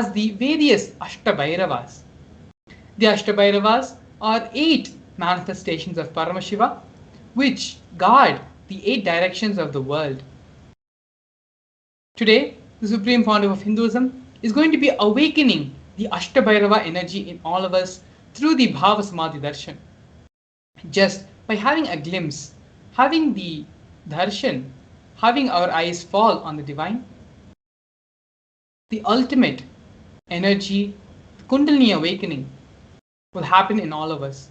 the various Astabhairavas. The Astabhairavas are 8 manifestations of Paramashiva which guard the 8 directions of the world. Today, the Supreme Pontiff of Hinduism is going to be awakening the Astabhairava energy in all of us through the Bhava Samadhi Darshan. Just by having a glimpse, having the Darshan, having our eyes fall on the divine, the ultimate energy, Kundalini awakening will happen in all of us.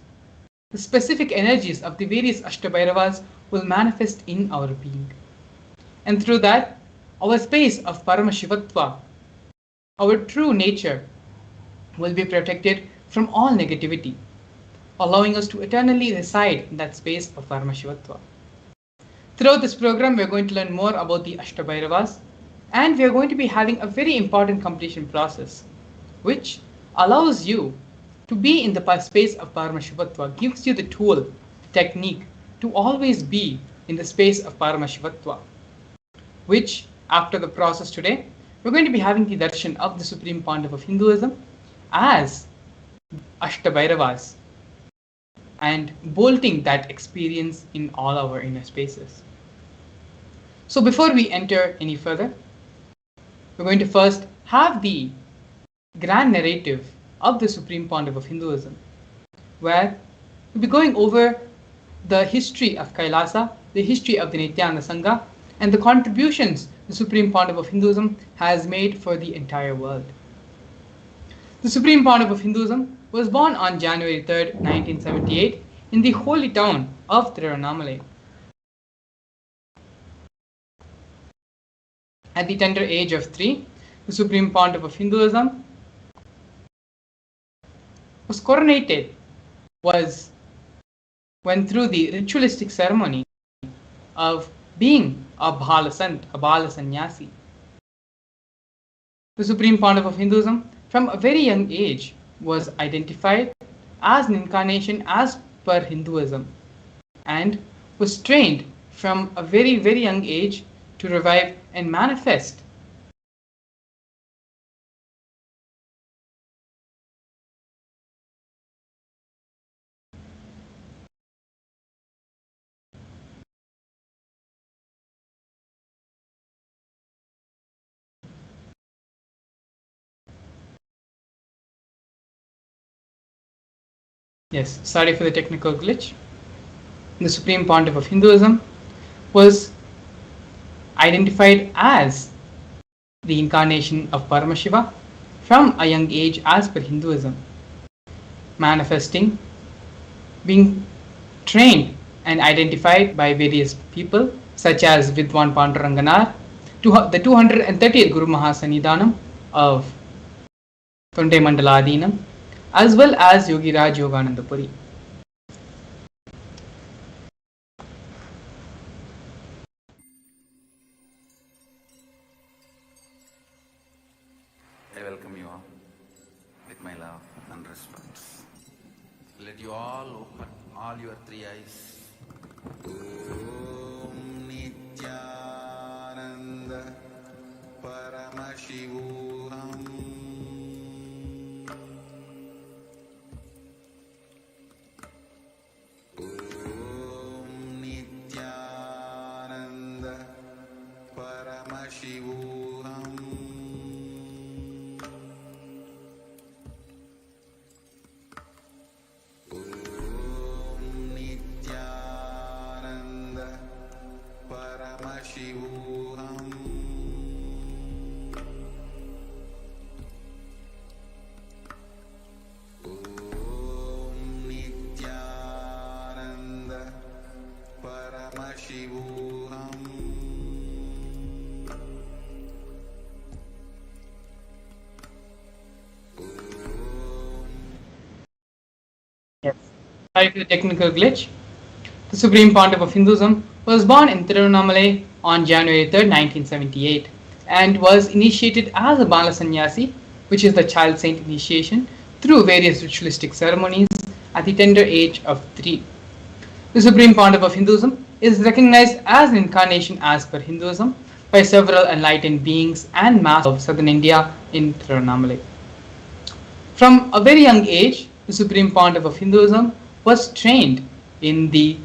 The specific energies of the various Astabhairavas will manifest in our being. And through that, our space of Paramashivatva, our true nature, will be protected from all negativity, allowing us to eternally reside in that space of Paramashivatva. Throughout this program, we are going to learn more about the Astabhairavas, and we are going to be having a very important completion process, which allows you to be in the space of Paramashivatva, gives you the tool, the technique to always be in the space of Paramashivatva, which after the process today, we're going to be having the darshan of the Supreme Pontiff of Hinduism as Astabhairavas and bolting that experience in all our inner spaces. So before we enter any further, we're going to first have the grand narrative of the Supreme Pontiff of Hinduism, where we'll be going over the history of Kailasa, the history of the Nithyananda Sangha, and the contributions the Supreme Pontiff of Hinduism has made for the entire world. The Supreme Pontiff of Hinduism was born on January 3rd, 1978 in the holy town of Tirunamala. At the tender age of 3, the Supreme Pontiff of Hinduism was coronated, went through the ritualistic ceremony of being a Bhala Sant, a Bala Sannyasi. The Supreme Pontiff of Hinduism, from a very young age, was identified as an incarnation as per Hinduism and was trained from a very, very young age to revive and manifest Yes, sorry for the technical glitch. The Supreme Pontiff of Hinduism was identified as the incarnation of Paramashiva from a young age as per Hinduism, manifesting, being trained and identified by various people such as Vidwan Panduranganar, the 230th Guru Mahasannidhanam of Tonde Mandaladinam, as well as Yogi Raj Yogananda Puri. I welcome you all with my love and respect. Let you all open all your 3 eyes. Om Nithyananda Paramashivam. Om Nithyananda Paramashivam. Yes, sorry for the technical glitch. The Supreme Pontiff of Hinduism was born in Tirunamala on January 3rd, 1978 and was initiated as a Bala Sannyasi, which is the child saint initiation, through various ritualistic ceremonies at the tender age of 3. The Supreme Pontiff of Hinduism is recognized as an incarnation as per Hinduism by several enlightened beings and masters of southern India in Tirunelveli. From a very young age, the Supreme Pontiff of Hinduism was trained to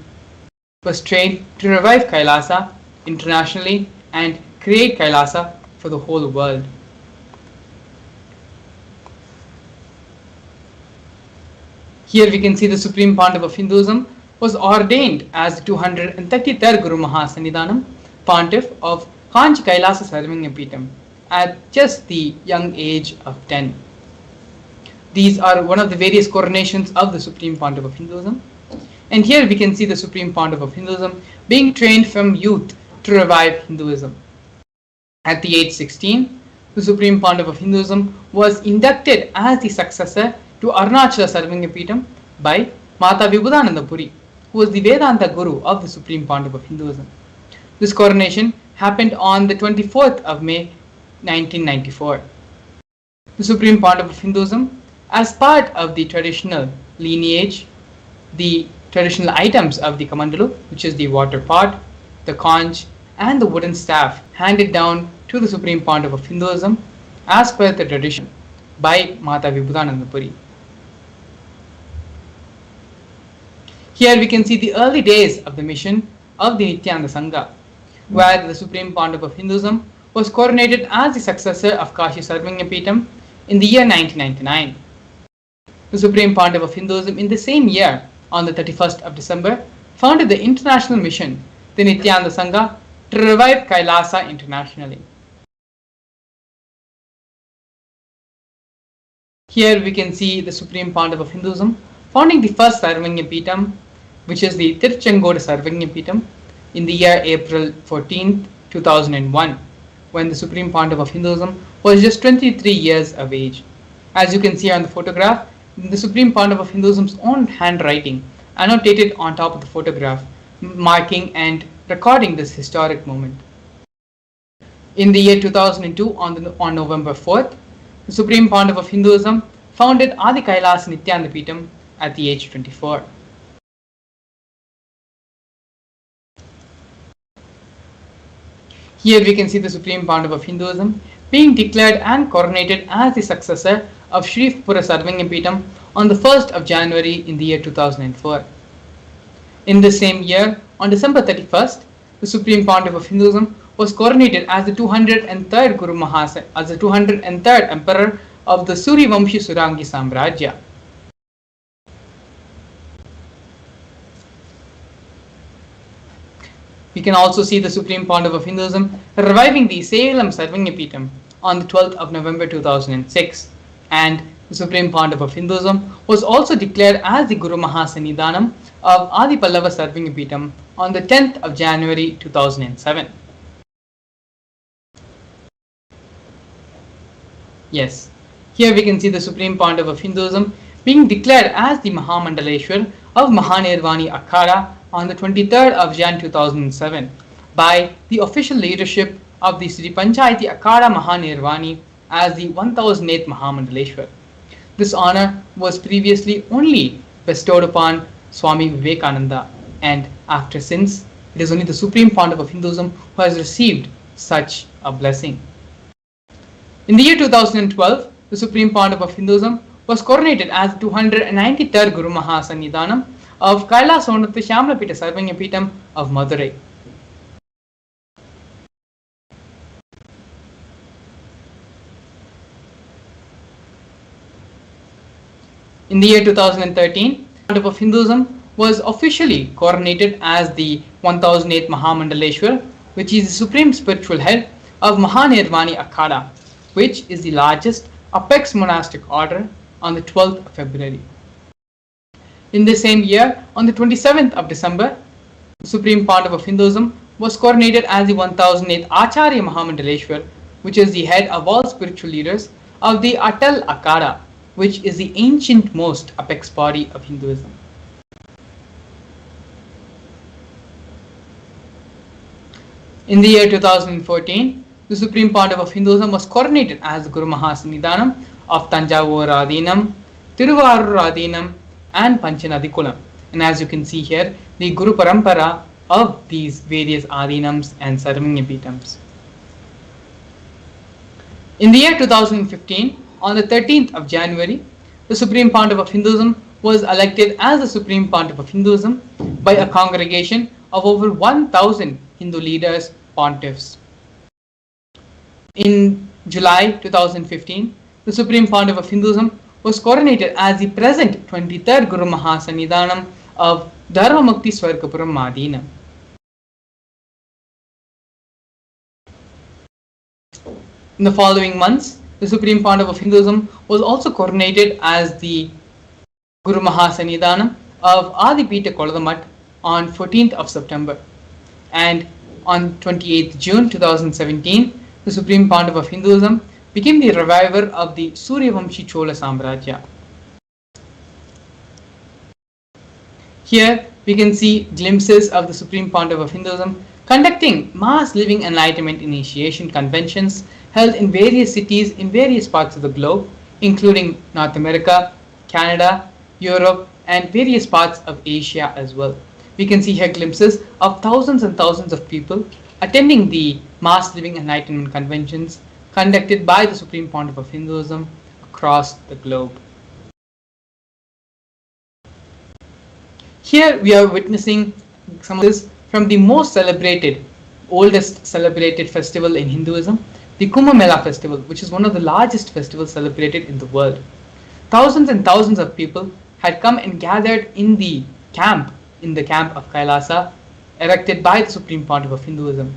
revive Kailasa internationally and create Kailasa for the whole world. Here we can see the Supreme Pontiff of Hinduism was ordained as the 233rd Guru Mahasannidhanam Pontiff of Kanchi Kailasa Sarvingyapeetham at just the young age of 10. These are one of the various coronations of the Supreme Pontiff of Hinduism. And here we can see the Supreme Pontiff of Hinduism being trained from youth to revive Hinduism. At the age 16, the Supreme Pontiff of Hinduism was inducted as the successor to Arunachala Sarvingyapeetham by Mata Vibhudananda Puri, who was the Vedanta Guru of the Supreme Pontiff of Hinduism. This coronation happened on the 24th of May 1994. The Supreme Pontiff of Hinduism, as part of the traditional lineage, the traditional items of the Kamandalu, which is the water pot, the conch, and the wooden staff handed down to the Supreme Pontiff of Hinduism as per the tradition by Mata Vibhudananda Puri. Here we can see the early days of the mission of the Nithyananda Sangha, where the Supreme Pontiff of Hinduism was coronated as the successor of Kashi Sarvingyapeetham in the year 1999. The Supreme Pontiff of Hinduism in the same year, on the 31st of December, founded the international mission, the Nithyananda Sangha, to revive Kailasa internationally. Here we can see the Supreme Pontiff of Hinduism founding the first Sarvingyapeetham, which is the Tiruchengodu Sarvingyapeetham, in the year April 14, 2001, when the Supreme Pontiff of Hinduism was just 23 years of age. As you can see on the photograph, the Supreme Pontiff of Hinduism's own handwriting annotated on top of the photograph, marking and recording this historic moment. In the year 2002, on November 4th, the Supreme Pontiff of Hinduism founded Adi Kailas Nithyananda Peetham at the age of 24. Here we can see the Supreme Pontiff of Hinduism being declared and coronated as the successor of Sri Pura Sarvingyapeetham on the 1st of January in the year 2004. In the same year, on December 31st, the Supreme Pontiff of Hinduism was coronated as the 203rd Guru Mahasa, as the 203rd Emperor of the Suryavamshi Surangi Samrajya. We can also see the Supreme Pontiff of Hinduism reviving the Salem Sarvingyapeetham on the 12th of November 2006, and the Supreme Pontiff of Hinduism was also declared as the Guru Mahasannidhanam of Adi Pallava Sarvingyapeetham on the 10th of January 2007. Yes, here we can see the Supreme Pontiff of Hinduism being declared as the Mahamandaleshwar of Mahanirvani Akhada on the 23rd of Jan 2007 by the official leadership of the Sri Panchayati Akhada Mahanirvani as the 1008th Mahamandaleshwar. This honor was previously only bestowed upon Swami Vivekananda, and after since, it is only the Supreme Pontiff of Hinduism who has received such a blessing. In the year 2012, the Supreme Pontiff of Hinduism was coronated as the 293rd Guru Mahasannidhanam of Kailasonatha Shyamlapita Sarvingyapeetham of Madurai. In the year 2013, the Pontiff of Hinduism was officially coronated as the 1008th Mahamandaleshwar, which is the supreme spiritual head of Mahanirvani Akhada, which is the largest apex monastic order, on the 12th of February. In the same year, on the 27th of December, the Supreme Pontiff of Hinduism was coronated as the 1008th Acharya Mahamandaleshwar, which is the head of all spiritual leaders of the Atal Akhada, which is the ancient most apex body of Hinduism. In the year 2014, the Supreme Pontiff of Hinduism was coronated as the Guru Mahasannidhanam of Tanjavur Adinam, Tiruvarur Adinam, and Panchanadikulam. And as you can see here, the Guru Parampara of these various Adinams and Sarvingyapeethams. In the year 2015, on the 13th of January, the Supreme Pontiff of Hinduism was elected as the Supreme Pontiff of Hinduism by a congregation of over 1,000 Hindu leaders, pontiffs. In July 2015, the Supreme Pontiff of Hinduism was coronated as the present 23rd Guru Mahasannidhanam of Dharmamukti Swargapuram Madina. In the following months, the Supreme Pontiff of Hinduism was also coronated as the Guru Mahasannidhanam of Adipita Koladamat on 14th of September. And on 28th June 2017, the Supreme Pontiff of Hinduism became the reviver of the Suryavamshi Chola Samrajya. Here we can see glimpses of the Supreme Pontiff of Hinduism conducting mass living enlightenment initiation conventions held in various cities in various parts of the globe, including North America, Canada, Europe, and various parts of Asia as well. We can see here glimpses of thousands and thousands of people attending the mass living enlightenment conventions conducted by the Supreme Pontiff of Hinduism across the globe. Here we are witnessing some of this from the most celebrated, oldest celebrated festival in Hinduism, the Kumbh Mela festival, which is one of the largest festivals celebrated in the world. Thousands and thousands of people had come and gathered in the camp of Kailasa, erected by the Supreme Pontiff of Hinduism.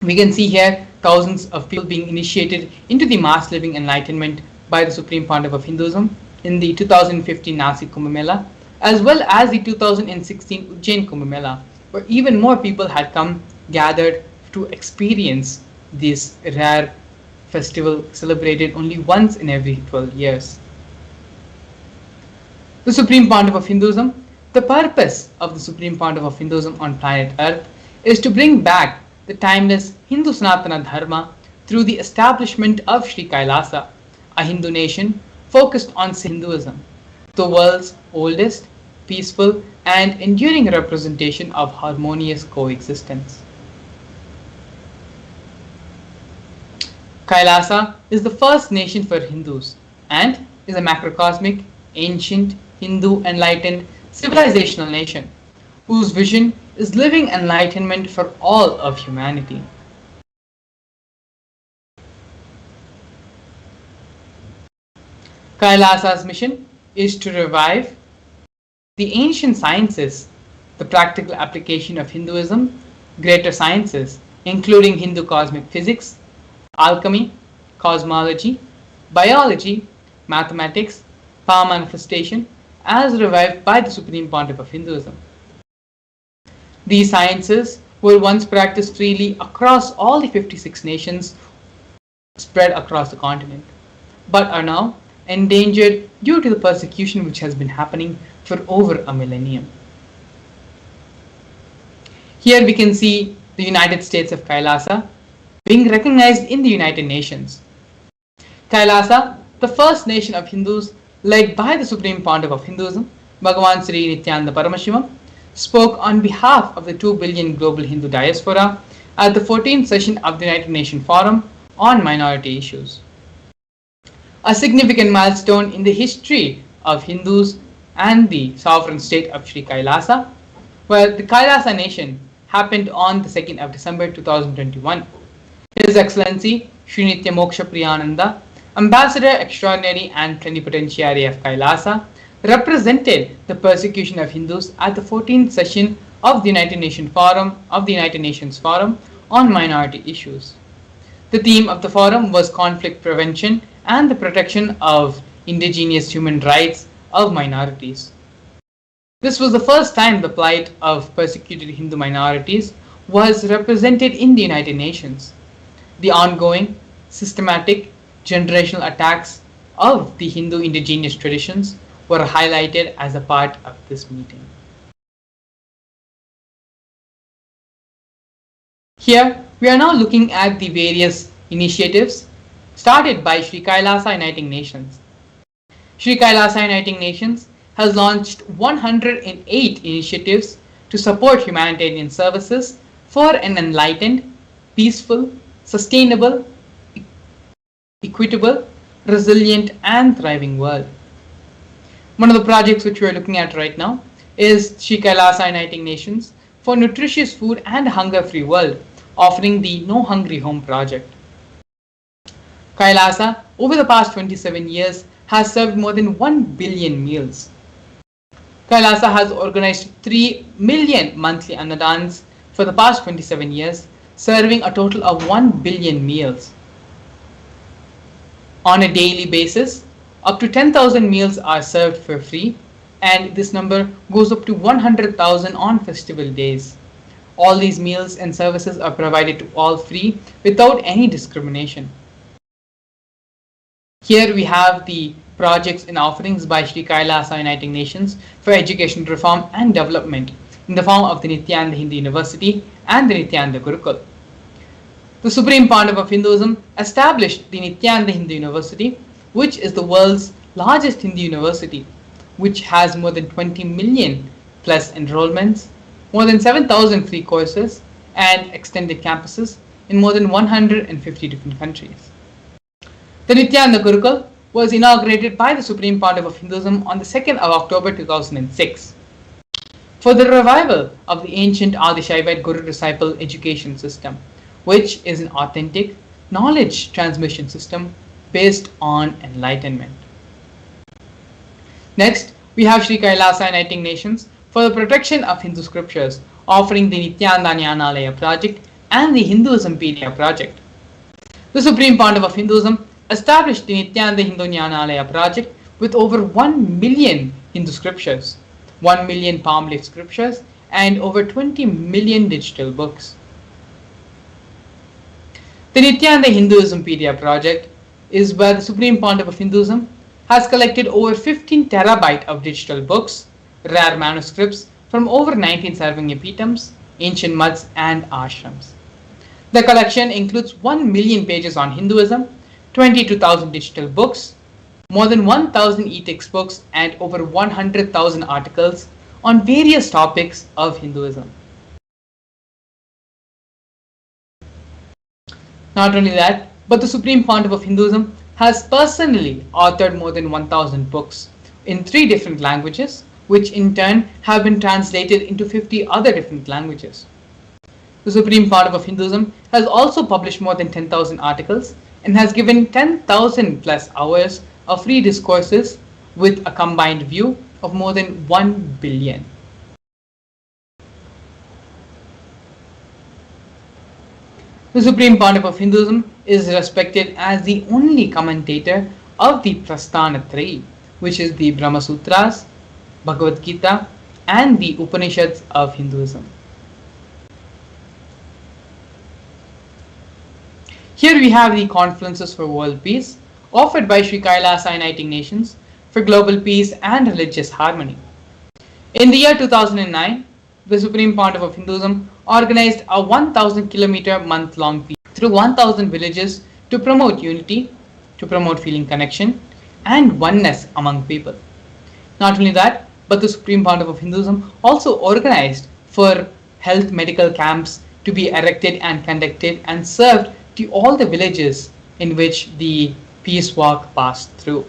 We can see here thousands of people being initiated into the mass living enlightenment by the Supreme Pontiff of Hinduism in the 2015 Nasik Kumbh Mela, as well as the 2016 Ujjain Kumbh Mela, where even more people had come gathered to experience this rare festival celebrated only once in every 12 years. The Supreme Pontiff of Hinduism, the purpose of the Supreme Pontiff of Hinduism on planet Earth is to bring back the timeless Hindu Sanatana Dharma through the establishment of Sri Kailasa, a Hindu nation focused on Hinduism, the world's oldest, peaceful, and enduring representation of harmonious coexistence. Kailasa is the first nation for Hindus and is a macrocosmic, ancient, Hindu enlightened civilizational nation whose vision is living enlightenment for all of humanity. Kailasa's mission is to revive the ancient sciences, the practical application of Hinduism, greater sciences, including Hindu cosmic physics, alchemy, cosmology, biology, mathematics, power manifestation, as revived by the Supreme Pontiff of Hinduism. These sciences were once practiced freely across all the 56 nations spread across the continent, but are now endangered due to the persecution which has been happening for over a millennium. Here we can see the United States of Kailasa being recognized in the United Nations. Kailasa, the first nation of Hindus led by the Supreme Pontiff of Hinduism, Bhagavan Sri Nithyananda Paramashivam, spoke on behalf of the 2 billion global Hindu diaspora at the 14th session of the United Nations Forum on Minority Issues. A significant milestone in the history of Hindus and the sovereign state of Sri Kailasa, where the Kailasa nation happened on the 2nd of December 2021. His Excellency Sri Nitya Moksha Priyananda, Ambassador Extraordinary and Plenipotentiary of Kailasa, represented the persecution of Hindus at the 14th session of the United Nations Forum on Minority Issues. The theme of the forum was conflict prevention and the protection of indigenous human rights of minorities. This was the first time the plight of persecuted Hindu minorities was represented in the United Nations. The ongoing, systematic, generational attacks of the Hindu indigenous traditions were highlighted as a part of this meeting. Here, we are now looking at the various initiatives started by Sri Kailasa Uniting Nations. Sri Kailasa Uniting Nations has launched 108 initiatives to support humanitarian services for an enlightened, peaceful, sustainable, equitable, resilient, and thriving world. One of the projects which we are looking at right now is Sri Kailasa Uniting Nations for Nutritious Food and Hunger-Free World, offering the No Hungry Home project. Kailasa, over the past 27 years, has served more than 1 billion meals. Kailasa has organized 3 million monthly annadans for the past 27 years, serving a total of 1 billion meals. On a daily basis, up to 10,000 meals are served for free, and this number goes up to 100,000 on festival days. All these meals and services are provided to all free without any discrimination. Here we have the projects and offerings by Sri Kailasa Uniting Nations for education reform and development in the form of the Nithyananda Hindu University and the Nithyananda Gurukul. The Supreme Pandava of Hinduism established the Nithyananda Hindu University, which is the world's largest Hindu university, which has more than 20 million plus enrollments, more than 7,000 free courses, and extended campuses in more than 150 different countries. The Nithyananda Gurukul was inaugurated by the Supreme Pandava of Hinduism on the 2nd of October 2006 for the revival of the ancient Adi-Shaivite Guru-disciple education system, which is an authentic knowledge transmission system based on enlightenment. Next, we have Sri Kailasa Uniting Nations for the protection of Hindu scriptures, offering the Nithyananda Jnanalaya project and the Hinduismpedia project. The Supreme Pandava of Hinduism established the Nithyananda Hindu Jnanalaya project with over 1 million Hindu scriptures, 1 million palm leaf scriptures, and over 20 million digital books. The Nithyananda Hinduismpedia project is where the Supreme Pandava of Hinduism has collected over 15 terabyte of digital books, rare manuscripts from over 19 Sarvanya Peetams, ancient muds, and ashrams. The collection includes 1 million pages on Hinduism, 22,000 digital books, more than 1,000 e-textbooks, and over 100,000 articles on various topics of Hinduism. Not only that, but the Supreme Pandava of Hinduism has personally authored more than 1,000 books in 3 different languages, which in turn have been translated into 50 other different languages. The Supreme Pandava of Hinduism has also published more than 10,000 articles and has given 10,000 plus hours of free discourses with a combined view of more than 1 billion. The Supreme Pandava of Hinduism is respected as the only commentator of the Prasthana-Trayi, which is the Brahma Sutras, Bhagavad Gita, and the Upanishads of Hinduism. Here we have the Conferences for World Peace, offered by Sri Kailasa Uniting Nations for global peace and religious harmony. In the year 2009, the Supreme Pandava of Hinduism organized a 1,000 kilometer month-long peace through 1,000 villages to promote unity, to promote feeling connection and oneness among people. Not only that, but the Supreme Pandava of Hinduism also organized for health medical camps to be erected and conducted and served to all the villages in which the peace walk passed through.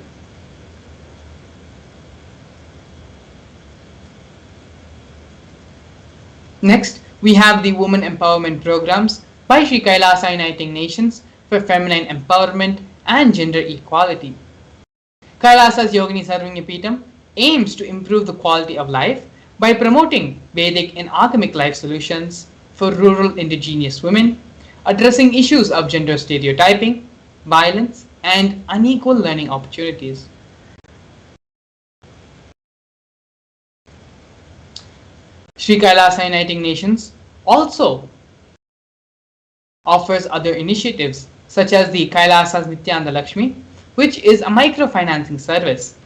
Next, we have the Women Empowerment Programs by Sri Kailasa Uniting Nations for feminine empowerment and gender equality. Kailasa's Yogini Sarvanya Peetam aims to improve the quality of life by promoting Vedic and Agamic life solutions for rural indigenous women, addressing issues of gender stereotyping, violence, and unequal learning opportunities. Sri Kailasa Uniting Nations also offers other initiatives such as the Kailasa's Nithyananda Lakshmi, which is a microfinancing service,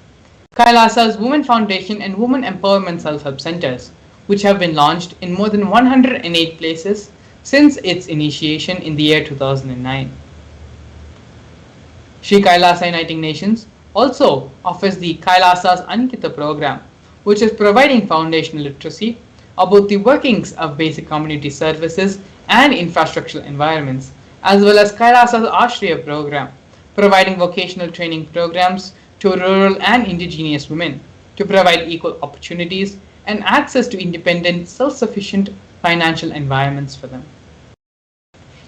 Kailasa's Women Foundation and Women Empowerment Self-Help Centers, which have been launched in more than 108 places since its initiation in the year 2009. Sri Kailasa Uniting Nations also offers the Kailasa's Ankita program, which is providing foundational literacy about the workings of basic community services and infrastructural environments, as well as Kailasa's Ashriya program, providing vocational training programs to rural and indigenous women to provide equal opportunities and access to independent, self-sufficient financial environments for them.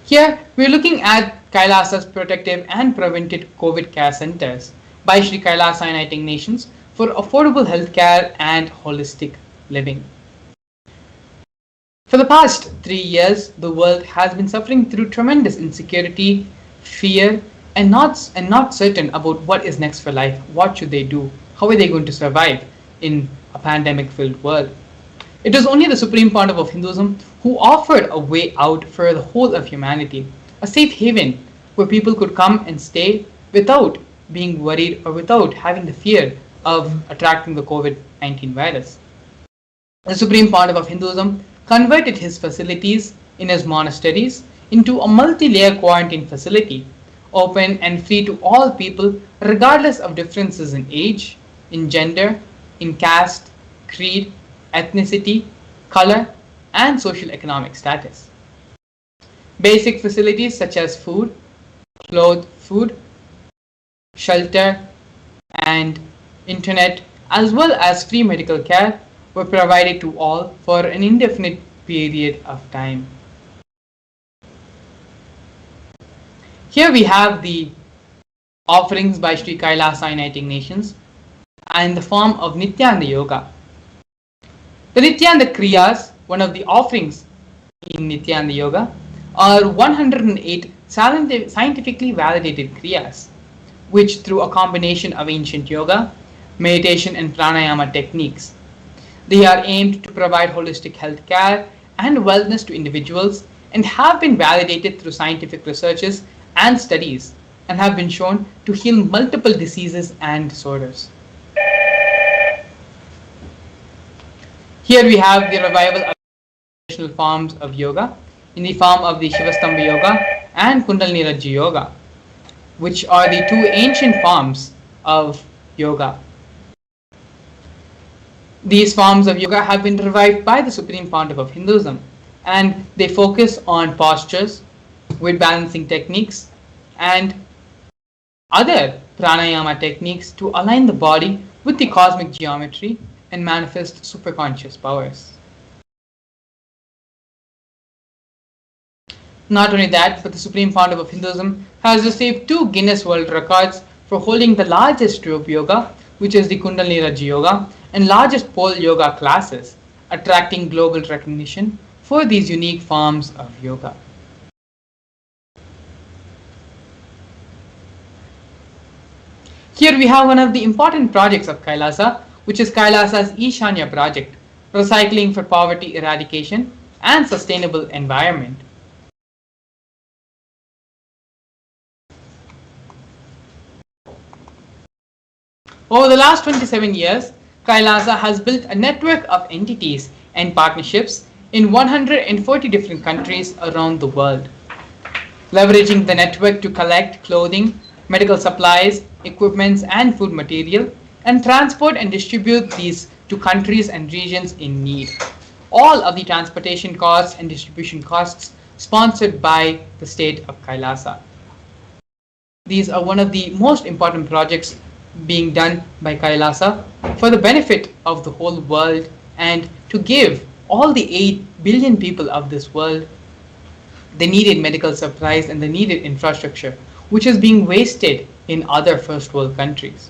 Here, we are looking at Kailasa's protective and preventive COVID care centers by Sri Kailasa Uniting Nations for affordable healthcare and holistic living. For the past 3 years, the world has been suffering through tremendous insecurity, fear, and not certain about what is next for life. What should they do? How are they going to survive in a pandemic-filled world? It was only the Supreme Pontiff of Hinduism who offered a way out for the whole of humanity, a safe haven where people could come and stay without being worried or without having the fear of attracting the COVID-19 virus. The Supreme Pontiff of Hinduism converted his facilities in his monasteries into a multi-layer quarantine facility, open and free to all people regardless of differences in age, in gender, in caste, creed, ethnicity, color, and social economic status. Basic facilities such as food, food, shelter, and internet, as well as free medical care, were provided to all for an indefinite period of time. Here we have the offerings by Sri Kailasa Uniting Nations in the form of Nithyananda Yoga. The Nithyananda Kriyas, one of the offerings in Nithyananda Yoga, are 108 scientifically validated Kriyas, which through a combination of ancient yoga, meditation and pranayama techniques, they are aimed to provide holistic health care and wellness to individuals and have been validated through scientific researches and studies and have been shown to heal multiple diseases and disorders. Here we have the revival of traditional forms of yoga in the form of the Shivastambha Yoga and Kundalini Rajya Yoga, which are the two ancient forms of yoga. These forms of yoga have been revived by the Supreme Pontiff of Hinduism, and they focus on postures with balancing techniques and other pranayama techniques to align the body with the cosmic geometry and manifest superconscious powers. Not only that, but the Supreme Pontiff of Hinduism has received 2 Guinness World Records for holding the largest rope yoga, which is the Kundalini Rajya Yoga, and largest pole yoga classes, attracting global recognition for these unique forms of yoga. Here we have one of the important projects of Kailasa, which is Kailasa's Ishanya project, recycling for poverty eradication and sustainable environment. Over the last 27 years, Kailasa has built a network of entities and partnerships in 140 different countries around the world, leveraging the network to collect clothing, medical supplies, equipments and food material, and transport and distribute these to countries and regions in need. All of the transportation costs and distribution costs sponsored by the state of Kailasa. These are one of the most important projects being done by Kailasa for the benefit of the whole world and to give all the 8 billion people of this world the needed medical supplies and the needed infrastructure, which is being wasted in other first world countries.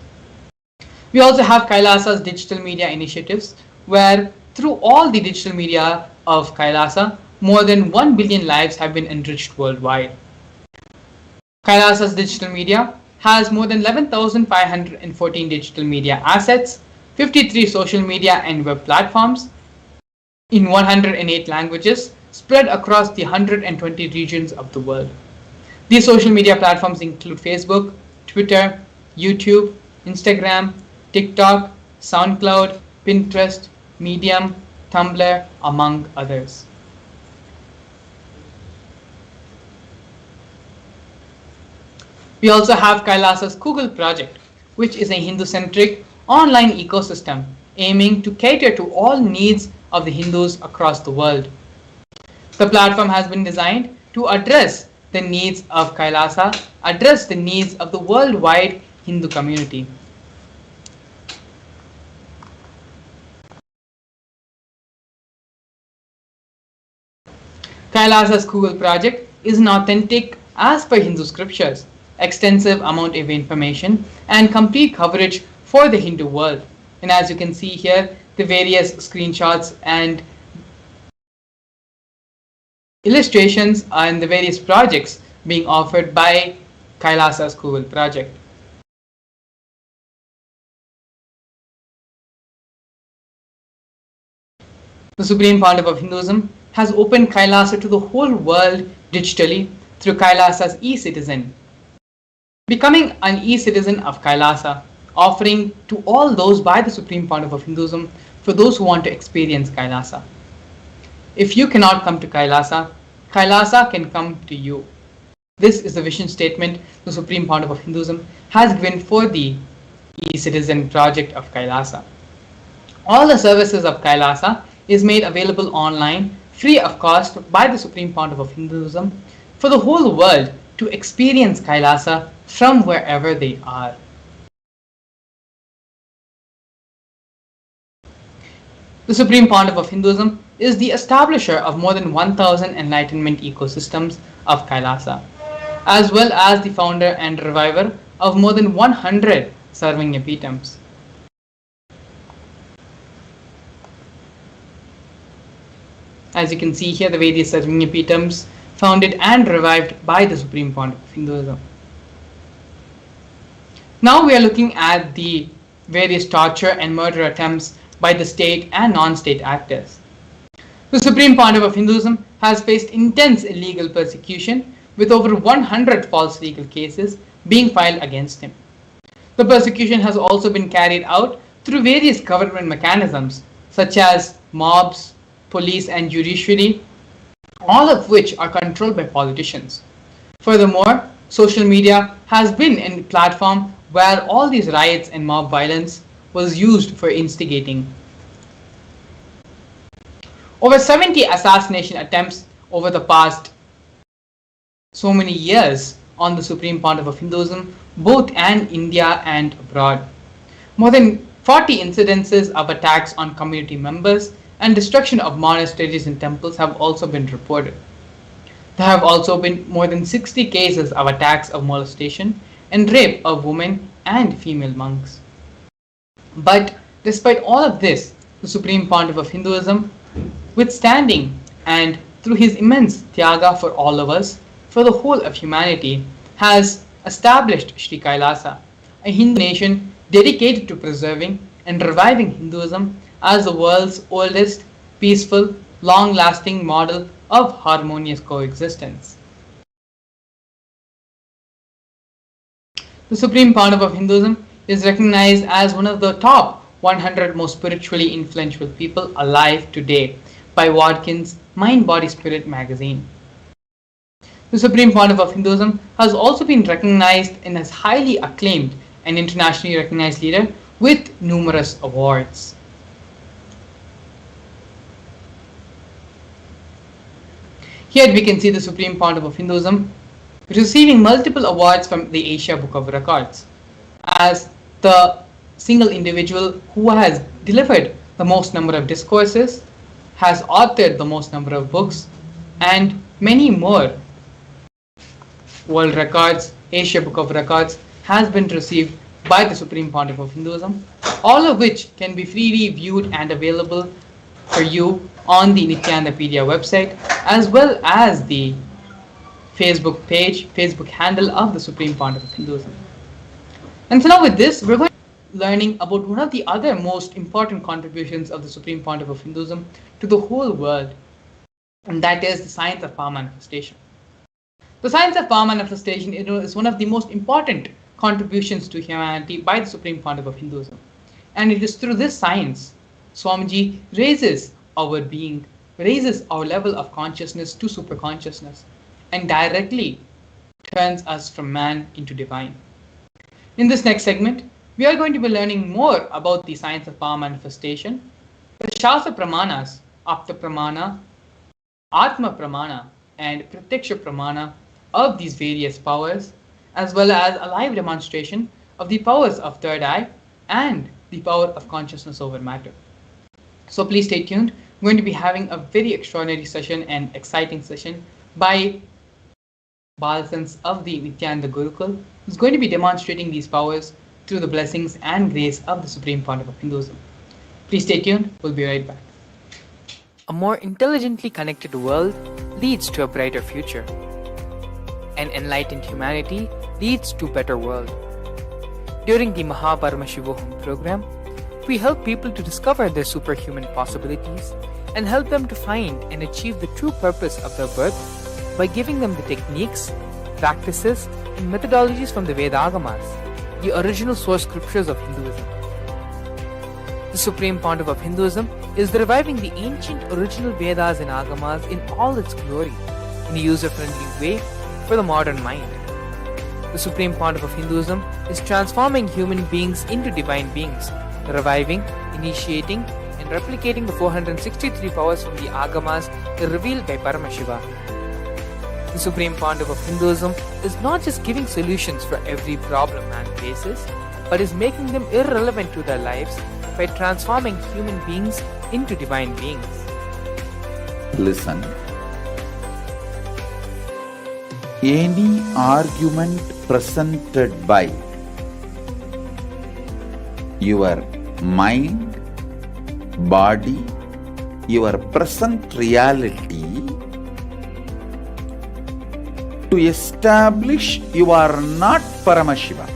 We also have Kailasa's digital media initiatives, where through all the digital media of Kailasa, more than 1 billion lives have been enriched worldwide. Kailasa's digital media has more than 11,514 digital media assets, 53 social media and web platforms in 108 languages spread across the 120 regions of the world. These social media platforms include Facebook, Twitter, YouTube, Instagram, TikTok, SoundCloud, Pinterest, Medium, Tumblr, among others. We also have Kailasa's Google project, which is a Hindu-centric online ecosystem aiming to cater to all needs of the Hindus across the world. The platform has been designed to address the needs of Kailasa, address the needs of the worldwide Hindu community. Kailasa's Google project is an authentic as per Hindu scriptures, extensive amount of information and complete coverage for the Hindu world. And as you can see here, the various screenshots and illustrations and the various projects being offered by Kailasa's Google project. The Supreme Pontiff of Hinduism has opened Kailasa to the whole world digitally through Kailasa's e-citizen. Becoming an e-citizen of Kailasa, offering to all those by the Supreme Pontiff of Hinduism for those who want to experience Kailasa. If you cannot come to Kailasa, Kailasa can come to you. This is the vision statement the Supreme Pontiff of Hinduism has given for the e-citizen project of Kailasa. All the services of Kailasa is made available online, free of cost by the Supreme Pontiff of Hinduism for the whole world to experience Kailasa from wherever they are. The Supreme Pontiff of Hinduism is the establisher of more than 1,000 enlightenment ecosystems of Kailasa, as well as the founder and reviver of more than 100 serving epitams. As you can see here, the various serving epitams founded and revived by the Supreme Pontiff of Hinduism. Now we are looking at the various torture and murder attempts by the state and non-state actors. The Supreme Pontiff of Hinduism has faced intense illegal persecution with over 100 false legal cases being filed against him. The persecution has also been carried out through various government mechanisms such as mobs, police and judiciary, all of which are controlled by politicians. Furthermore, social media has been a platform where all these riots and mob violence was used for instigating. Over 70 assassination attempts over the past so many years on the Supreme Pontiff of Hinduism, both in India and abroad. More than 40 incidences of attacks on community members and destruction of monasteries and temples have also been reported. There have also been more than 60 cases of attacks of molestation and rape of women and female monks. But despite all of this, the Supreme Pontiff of Hinduism, withstanding and through his immense tyaga for all of us, for the whole of humanity, has established Sri Kailasa, a Hindu nation dedicated to preserving and reviving Hinduism as the world's oldest, peaceful, long-lasting model of harmonious coexistence. The Supreme Pontiff of Hinduism is recognized as one of the top 100 most spiritually influential people alive today by Watkins' Mind, Body, Spirit magazine. The Supreme Pontiff of Hinduism has also been recognized and is highly acclaimed and internationally recognized leader with numerous awards. Here we can see the Supreme Pontiff of Hinduism receiving multiple awards from the Asia Book of Records as the single individual who has delivered the most number of discourses, has authored the most number of books, and many more world records, Asia Book of Records has been received by the Supreme Pontiff of Hinduism, all of which can be freely viewed and available for you on the Nithyanandapedia website, as well as the Facebook page, Facebook handle of the Supreme Pontiff of Hinduism. And so now with this, we're going to be learning about one of the other most important contributions of the Supreme Pontiff of Hinduism to the whole world, and that is the science of power manifestation. The science of power manifestation is one of the most important contributions to humanity by the Supreme Pontiff of Hinduism. And it is through this science, Swamiji raises our being, raises our level of consciousness to superconsciousness, and directly turns us from man into divine. In this next segment, we are going to be learning more about the science of power manifestation, the Shastra Pramanas, Apta Pramana, Atma Pramana, and Pratyaksha Pramana, of these various powers, as well as a live demonstration of the powers of third eye and the power of consciousness over matter. So please stay tuned. We're going to be having a very extraordinary session and exciting session by Balasans of the Nithyananda Gurukul, who's going to be demonstrating these powers through the blessings and grace of the Supreme Pontiff of Hinduism. Please stay tuned. We'll be right back. A more intelligently connected world leads to a brighter future. An enlightened humanity leads to a better world. During the Paramashivam program, we help people to discover their superhuman possibilities and help them to find and achieve the true purpose of their birth by giving them the techniques, practices, and methodologies from the Vedagamas, the original source scriptures of Hinduism. The Supreme Pontiff of Hinduism is reviving the ancient original Vedas and Agamas in all its glory, in a user-friendly way for the modern mind. The Supreme Pontiff of Hinduism is transforming human beings into divine beings, reviving, initiating, and replicating the 463 powers from the Agamas revealed by Paramashivam. The Supreme Pontiff of Hinduism is not just giving solutions for every problem man faces, but is making them irrelevant to their lives by transforming human beings into divine beings. Listen. Any argument presented by your mind, body, your present reality to establish you are not Paramashiva.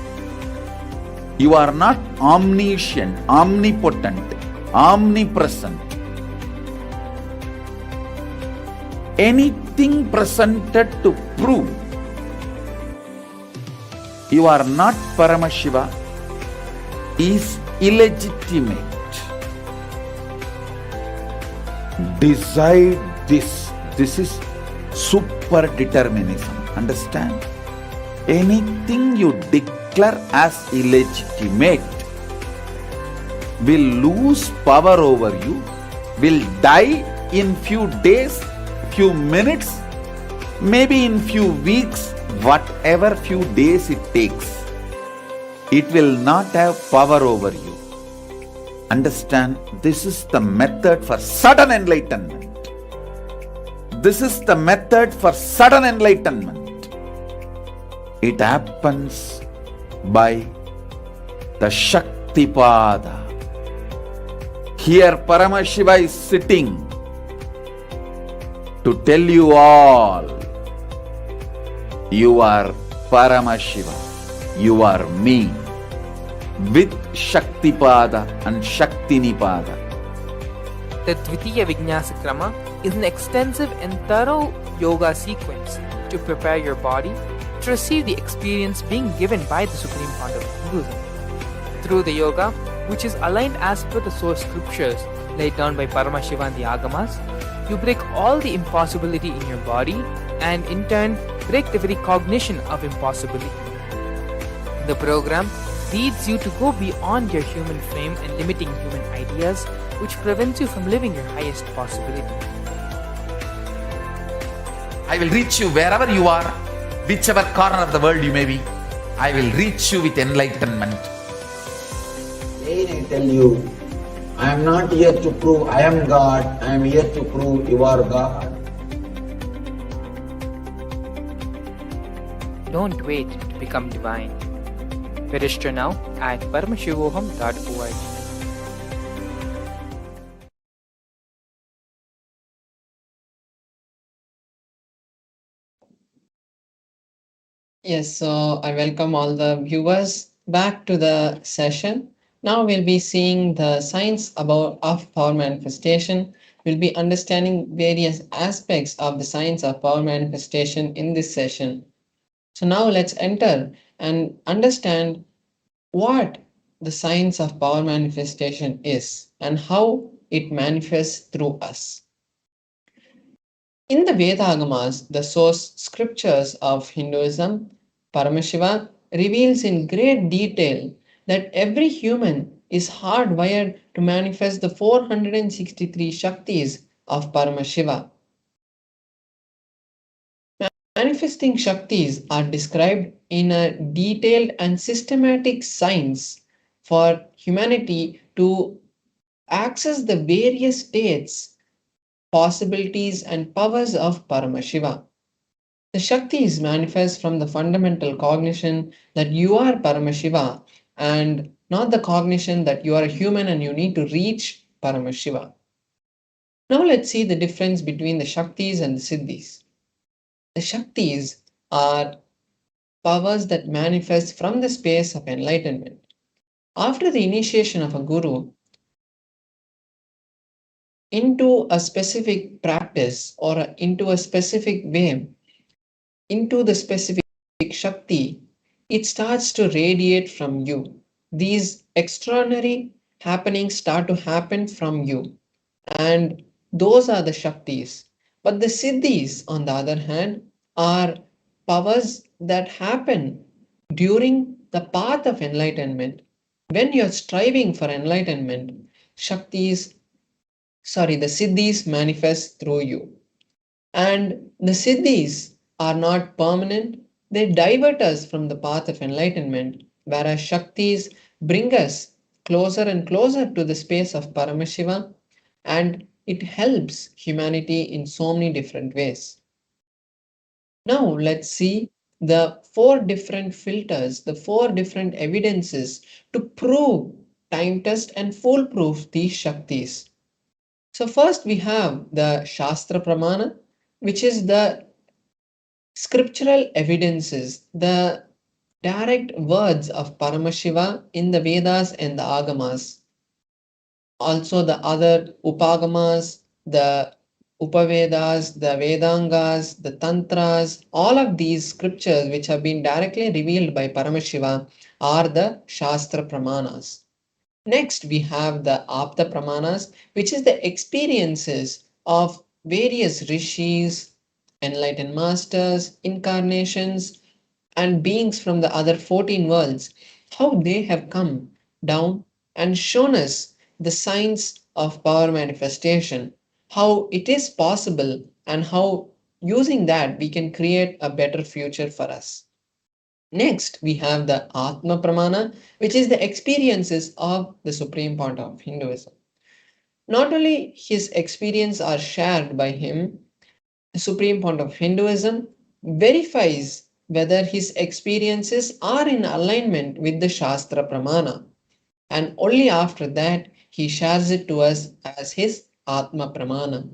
You are not omniscient, omnipotent, omnipresent. Anything presented to prove you are not Paramashiva is illegitimate. Decide this. This is super determinism. Understand? Anything you declare as illegitimate will lose power over you, will die in few days, few minutes, maybe in few weeks, whatever few days it takes. It will not have power over you. Understand, this is the method for sudden enlightenment. This is the method for sudden enlightenment. It happens by the Shaktipada. Here Paramashiva is sitting to tell you all, you are Paramashiva, you are me, with Shaktipada and Shaktinipada. The Dvitiya Vijnasa Krama is an extensive and thorough yoga sequence to prepare your body to receive the experience being given by the Supreme Pontiff of Hinduism. Through the yoga, which is aligned as per the source scriptures laid down by Paramashiva and the Agamas, you break all the impossibility in your body and in turn break the very cognition of impossibility. The program leads you to go beyond your human frame and limiting human ideas, which prevents you from living your highest possibility. I will reach you wherever you are, whichever corner of the world you may be. I will reach you with enlightenment. Again I tell you, I am not here to prove I am God, I am here to prove you are God. Don't wait to become divine. Register now at paramashivoham.org. Yes, so I welcome all the viewers back to the session. Now we'll be seeing the science of power manifestation. We'll be understanding various aspects of the science of power manifestation in this session. So now let's enter and understand what the science of power manifestation is and how it manifests through us. In the Vedagamas, the source scriptures of Hinduism, Paramashiva reveals in great detail that every human is hardwired to manifest the 463 Shaktis of Paramashiva. Manifesting Shaktis are described in a detailed and systematic science for humanity to access the various states, possibilities, and powers of Paramashiva. The Shaktis manifest from the fundamental cognition that you are Paramashiva and not the cognition that you are a human and you need to reach Paramashiva. Now let's see the difference between the Shaktis and the Siddhis. The Shaktis are powers that manifest from the space of enlightenment. After the initiation of a guru into a specific practice or into a specific way, into the specific Shakti, it starts to radiate from you. These extraordinary happenings start to happen from you, and those are the Shaktis. But the Siddhis, on the other hand, are powers that happen during the path of enlightenment. When you're striving for enlightenment, the Siddhis manifest through you. And the Siddhis are not permanent, they divert us from the path of enlightenment, whereas Shaktis bring us closer and closer to the space of Paramashiva, and it helps humanity in so many different ways. Now, let's see the four different filters, the four different evidences to prove, time test, and foolproof these Shaktis. So, first we have the Shastra Pramana, which is the scriptural evidences, the direct words of Paramashiva in the Vedas and the Agamas. Also, the other Upagamas, the Upavedas, the Vedangas, the Tantras, all of these scriptures which have been directly revealed by Paramashiva are the Shastra Pramanas. Next, we have the Apta Pramanas, which is the experiences of various rishis, enlightened masters, incarnations, and beings from the other 14 worlds, how they have come down and shown us the signs of power manifestation, how it is possible, and how using that we can create a better future for us. Next, we have the Atma Pramana, which is the experiences of the Supreme Point of Hinduism. Not only his experience are shared by him, the Supreme Point of Hinduism verifies whether his experiences are in alignment with the Shastra Pramana, and only after that he shares it to us as his Atma Pramana.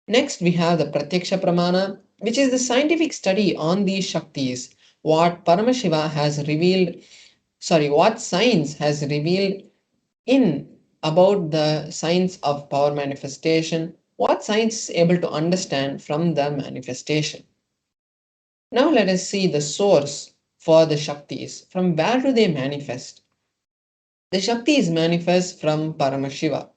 Next, we have the Pratyaksha Pramana, which is the scientific study on these Shaktis, what Paramashiva has revealed, what science has revealed in about the science of power manifestation, what science is able to understand from the manifestation. Now let us see the source for the Shaktis. From where do they manifest? The Shaktis manifest from Paramashiva.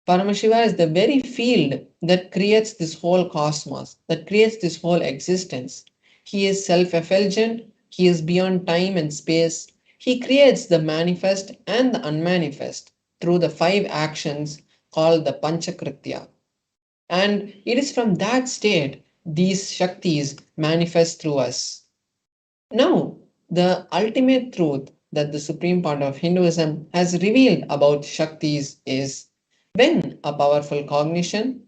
Paramashiva is the very field that creates this whole cosmos, that creates this whole existence. He is self-effulgent, he is beyond time and space. He creates the manifest and the unmanifest through the 5 actions called the Panchakritya. And it is from that state these Shaktis manifest through us. Now, the ultimate truth that the Supreme Point of Hinduism has revealed about Shaktis is when a powerful cognition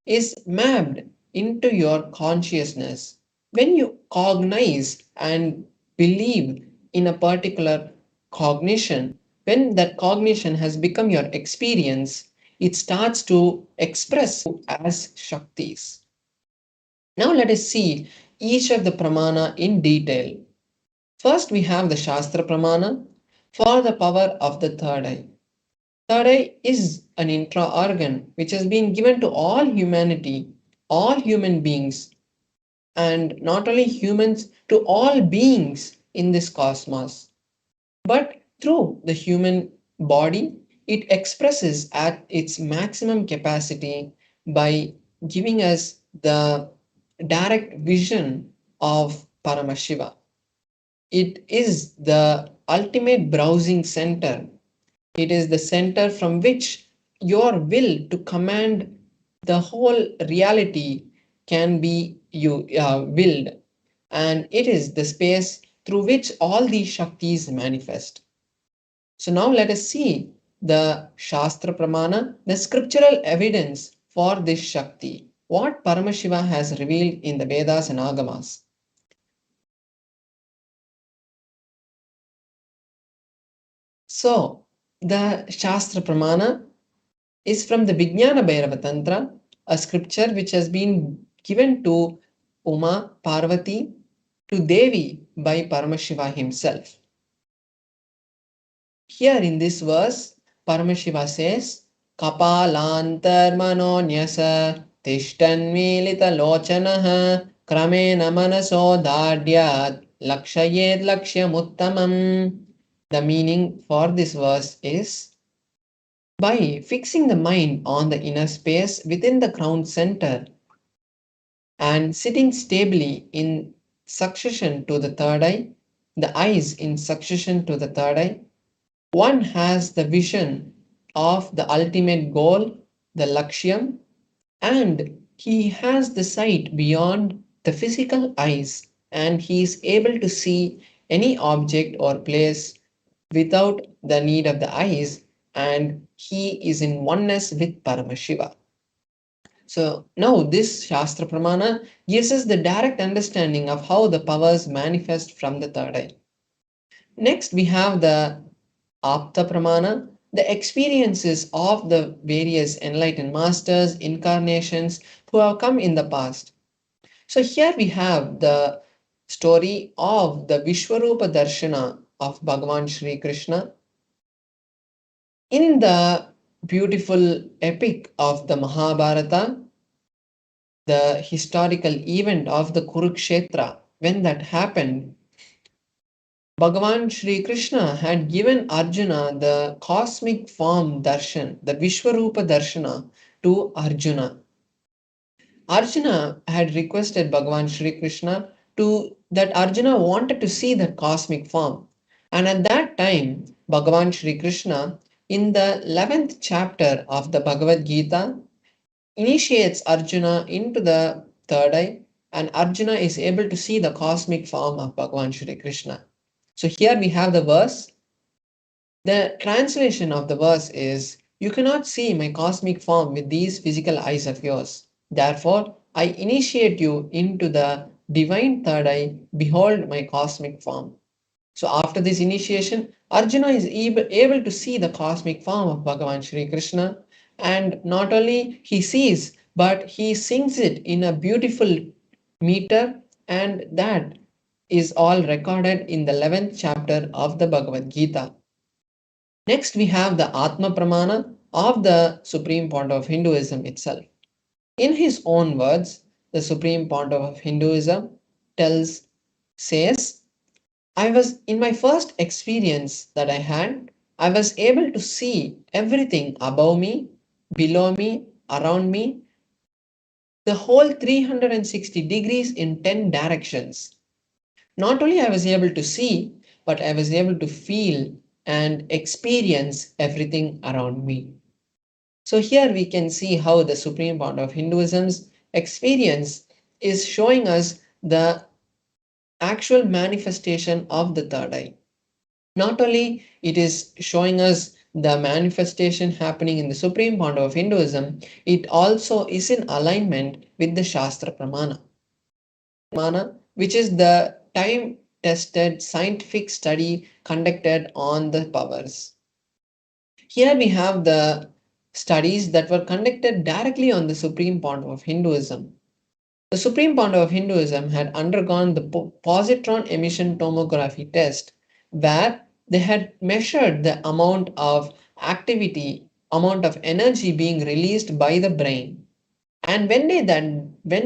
is mapped into your consciousness, when you cognize and believe in a particular cognition, when that cognition has become your experience, it starts to express as Shaktis. Now let us see each of the pramana in detail. First, we have the Shastra Pramana for the power of the third eye. Third eye is an intra organ which has been given to all humanity, all human beings, and not only humans, to all beings in this cosmos. But through the human body, it expresses at its maximum capacity by giving us the direct vision of Paramashiva. It is the ultimate browsing center. It is the center from which your will to command the whole reality can be willed. and it is the space through which all these Shaktis manifest. So now let us see the Shastra Pramana, the scriptural evidence for this Shakti, what Paramashiva has revealed in the Vedas and Agamas. So the Shastra Pramana is from the Vijnana Bhairava Tantra, a scripture which has been given to Uma Parvati to Devi by Paramashiva himself. Here in this verse, Paramashiva says, Kapalantar manonyasa tishtanmilita lochanaha kramena manaso dadyat lakshayed lakshyamuttamam. The meaning for this verse is, by fixing the mind on the inner space within the crown center and sitting stably in succession to the third eye, the eyes in succession to the third eye, one has the vision of the ultimate goal, the Lakshyam, and he has the sight beyond the physical eyes, and he is able to see any object or place without the need of the eyes, and he is in oneness with Paramashiva. So now this Shastra Pramana gives us the direct understanding of how the powers manifest from the third eye. Next we have the Apta Pramana, the experiences of the various enlightened masters, incarnations who have come in the past. So here we have the story of the Vishwarupa Darshana of Bhagavan Sri Krishna. In the beautiful epic of the Mahabharata, the historical event of the Kurukshetra, when that happened, Bhagavan Sri Krishna had given Arjuna the cosmic form darshan, the Vishwarupa darshana to Arjuna. Arjuna had requested Bhagavan Sri Krishna that Arjuna wanted to see that cosmic form. And at that time, Bhagavan Sri Krishna, in the 11th chapter of the Bhagavad Gita, initiates Arjuna into the third eye, and Arjuna is able to see the cosmic form of Bhagavan Sri Krishna. So here we have the verse. The translation of the verse is, you cannot see my cosmic form with these physical eyes of yours. Therefore, I initiate you into the divine third eye. Behold my cosmic form. So after this initiation, Arjuna is able to see the cosmic form of Bhagavan Sri Krishna, and not only he sees, but he sings it in a beautiful meter, and that is all recorded in the 11th chapter of the Bhagavad Gita. Next, we have the Atma Pramana of the Supreme Pontiff of Hinduism itself. In his own words, the Supreme Pontiff of Hinduism says, I was in my first experience that I had, I was able to see everything above me, below me, around me, the whole 360 degrees in 10 directions. Not only I was able to see, but I was able to feel and experience everything around me. So here we can see how the Supreme Pontiff of Hinduism's experience is showing us the actual manifestation of the third eye. Not only it is showing us the manifestation happening in the Supreme Pontiff of Hinduism, it also is in alignment with the Shastra Pramana, which is the time-tested scientific study conducted on the powers. Here we have the studies that were conducted directly on the Supreme Pontiff of Hinduism. The Supreme Pontiff of Hinduism had undergone the positron emission tomography test, where they had measured the amount of activity, amount of energy being released by the brain. And when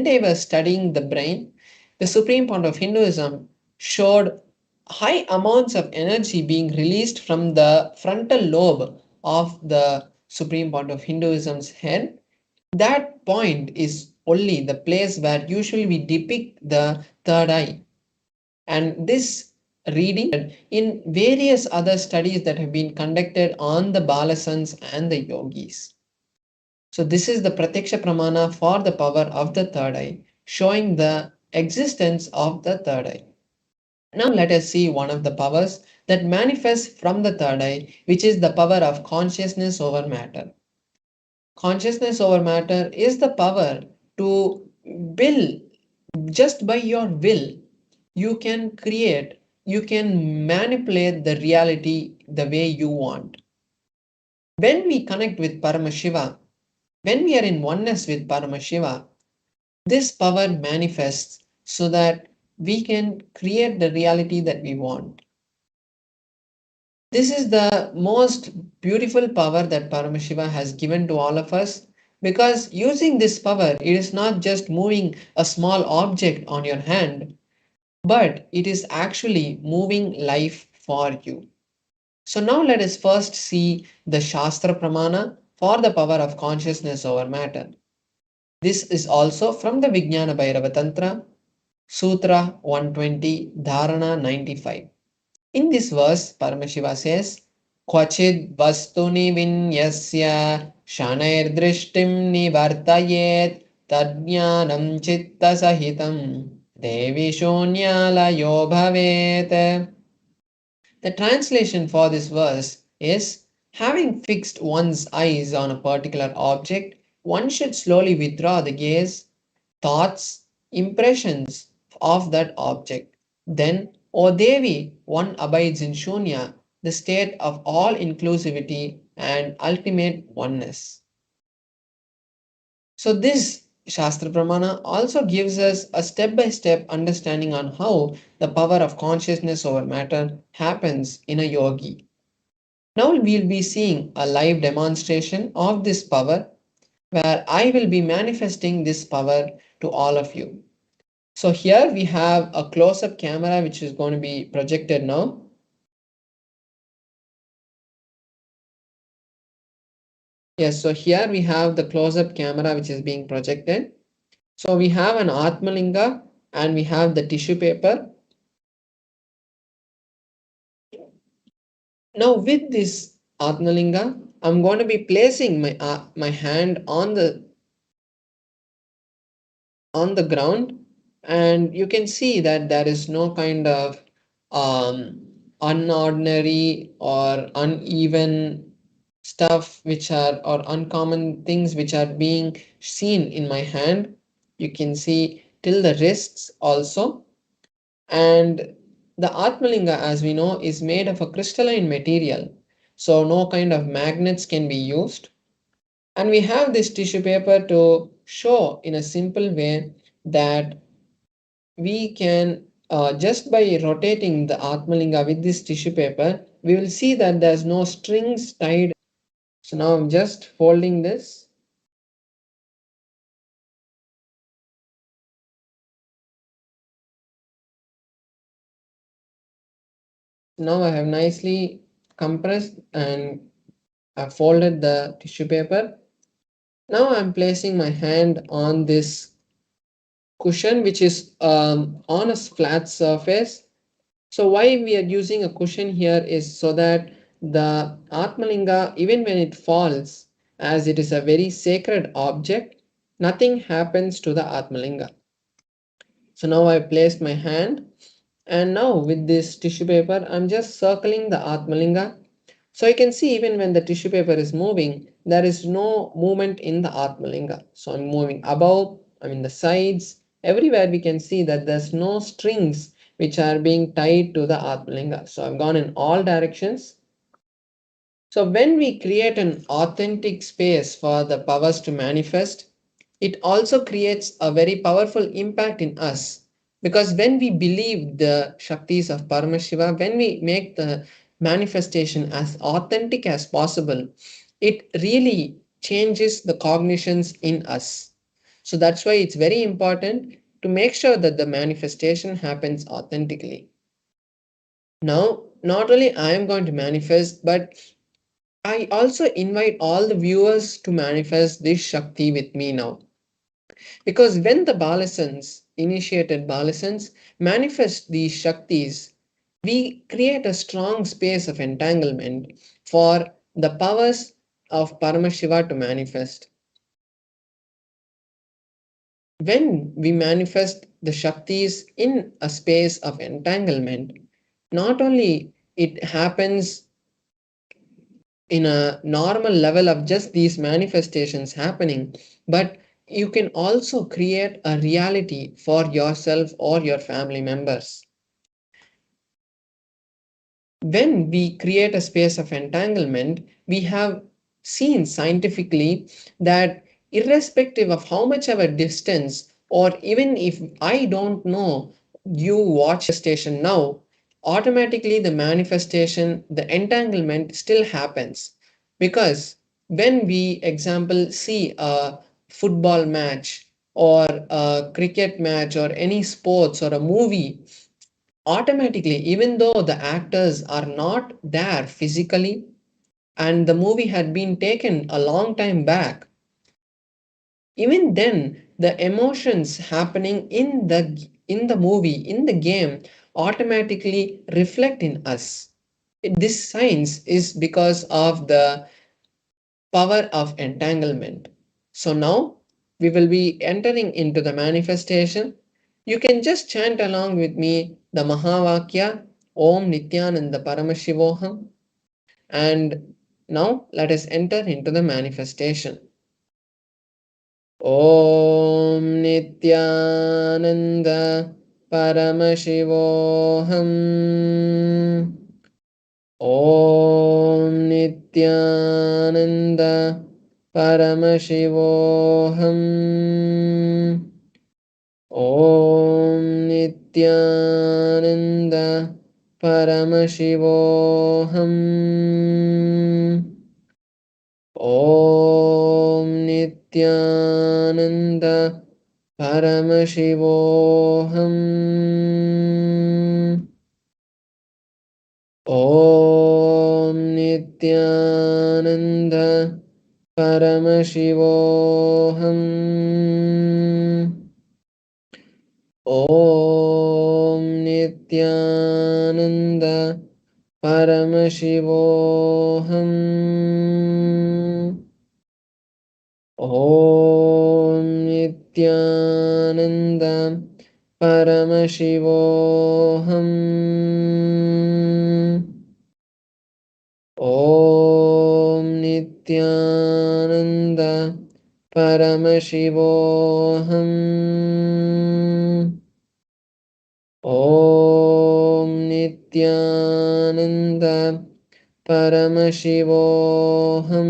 they were studying the brain, the Supreme Pontiff of Hinduism showed high amounts of energy being released from the frontal lobe of the Supreme Pontiff of Hinduism's head. That point is only the place where usually we depict the third eye. And this reading in various other studies that have been conducted on the Balasans and the yogis. So this is the Pratyaksha Pramana for the power of the third eye, showing the existence of the third eye. Now let us see one of the powers that manifests from the third eye, which is the power of consciousness over matter. Consciousness over matter is the power to will, just by your will, you can create, you can manipulate the reality the way you want. When we connect with Paramashiva, when we are in oneness with Paramashiva, this power manifests so that we can create the reality that we want. This is the most beautiful power that Paramashiva has given to all of us, because using this power, it is not just moving a small object on your hand, but it is actually moving life for you. So now let us first see the Shastra Pramana for the power of consciousness over matter. This is also from the Vijnana Bhairava Tantra, Sutra 120, Dharana 95. In this verse, Paramashiva says, Kvachid vastuni vinyasya shanair drishtim nivartayet tadjnanam chitta sahitam devi shonyalayo bhavet. The translation for this verse is, having fixed one's eyes on a particular object, one should slowly withdraw the gaze, thoughts, impressions of that object. Then, O Devi, one abides in Shunya, the state of all inclusivity and ultimate oneness. So, this Shastra Pramana also gives us a step by step understanding on how the power of consciousness over matter happens in a yogi. Now, we'll be seeing a live demonstration of this power where I will be manifesting this power to all of you. So here we have a close-up camera which is going to be projected now. Yes, so here we have the close-up camera which is being projected. So we have an Atmalinga and we have the tissue paper. Now with this Atmalinga, I'm going to be placing my hand on the ground, and you can see that there is no kind of unordinary or uneven stuff which are, or uncommon things which are being seen in my hand. You can see till the wrists also. And the Atmalinga, as we know, is made of a crystalline material, so no kind of magnets can be used. And we have this tissue paper to show in a simple way that we can, just by rotating the Atmalinga with this tissue paper, we will see that there's no strings tied. So now I'm just folding this. Now I have nicely compressed and folded the tissue paper. Now I'm placing my hand on this cushion which is on a flat surface. So why we are using a cushion here is so that the Atmalinga, even when it falls, as it is a very sacred object, nothing happens to the Atmalinga. So now I placed my hand, and now with this tissue paper I'm just circling the Atmalinga. So you can see even when the tissue paper is moving, there is no movement in the Atmalinga. So I'm moving above, I'm in the sides, everywhere we can see that there's no strings which are being tied to the Atmalinga. So I've gone in all directions. So when we create an authentic space for the powers to manifest, it also creates a very powerful impact in us. Because when we believe the Shaktis of Paramashiva, when we make the manifestation as authentic as possible, it really changes the cognitions in us. So that's why it's very important to make sure that the manifestation happens authentically. Now, not only I am going to manifest, but I also invite all the viewers to manifest this Shakti with me now. Because when the Balasans, initiated Balasans, manifest these Shaktis, we create a strong space of entanglement for the powers of Paramashiva to manifest. When we manifest the Shaktis in a space of entanglement, not only it happens in a normal level of just these manifestations happening, but you can also create a reality for yourself or your family members. When we create a space of entanglement, we have seen scientifically that irrespective of how much of a distance, or even if I don't know you watch the station now, automatically the manifestation, the entanglement still happens. Because when we, example, see a football match or a cricket match or any sports or a movie, automatically, even though the actors are not there physically and the movie had been taken a long time back, even then the emotions happening in the movie, in the game, automatically reflect in us. This science is because of the power of entanglement. So now we will be entering into the manifestation. You can just chant along with me the Mahavakya Om Nithyananda Paramashivoham, and now let us enter into the manifestation. Om Nithyananda Paramashivoham. Om Nithyananda Paramashivoham. Om Nithyananda Paramashivoham. Om Nithyananda Paramashivoham. Om Nithyananda Paramashivoham. Om Nithyananda Paramashivoham. Om Nithyananda Paramashivoham. Om Nithyananda Paramashivoham. Om Nithyananda Paramashivoham.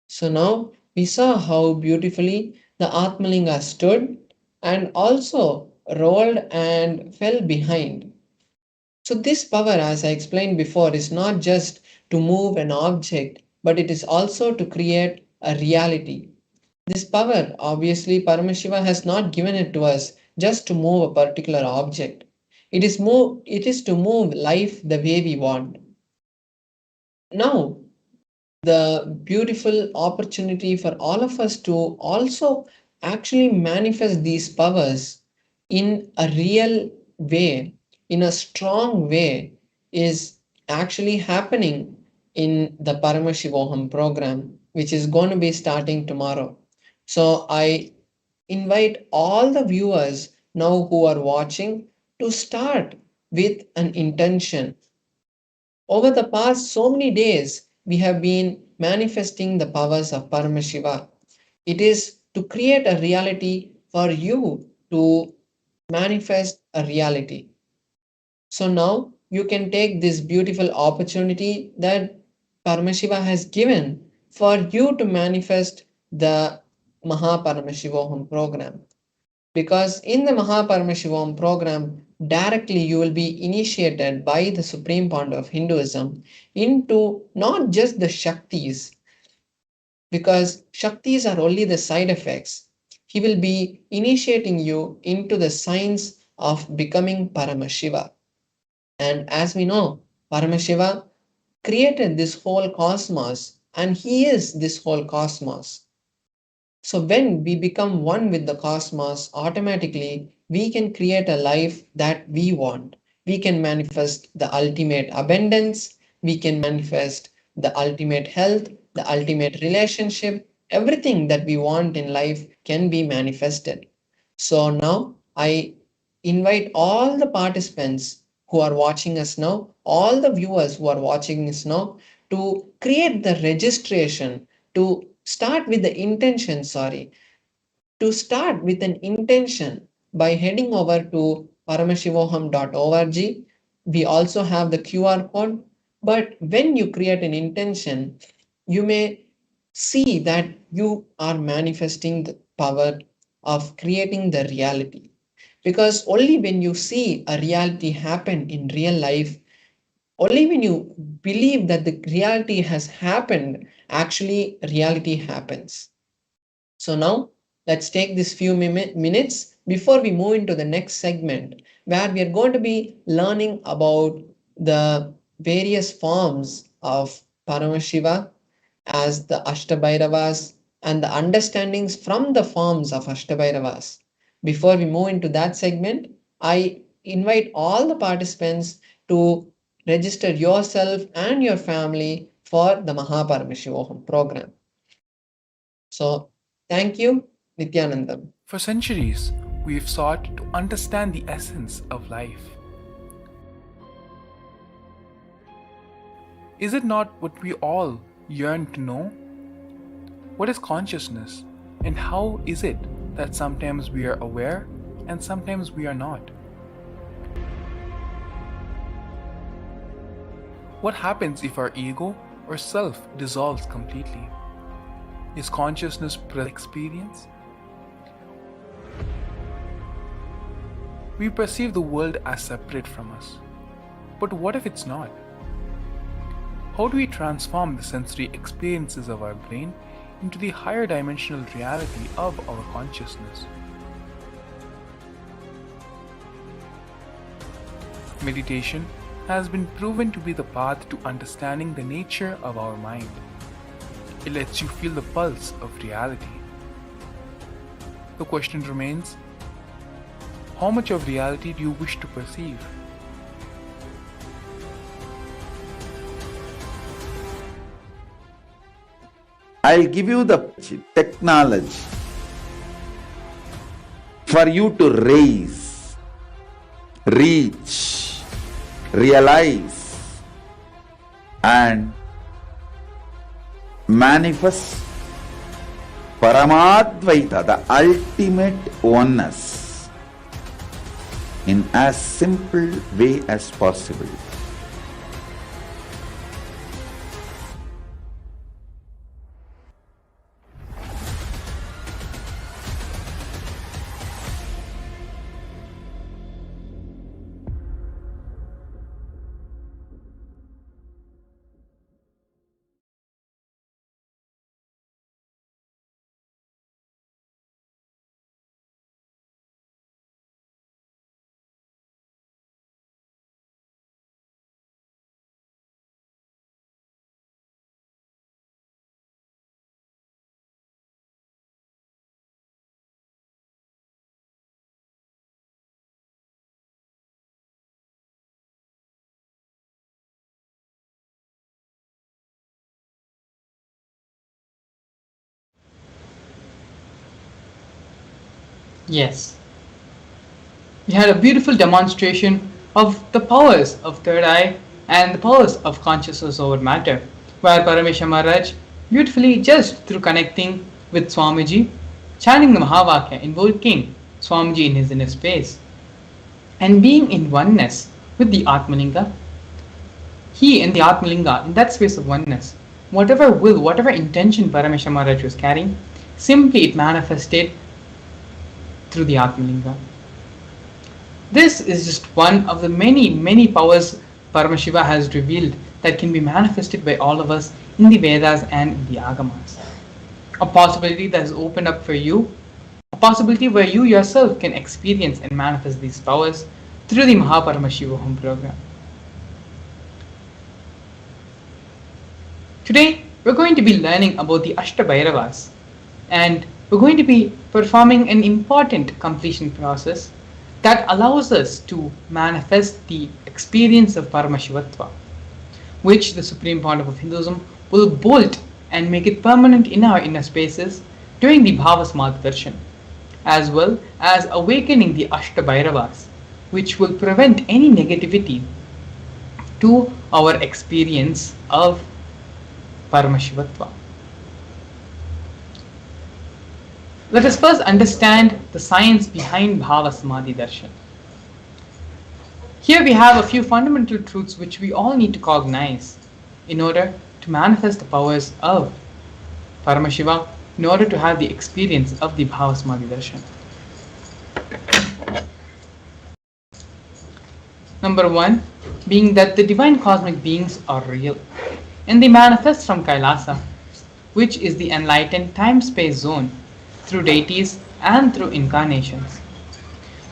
So now we saw how beautifully the Atmalinga stood and also rolled and fell behind. So this power, as I explained before, is not just to move an object, but it is also to create a reality. This power, obviously, Paramashiva has not given it to us just to move a particular object. It is to move life the way we want. Now, the beautiful opportunity for all of us to also actually manifest these powers in a real way, in a strong way, is actually happening in the Paramashivoham program, which is going to be starting tomorrow. So I invite all the viewers now who are watching to start with an intention. Over the past so many days, we have been manifesting the powers of Paramashiva. It is to create a reality for you to manifest a reality. So now you can take this beautiful opportunity that Paramashiva has given for you to manifest the Mahaparamashivoham program. Because in the Mahaparamishivam program, directly you will be initiated by the Supreme Founder of Hinduism into not just the Shaktis, because Shaktis are only the side effects. He will be initiating you into the science of becoming Paramashiva. And as we know, Paramashiva created this whole cosmos and he is this whole cosmos. So when we become one with the cosmos, automatically we can create a life that we want. We can manifest the ultimate abundance, we can manifest the ultimate health, the ultimate relationship, everything that we want in life can be manifested. So now I invite all the participants who are watching us now, all the viewers who are watching us now, to create the registration, to start with the intention, to start with an intention by heading over to paramashivoham.org. We also have the QR code. But when you create an intention, you may see that you are manifesting the power of creating the reality. Because only when you see a reality happen in real life, only when you believe that the reality has happened, actually reality happens. So now let's take this few minutes before we move into the next segment, where we are going to be learning about the various forms of Paramashiva as the Ashtabhairavas and the understandings from the forms of Ashtabhairavas. Before we move into that segment, I invite all the participants to register yourself and your family for the Mahaparamashivaham program. So, thank you, Nithyananda. For centuries, we've sought to understand the essence of life. Is it not what we all yearn to know? What is consciousness, and how is it that sometimes we are aware and sometimes we are not? What happens if our ego or self dissolves completely? Is consciousness experience? We perceive the world as separate from us. But what if it's not? How do we transform the sensory experiences of our brain into the higher dimensional reality of our consciousness? Meditation has been proven to be the path to understanding the nature of our mind. It lets you feel the pulse of reality. The question remains, how much of reality do you wish to perceive? I'll give you the technology for you to raise, reach, realize, and manifest Paramadvaita, the ultimate oneness, in as simple way as possible. Yes, we had a beautiful demonstration of the powers of third eye and the powers of consciousness over matter, where Paramesha Maharaj beautifully, just through connecting with Swamiji, chanting the Mahavakya, invoking Swamiji in his inner space, and being in oneness with the Atmalinga, he and the Atmalinga, in that space of oneness, whatever will, whatever intention Paramesha Maharaj was carrying, simply it manifested through the Atmalinga. This is just one of the many powers Paramashiva has revealed that can be manifested by all of us in the Vedas and in the Agamas. A possibility that has opened up for you, a possibility where you yourself can experience and manifest these powers through the Mahaparamashivam program. Today, we're going to be learning about the Ashtabhairavas, and we're going to be performing an important completion process that allows us to manifest the experience of Paramashivatva, which the Supreme Pontiff of Hinduism will bolt and make it permanent in our inner spaces during the Bhava Samadhi Darshan, as well as awakening the Astabhairavas, which will prevent any negativity to our experience of Paramashivatva. Let us first understand the science behind Bhava Samadhi Darshan. Here we have a few fundamental truths which we all need to cognize in order to manifest the powers of Paramashiva, in order to have the experience of the Bhava Samadhi Darshan. Number one, being that the divine cosmic beings are real and they manifest from Kailasa, which is the enlightened time-space zone, through deities and through incarnations.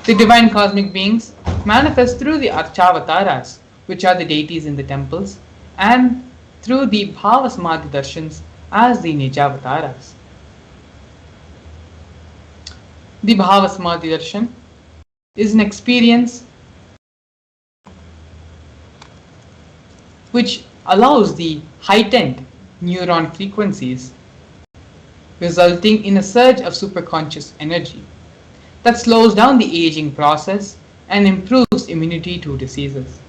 The divine cosmic beings manifest through the Archavataras, which are the deities in the temples, and through the Bhava Samadhi Darshans as the Nijavataras. The Bhava Samadhi Darshan is an experience which allows the heightened neuron frequencies, resulting in a surge of superconscious energy that slows down the aging process and improves immunity to diseases.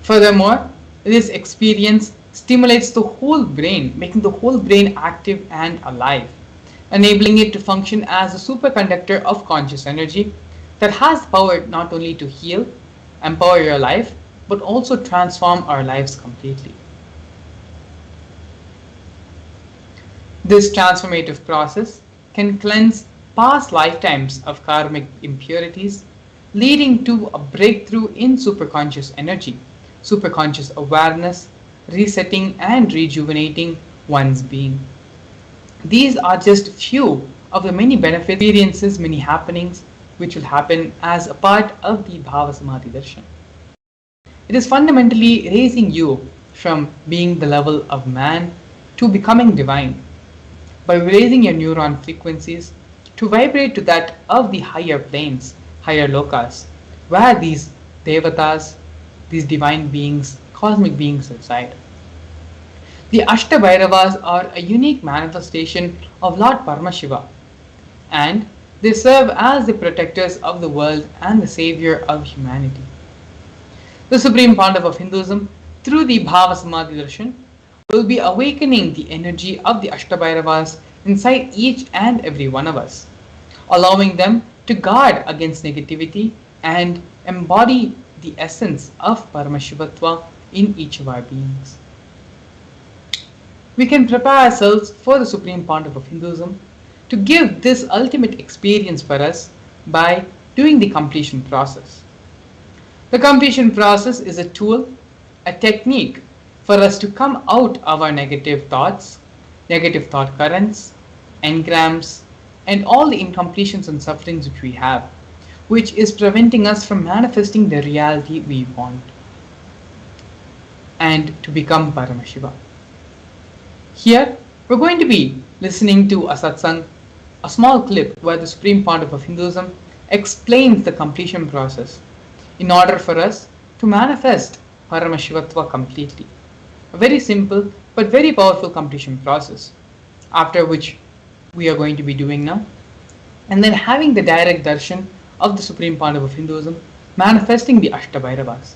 Furthermore, this experience stimulates the whole brain, making the whole brain active and alive, enabling it to function as a superconductor of conscious energy that has the power not only to heal, empower your life, but also transform our lives completely. This transformative process can cleanse past lifetimes of karmic impurities, leading to a breakthrough in superconscious energy, superconscious awareness, resetting and rejuvenating one's being. These are just few of the many benefits, experiences, many happenings which will happen as a part of the Bhava Samadhi Darshan. It is fundamentally raising you from being the level of man to becoming divine, by raising your neuron frequencies to vibrate to that of the higher planes, higher lokas, where these devatas, these divine beings, cosmic beings reside. The Astabhairavas are a unique manifestation of Lord Paramashiva, and they serve as the protectors of the world and the savior of humanity. The Supreme Pontiff of Hinduism, through the Bhava Samadhi Darshan, will be awakening the energy of the Astabhairavas inside each and every one of us, allowing them to guard against negativity and embody the essence of Paramashivatva in each of our beings. We can prepare ourselves for the Supreme Pontiff of Hinduism to give this ultimate experience for us by doing the completion process. The completion process is a tool, a technique for us to come out of our negative thoughts, negative thought currents, engrams, and all the incompletions and sufferings which we have, which is preventing us from manifesting the reality we want, and to become Paramashiva. Here, we're going to be listening to a satsang, a small clip where the Supreme Pontiff of Hinduism explains the completion process in order for us to manifest Paramashivatva completely. A very simple but very powerful completion process, after which we are going to be doing now, and then having the direct darshan of the Supreme Pontiff of Hinduism manifesting the Astabhairavas.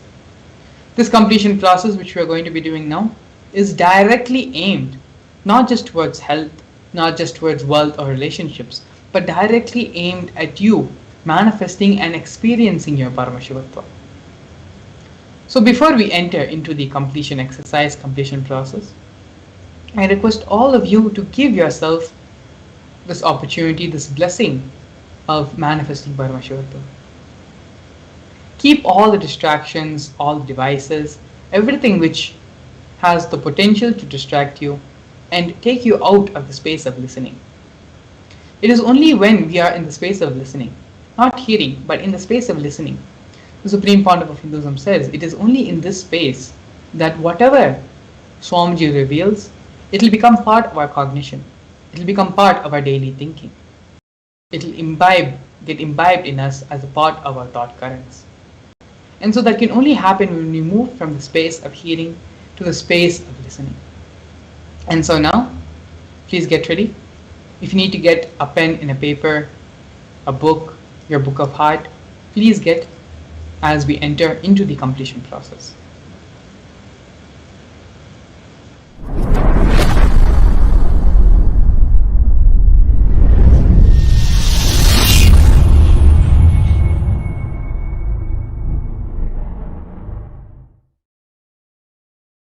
This completion process which we are going to be doing now is directly aimed not just towards health, not just towards wealth or relationships, but directly aimed at you manifesting and experiencing your Paramashivatva. So before we enter into the completion exercise, completion process, I request all of you to give yourself this opportunity, this blessing of manifesting Paramashivatva. Keep all the distractions, all the devices, everything which has the potential to distract you and take you out of the space of listening. It is only when we are in the space of listening, not hearing, but in the space of listening. The Supreme Pontiff of Hinduism says it is only in this space that whatever Swamiji reveals, it will become part of our cognition. It will become part of our daily thinking. It will get imbibed in us as a part of our thought currents. And so that can only happen when we move from the space of hearing to the space of listening. And so now, please get ready. If you need to get a pen and a paper, a book, your book of heart, please get, as we enter into the completion process.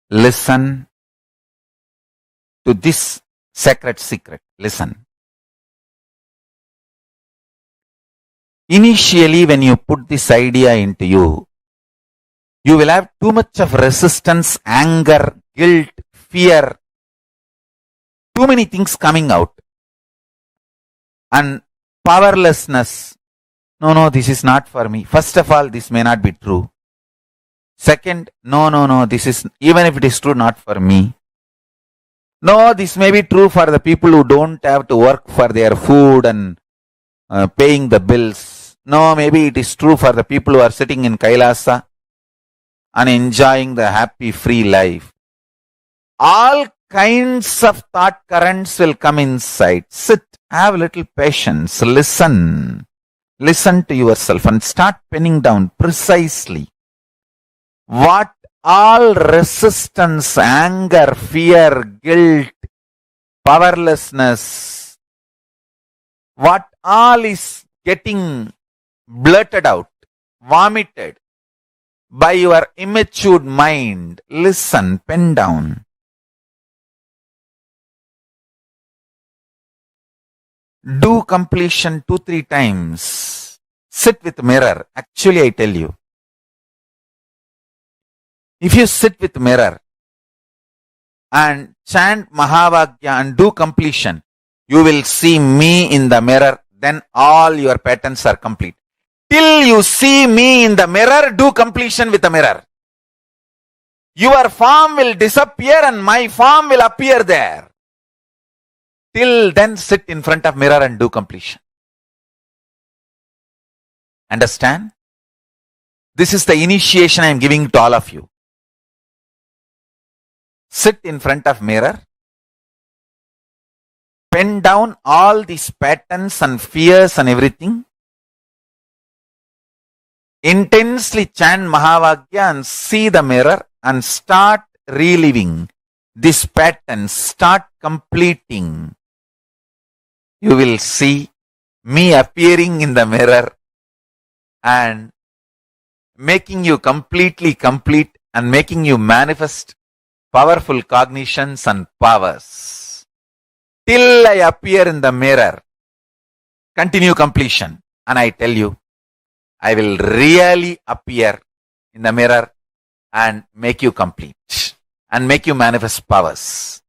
Listen to this sacred secret. Listen. Initially, when you put this idea into you, you will have too much of resistance, anger, guilt, fear, too many things coming out. And powerlessness. No, this is not for me. First of all, this may not be true. Second, no, this is, even if it is true, not for me. No, this may be true for the people who don't have to work for their food and paying the bills. No, maybe it is true for the people who are sitting in Kailasa and enjoying the happy, free life. All kinds of thought currents will come inside. Sit, have a little patience, listen. Listen to yourself and start penning down precisely what all resistance, anger, fear, guilt, powerlessness, what all is getting blurted out, vomited by your immature mind. Listen, pen down. Do completion 2-3 times. Sit with mirror. Actually, I tell you, if you sit with mirror and chant Mahavagya and do completion, you will see me in the mirror. Then all your patterns are complete. Till you see me in the mirror, do completion with the mirror. Your form will disappear and my form will appear there. Till then, sit in front of mirror and do completion. Understand? This is the initiation I am giving to all of you. Sit in front of mirror. Pen down all these patterns and fears and everything. Intensely chant Mahavagya and see the mirror and start reliving these patterns. Start completing. You will see me appearing in the mirror and making you completely complete and making you manifest powerful cognitions and powers. Till I appear in the mirror, continue completion. And I tell you, I will really appear in the mirror and make you complete and make you manifest powers.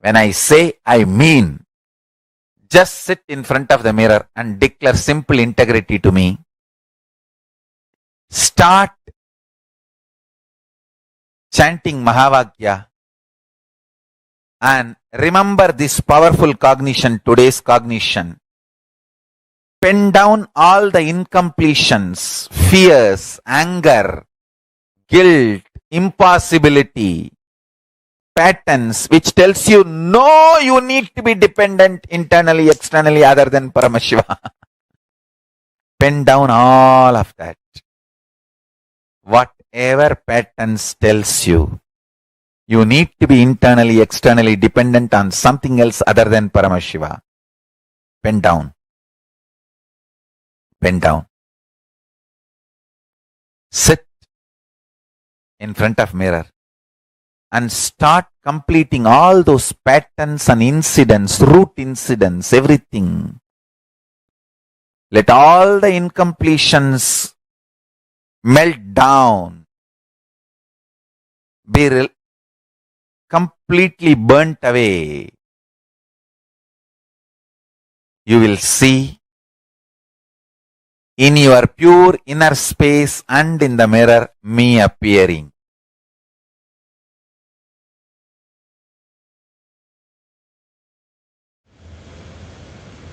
When I say, I mean. Just sit in front of the mirror and declare simple integrity to me. Start chanting Mahavagya and remember this powerful cognition, today's cognition. Pen down all the incompletions, fears, anger, guilt, impossibility, patterns which tells you no, you need to be dependent internally, externally other than Paramashiva. Pen down all of that. Whatever patterns tells you, you need to be internally, externally dependent on something else other than Paramashiva. Pen down. Pen down. Sit in front of mirror and start completing all those patterns and incidents, root incidents, everything. Let all the incompletions melt down, be completely burnt away. You will see in your pure inner space and in the mirror me appearing.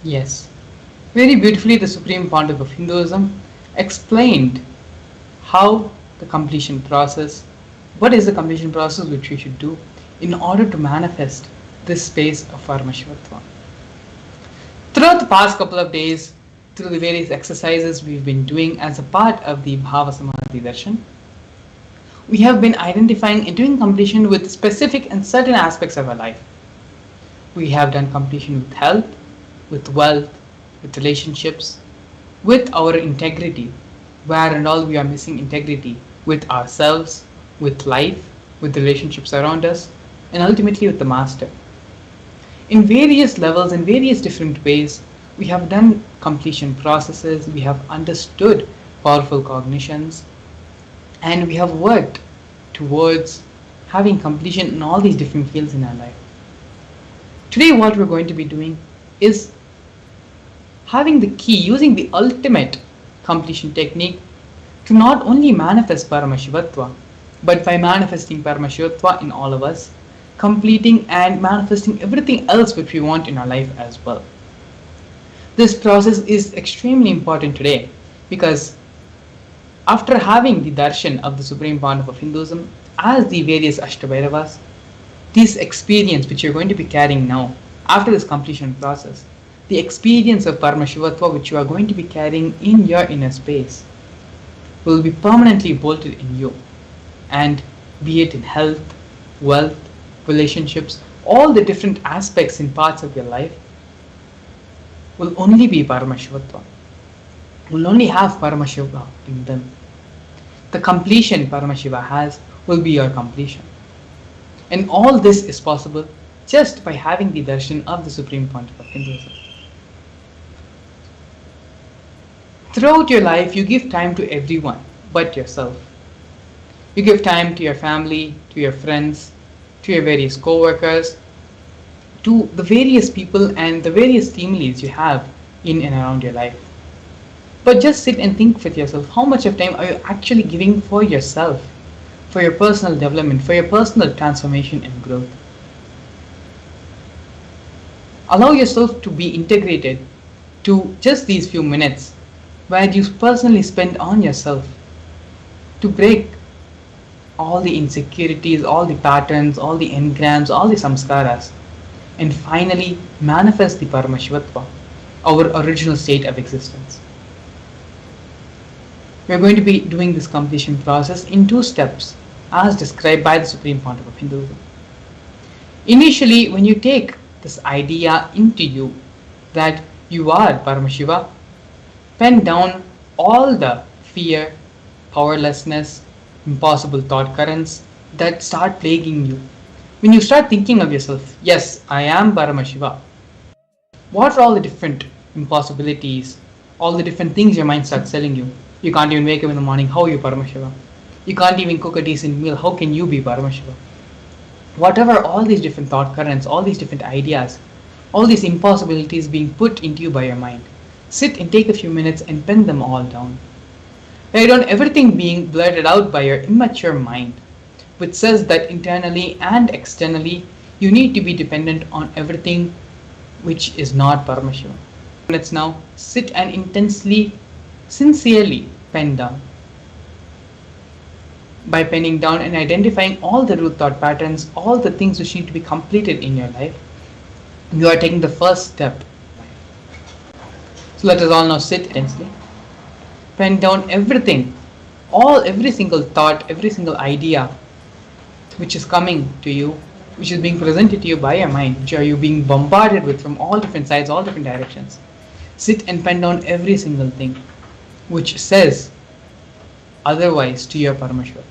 Yes, very beautifully the Supreme Pontiff of Hinduism explained how the completion process, what is the completion process which we should do in order to manifest this space of Paramashivatva. Throughout the past couple of days, through the various exercises we've been doing as a part of the Bhava Samadhi Darshan, we have been identifying and doing completion with specific and certain aspects of our life. We have done completion with health, with wealth, with relationships, with our integrity, where and all we are missing integrity with ourselves, with life, with relationships around us, and ultimately with the Master. In various levels, in various different ways, we have done completion processes, we have understood powerful cognitions, and we have worked towards having completion in all these different fields in our life. Today, what we're going to be doing is having the key, using the ultimate completion technique to not only manifest Paramashivatva, but by manifesting Paramashivatva in all of us, completing and manifesting everything else which we want in our life as well. This process is extremely important today because after having the darshan of the Supreme Pandava of Hinduism as the various Astabhairavas, this experience which you're going to be carrying now after this completion process, the experience of Paramashivatva which you are going to be carrying in your inner space will be permanently bolted in you, and be it in health, wealth, relationships, all the different aspects and parts of your life will only be Paramashivatva, will only have Paramashiva in them. The completion Paramashiva has will be your completion. And all this is possible just by having the darshan of the Supreme Pontiff of Hinduism. Throughout your life, you give time to everyone but yourself. You give time to your family, to your friends, to your various co-workers, to the various people and the various team leads you have in and around your life. But just sit and think with yourself, how much of time are you actually giving for yourself, for your personal development, for your personal transformation and growth? Allow yourself to be integrated to just these few minutes where you personally spend on yourself to break all the insecurities, all the patterns, all the engrams, all the samskaras, and finally manifest the Paramashivatva, our original state of existence. We are going to be doing this completion process in 2 steps as described by the Supreme Pontiff of Hinduism. Initially, when you take this idea into you that you are Paramashiva, pen down all the fear, powerlessness, impossible thought currents that start plaguing you. When you start thinking of yourself, yes, I am Paramashiva, what are all the different impossibilities, all the different things your mind starts telling you? You can't even wake up in the morning, how are you Paramashiva? You can't even cook a decent meal, how can you be Paramashiva? Whatever all these different thought currents, all these different ideas, all these impossibilities being put into you by your mind, sit and take a few minutes and pen them all down. Write down everything being blurted out by your immature mind, which says that internally and externally you need to be dependent on everything which is not Paramashiva. Let's now sit and intensely, sincerely pen down. By penning down and identifying all the root thought patterns, all the things which need to be completed in your life, you are taking the first step. So let us all now sit intensely. Pen down everything, every single thought, every single idea which is coming to you, which is being presented to you by your mind, which are you being bombarded with from all different sides, all different directions. Sit and pen down every single thing which says otherwise to your Paramashivatva.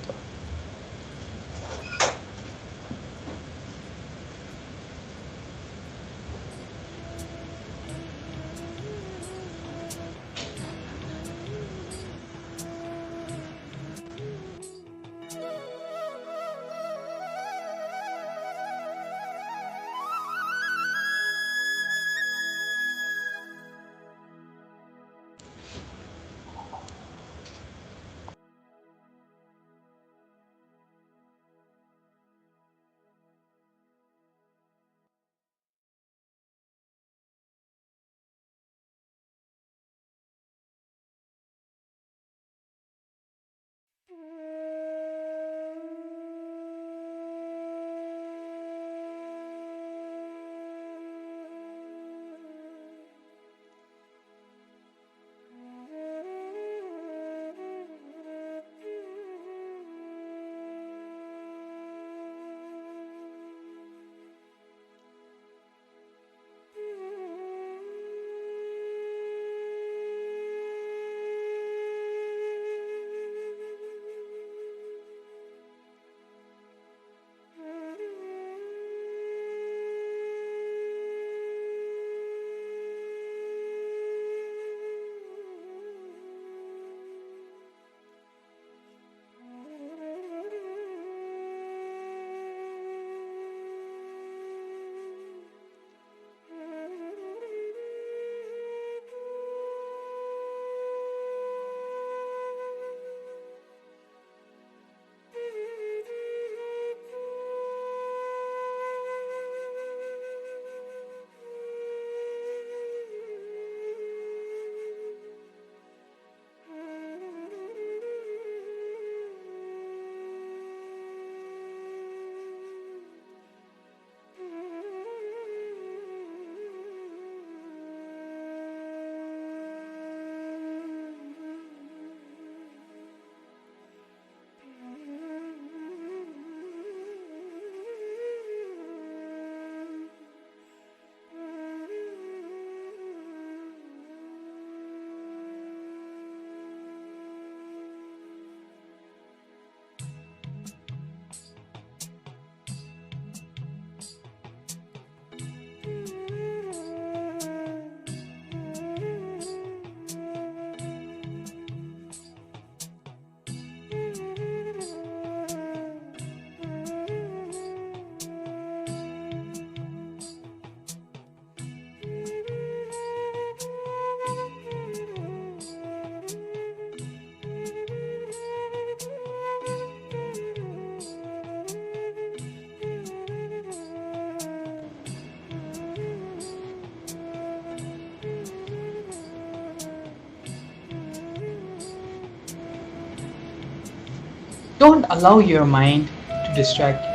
Don't allow your mind to distract you.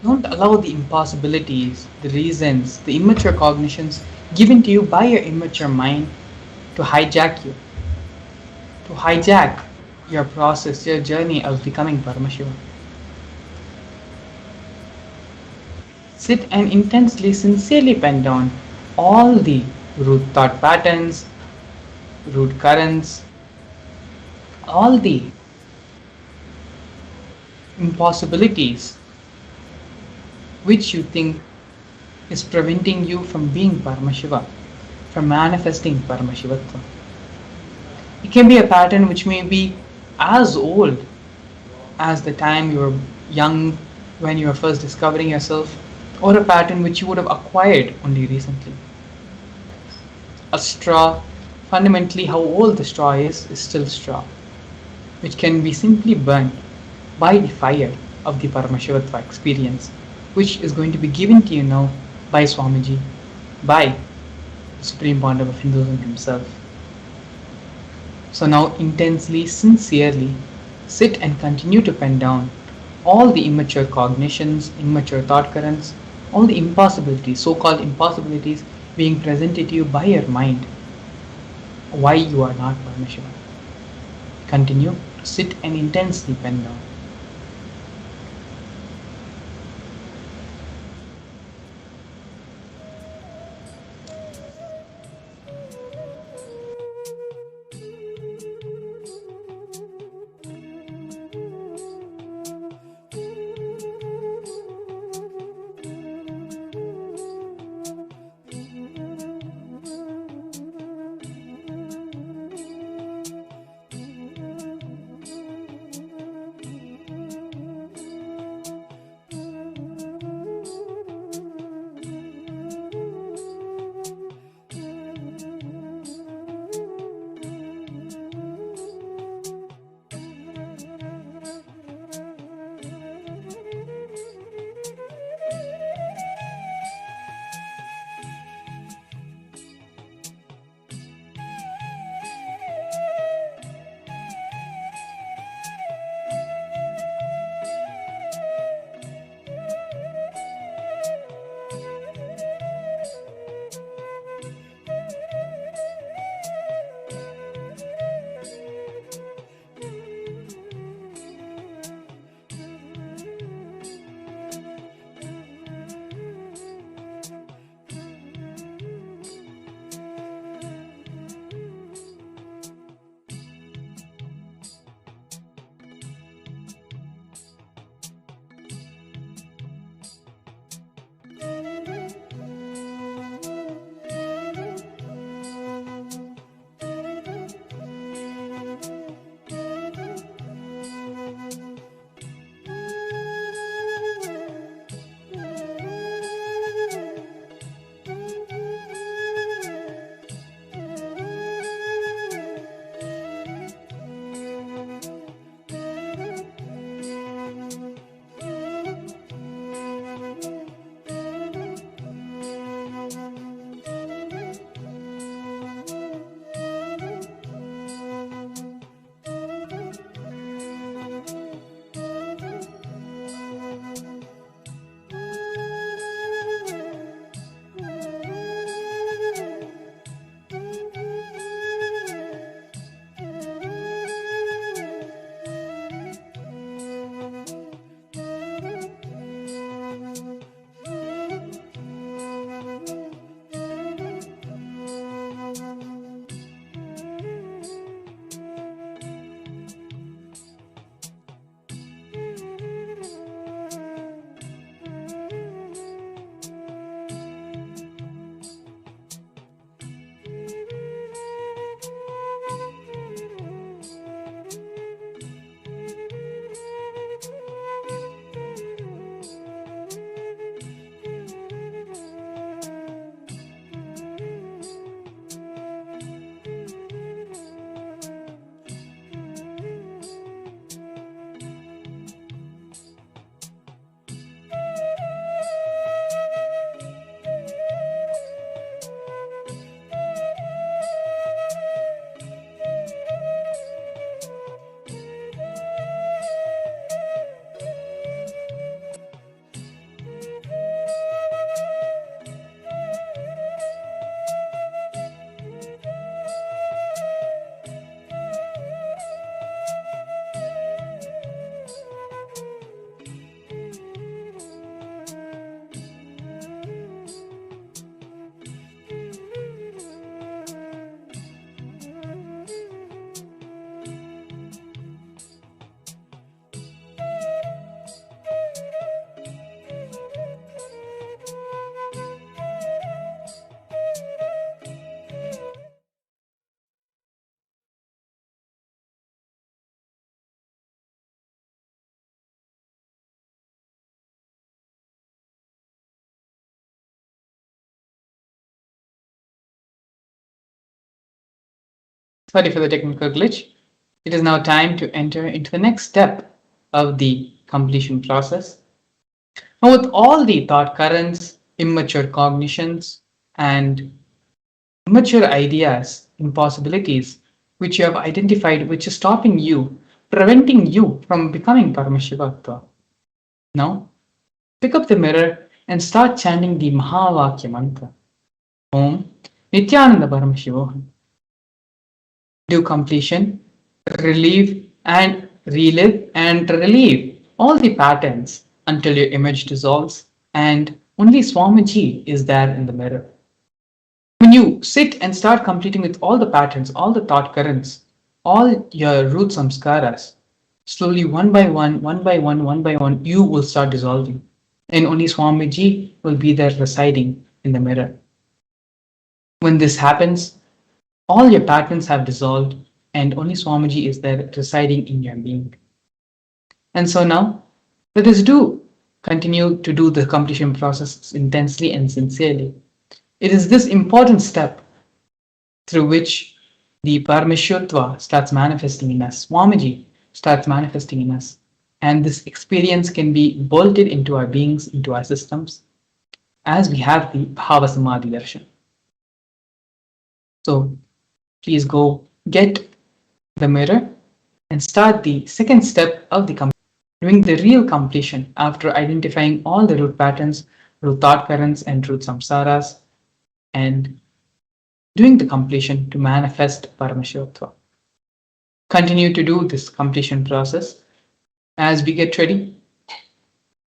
Don't allow the impossibilities, the reasons, the immature cognitions given to you by your immature mind to hijack you, to hijack your process, your journey of becoming Paramashiva. Sit and intensely, sincerely pen down all the root thought patterns, root currents, all the impossibilities which you think is preventing you from being Paramashiva, from manifesting Paramashivatva. It can be a pattern which may be as old as the time you were young, when you were first discovering yourself, or a pattern which you would have acquired only recently. A straw, fundamentally how old the straw is still straw, which can be simply burnt by the fire of the Paramashivatva experience, which is going to be given to you now by Swamiji, by the Supreme Pontiff of Hinduism himself. So now intensely, sincerely, sit and continue to pen down all the immature cognitions, immature thought currents, all the impossibilities, so-called impossibilities being presented to you by your mind, why you are not Paramashiva. Continue to sit and intensely pen down. Sorry for the technical glitch. It is now time to enter into the next step of the completion process. Now, with all the thought currents, immature cognitions, and immature ideas, impossibilities, which you have identified, which is stopping you, preventing you from becoming Paramashiva. Now, pick up the mirror and start chanting the Mahavakya mantra. Om Nithyananda Paramashivam. Do completion, relieve and relive and relieve all the patterns until your image dissolves and only Swamiji is there in the mirror. When you sit and start completing with all the patterns, all the thought currents, all your root samskaras, slowly one by one, you will start dissolving. And only Swamiji will be there residing in the mirror. When this happens, all your patterns have dissolved and only Swamiji is there residing in your being. And so now, let us continue to do the completion process intensely and sincerely. It is this important step through which the Parameshwatva starts manifesting in us, Swamiji starts manifesting in us. And this experience can be bolted into our beings, into our systems, as we have the Bhava Samadhi Darshan. So please go get the mirror and start the second step of the completion, doing the real completion after identifying all the root patterns, root thought currents, and root samsaras, and doing the completion to manifest Paramashivatva. Continue to do this completion process as we get ready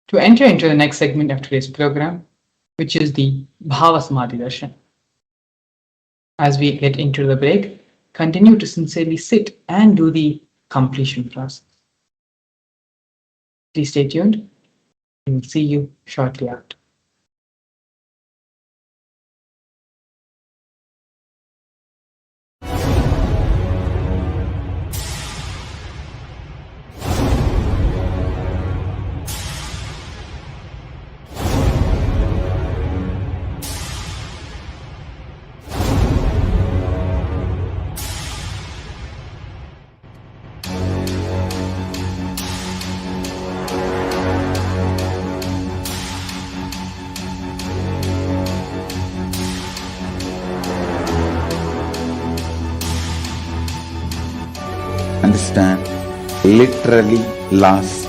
to enter into the next segment of today's program, which is the Bhava Samadhi Darshan. As we get into the break, continue to sincerely sit and do the completion process. Please stay tuned. We will see you shortly after. Understand? Literally lost.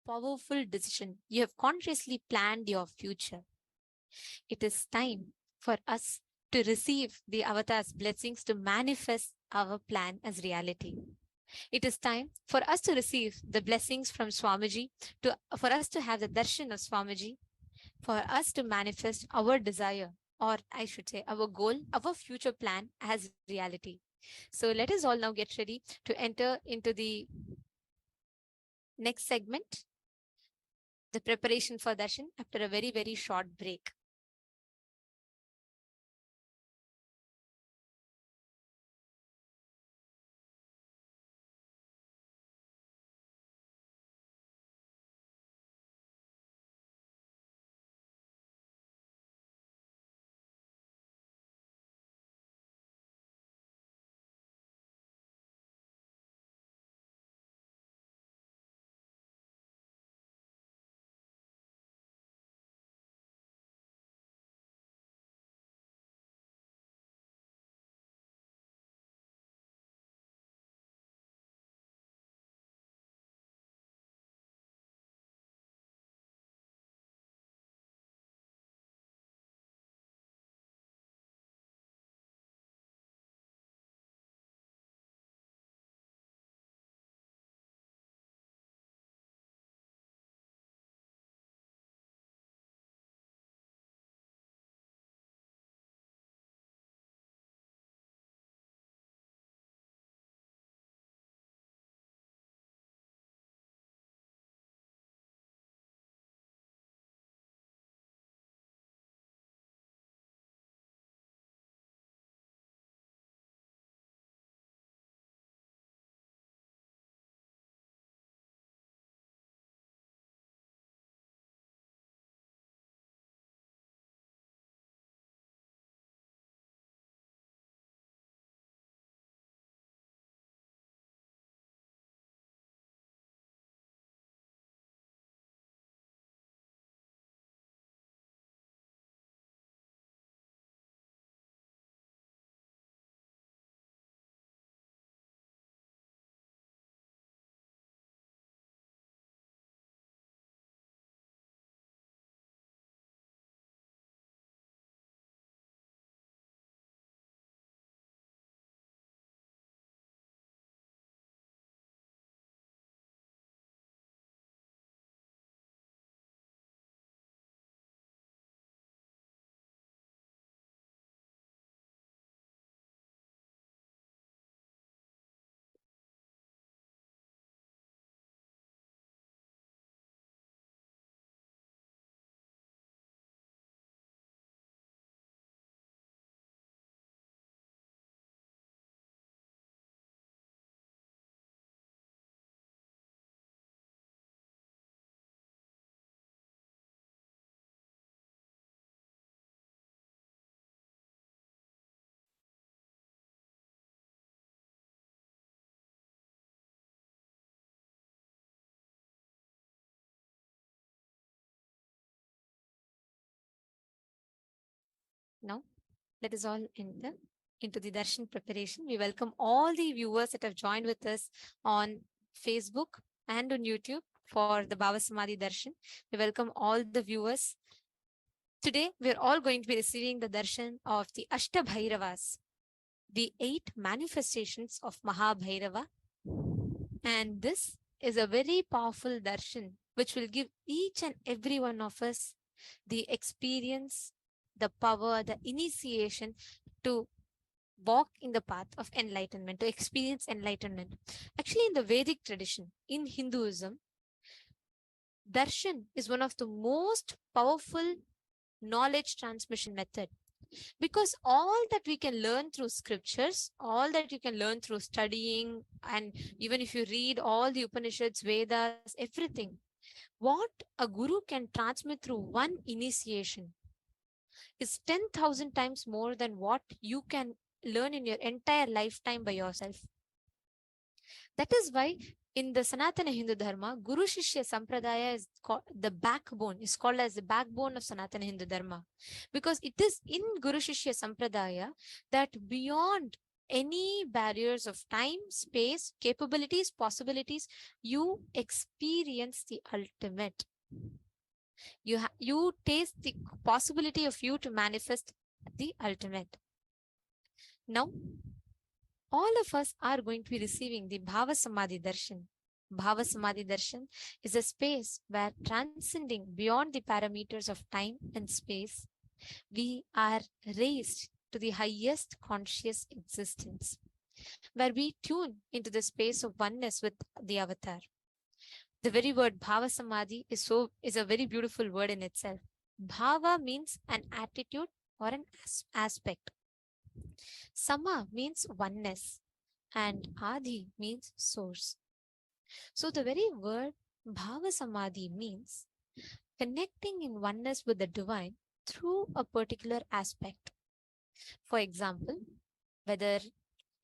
Powerful decision. You have consciously planned your future. It is time for us to receive the avatar's blessings to manifest our plan as reality. It is time for us to receive the blessings from Swamiji, for us to have the darshan of Swamiji, for us to manifest our desire, or I should say our goal, our future plan as reality. So let us all now get ready to enter into the next segment, the preparation for darshan after a very, very short break. Now, let us all enter into the darshan preparation. We welcome all the viewers that have joined with us on Facebook and on YouTube for the Bhava Samadhi darshan. We welcome all the viewers. Today, we're all going to be receiving the darshan of the Ashtabhairavas, the 8 manifestations of Mahabhairava. And this is a very powerful darshan which will give each and every one of us the experience, the power, the initiation to walk in the path of enlightenment, to experience enlightenment. Actually, in the Vedic tradition, in Hinduism, darshan is one of the most powerful knowledge transmission method, because all that we can learn through scriptures, all that you can learn through studying, and even if you read all the Upanishads, Vedas, everything, what a guru can transmit through one initiation is 10,000 times more than what you can learn in your entire lifetime by yourself. That is why in the Sanatana Hindu Dharma, Guru Shishya Sampradaya is called the backbone, is called as the backbone of Sanatana Hindu Dharma. Because it is in Guru Shishya Sampradaya that beyond any barriers of time, space, capabilities, possibilities, you experience the ultimate. You taste the possibility of you to manifest the ultimate. Now, all of us are going to be receiving the Bhava Samadhi Darshan. Bhava Samadhi Darshan is a space where, transcending beyond the parameters of time and space, we are raised to the highest conscious existence, where we tune into the space of oneness with the avatar. The very word Bhava Samadhi is a very beautiful word in itself. Bhava means an attitude or an aspect. Sama means oneness, and Adi means source. So the very word Bhava Samadhi means connecting in oneness with the divine through a particular aspect. For example, whether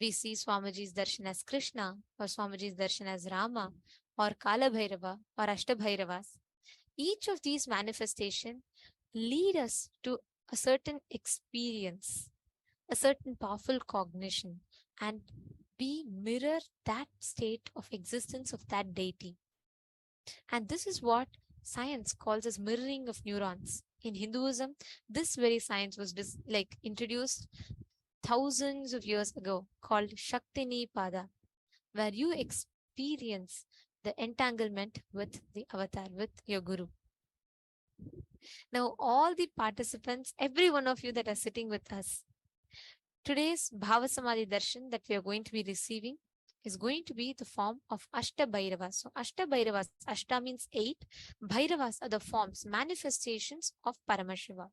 we see Swamiji's darshan as Krishna, or Swamiji's darshan as Rama, or Kala Bhairava, or Ashtabhairavas, each of these manifestations lead us to a certain experience, a certain powerful cognition, and we mirror that state of existence of that deity. And this is what science calls as mirroring of neurons. In Hinduism, this very science was introduced thousands of years ago, called Shaktini Pada, where you experience the entanglement with the avatar, with your guru. Now, all the participants, every one of you that are sitting with us, today's Bhava Samadhi Darshan that we are going to be receiving is going to be the form of Ashtabhairavas. So Ashtabhairavas, Ashta means 8, Bhairavas are the forms, manifestations of Paramashiva.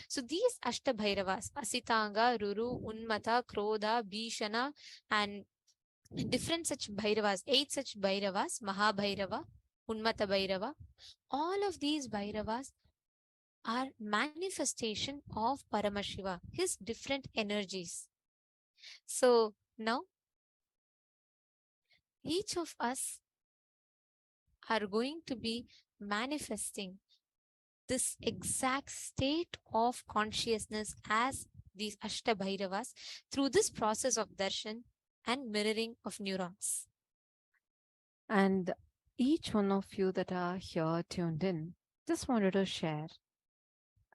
So these Ashtabhairavas, Asitanga, Ruru, Unmata, Krodha, Bhishana, and different such Bhairavas, 8 such Bhairavas, Mahabhairava, Unmata Bhairava, all of these Bhairavas are manifestation of Paramashiva, his different energies. So now, each of us are going to be manifesting this exact state of consciousness as these Ashtabhairavas through this process of darshan and mirroring of neurons. And each one of you that are here tuned in, just wanted to share.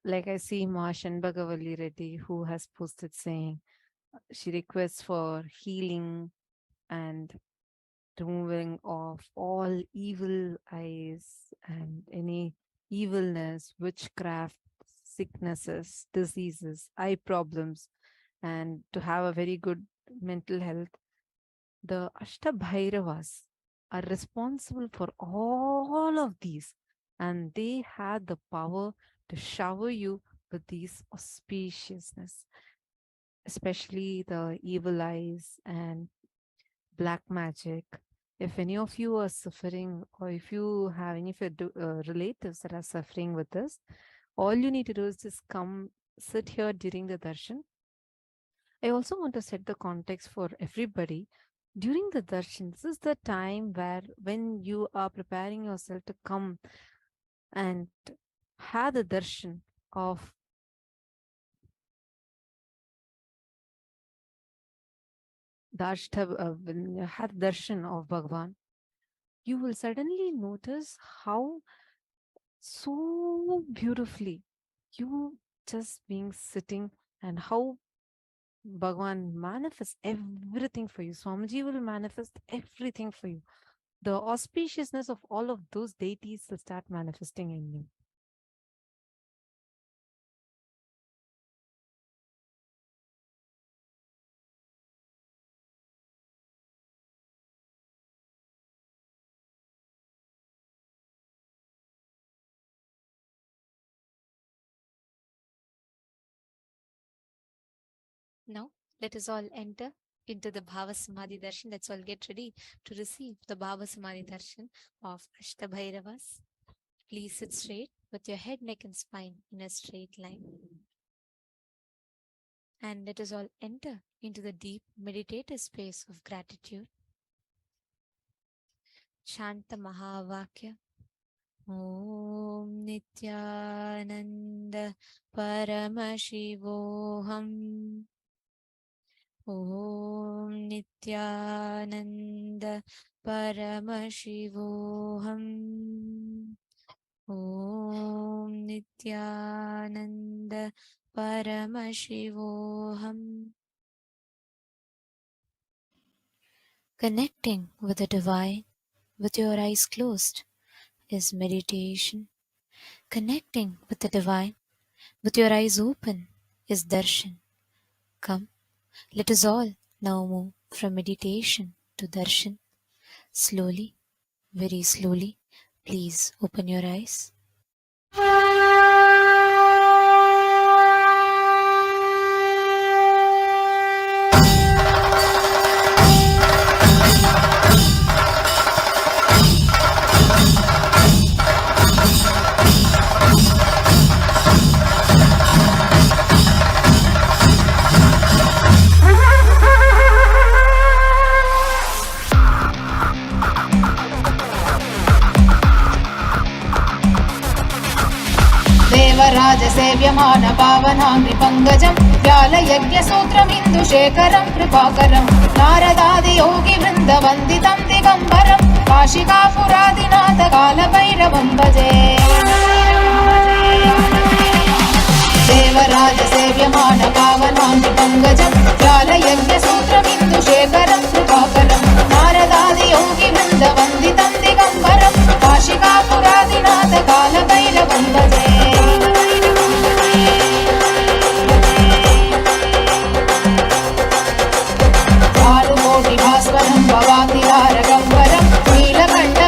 Like I see Ma Shanbhagavalli Reddy, who has posted saying she requests for healing and removing of all evil eyes and any evilness, witchcraft, sicknesses, diseases, eye problems, and to have a very good mental health. The Ashtabhairavas are responsible for all of these, and they have the power to shower you with these auspiciousness, especially the evil eyes and black magic. If any of you are suffering, or if you have any of your relatives that are suffering with this, all you need to do is just come sit here during the darshan. I also want to set the context for everybody. During the darshan, this is the time where when you are preparing yourself to come and have the darshan of when you had darshan of Bhagavan, you will suddenly notice how so beautifully you just being sitting and how Bhagavan manifests everything for you. Swamiji will manifest everything for you. The auspiciousness of all of those deities will start manifesting in you. Now, let us all enter into the Bhava Samadhi Darshan. Let's all get ready to receive the Bhava Samadhi Darshan of Astabhairavas. Please sit straight with your head, neck, and spine in a straight line. And let us all enter into the deep meditative space of gratitude. Shanta Mahavakya. Om Nithyananda Paramashivoham. Om Nithyananda Paramashivoham. Om Nithyananda Paramashivoham. Connecting with the divine with your eyes closed is meditation. Connecting with the divine with your eyes open is darshan. Come, let us all now move from meditation to darshan. Slowly, very slowly, please open your eyes. देवराजसेव्यमान पावनाङ्घ्रिपङ्कजं व्यालयज्ञसूत्रमिन्दुशेखरं कृपाकरं नारदादियोगिवृन्दवन्दितं दिगम्बरं काशिकापुरादिनाथकालभैरवं भजे देवराजसेव्यमान पावनाङ्घ्रिपङ्कजं व्यालयज्ञसूत्रमिन्दुशेखरं कृपाकरं नारदादियोगिवृन्दवन्दितं दिगम्बरं काशिकापुरादिनाथकालभैरवं भजे भास्वरं भवातिहारगम्बरं नीलकण्ठ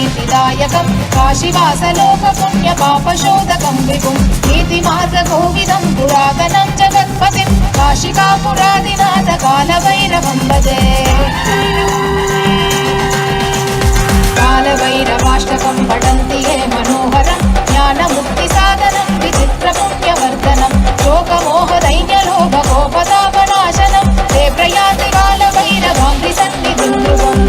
कीर्तिदायकं काशीवासलोकपुण्यपापशोधकं विभुं नीतिमार्गकोविदं पुरातनं जगत्पतिं काशिकापुरादिनाथ कालभैरवं भजे कालभैरवाष्टकं पठन्ति ये मनोहरं ज्ञानमुक्तिसाधनं विचित्रपुण्यवर्धनं शोकमोहदैन्यलोभकोपतापनाशनं ते प्रयाति कालभैरवाङ्घ्रिसन्निधिं ध्रुवम्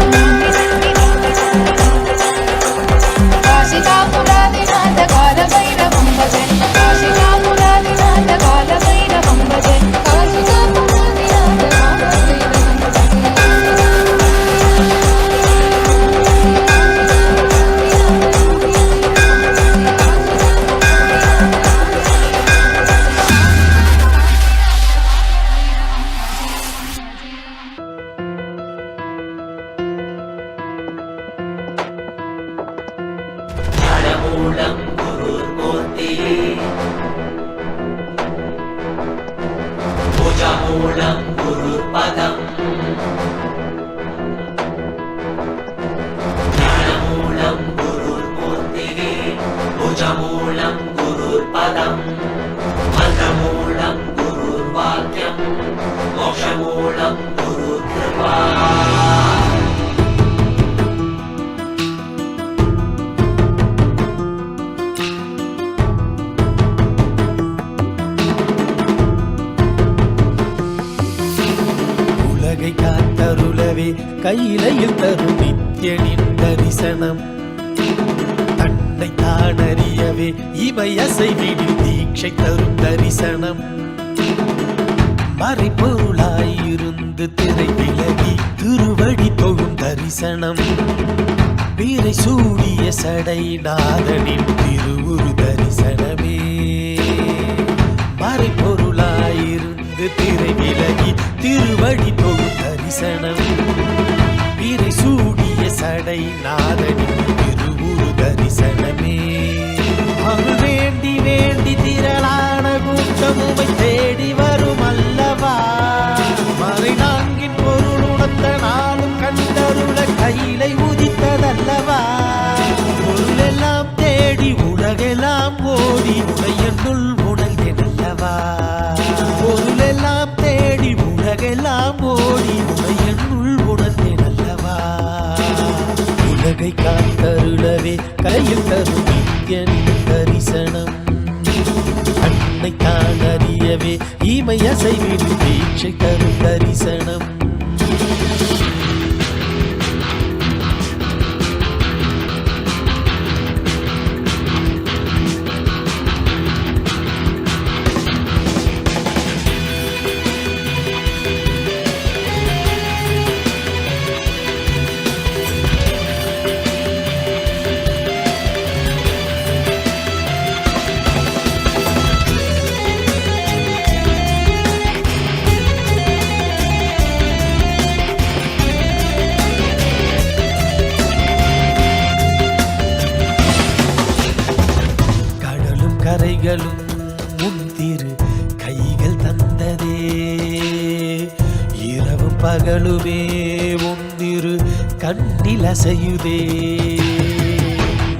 काशिकापुरादिनाथ कालभैरवं भजे काशिकापुरादिनाथ कालभैरवं भजे काशिकापुरादिनाथ कालभैरवं உலகை காத்தருளவே கையிலையில் தரும் நித்யனின் தரிசனம் தன்னை தானறியவே இவை அசைவிடில் தீட்சை தரும் தரிசனம் மறைப்பொருளாயிருந்து திரை விலகி திருவடி தொழும் தரிசனம் வீரை சூடிய சடைநாதனின் திருவுரு தரிசனமே மறைப்பொருளாயிருந்து திரை விலகி திருவடி தொழும் தரிசனம் வீரை சூடிய சடைநாதனின் திருவுரு தரிசனமே அருள் வேண்டி வேண்டி திரளான கூட்டமுமை தேடி வரும் அல்லவா மறை நான்கின் பொருள் உணர்ந்த நாளும் கண்டருள கையிலை உதித்ததல்லவா பொருளெல்லாம் தேடி உலகெல்லாம் ஓடி உடையனுள் உணர்ந்தெனல்லவா பொருளெல்லாம் தேடி உலகெல்லாம் ஓடி உடையனுள் உணர்ந்தெனல்லவா உலகை காத்தருளவே கையில் தரும் நித்யனின் தரிசனம் தன்னை தான் அறியவே இமை அசைவிடும் தீட்சை தரும் தரிசனம் கரைகளும் முந்திரு கைகள் தந்ததே இரவும் பகலுமே ஒன்றிரு கண்ணில் அசையுதே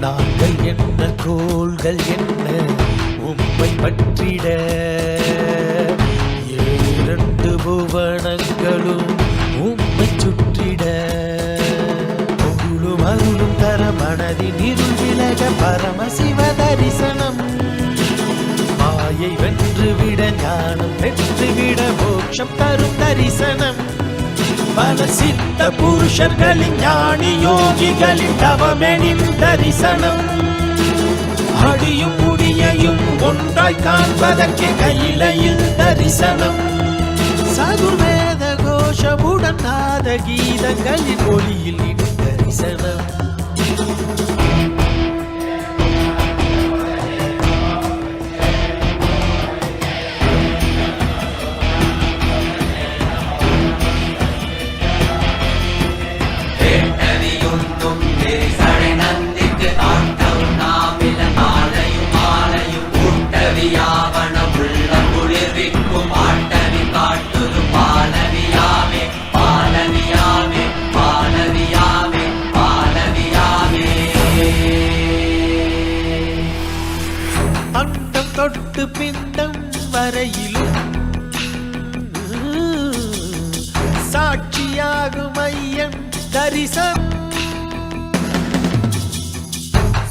நாங்கள் என்ன கோள்கள் என்ன உம்மை பற்றிட இரண்டு புவனங்களும் உம்மை சுற்றிட பொருளும் அருளும் தர மனதின் இருள் விலக பரமசிவ தரிசனம் மாயை வென்றுவிட ஞானம் பெற்றுவிட மோட்சம் தரும் தரிசனம் பல சித்த புருஷர்களின் ஞானி யோகிகளின் தவமெனின் தரிசனம் அடியும் முடியையும் ஒன்றாய் காண்பதற்கு கையிலையில் தரிசனம் சதுர்வேத கோஷமுடன் நாத கீதங்களின் ஒளியில் தரிசனம் குளிர்விக்கும் ஆட்டவி காட்டுது பாலவியாமே பாலவியாமே பாலவியாமே பால அணுவிலிருந்து பிண்டம் வரையிலும் சாட்சியாகும் ஐயன் தரிசனம்.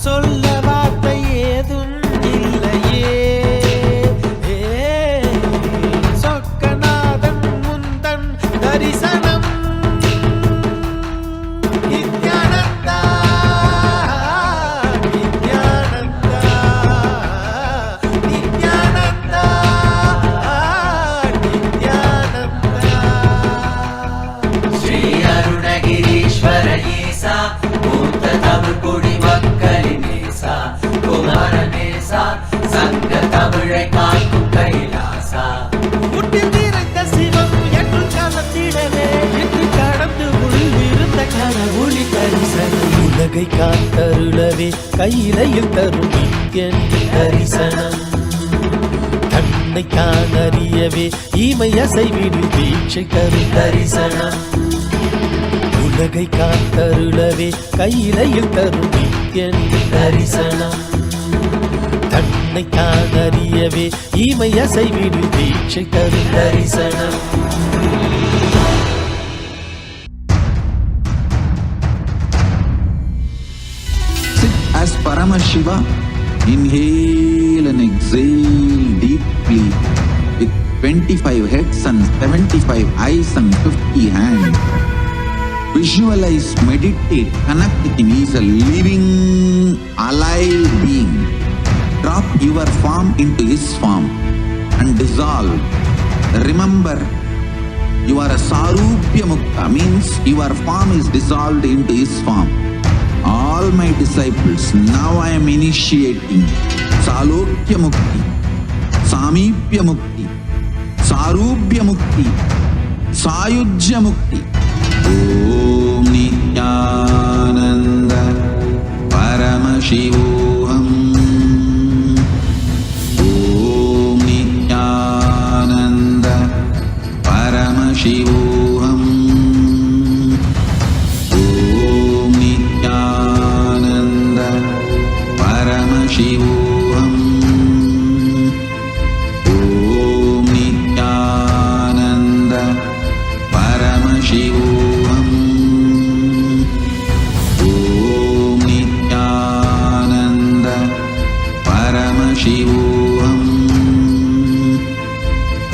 சொல்ல வார்த்தை ஏதும் இல்லையே, சொக்கநாதன் முந்தன் தரிசனம். நித்யானந்தா நித்யானந்தா நித்யானந்தா நித்யானந்தா. ஸ்ரீ அருணகிரீஸ்வர ஈசா மூத்த தமிழ் குடி மக்களின் நேசா குமாரநேசா சங்க தமிழை காக்கும் கைலாசா. முட்டில் நிறைந்த சிவம் என்று கலந்திடவே என்று கடந்து உள்விருந்த கனவுளி தரிசனம். உலகை காத்தருளவே கையிலையில் தரும் நித்யன் தரிசனம். தன்னை தான் அறியவே ஈமை அசைவினில் தீட்சை தரும் தரிசனம். உலகை காத்தருளவே கையிலையில் தரும் நித்யன் தரிசனம். தன்னை தான் அறியவே ஈமை அசைவினில் தீட்சை தரும் தரிசனம். Sit as Paramashiva. Inhale and exhale deeply with 25 heads and 75 eyes and 50 hands. Visualize, meditate, connect with him. He is a living, alive being. Drop your form into his form and dissolve. Remember, you are a Sarupya Mukta, means your form is dissolved into his form. All my disciples, now I am initiating Salokya Mukti, Samipya Mukti, Sarupya Mukti, Sayujya Mukti. Om Nithyananda Paramashivam. Om Nithyananda Paramashivam. Om Nithyananda Paramashivam. Om Nithyananda Paramashivam. Om Nithyananda Paramashivam.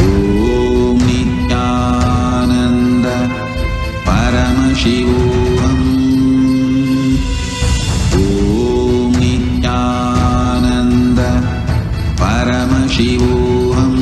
Om Nithyananda Paramashivam. Om Nithyananda Paramashivam.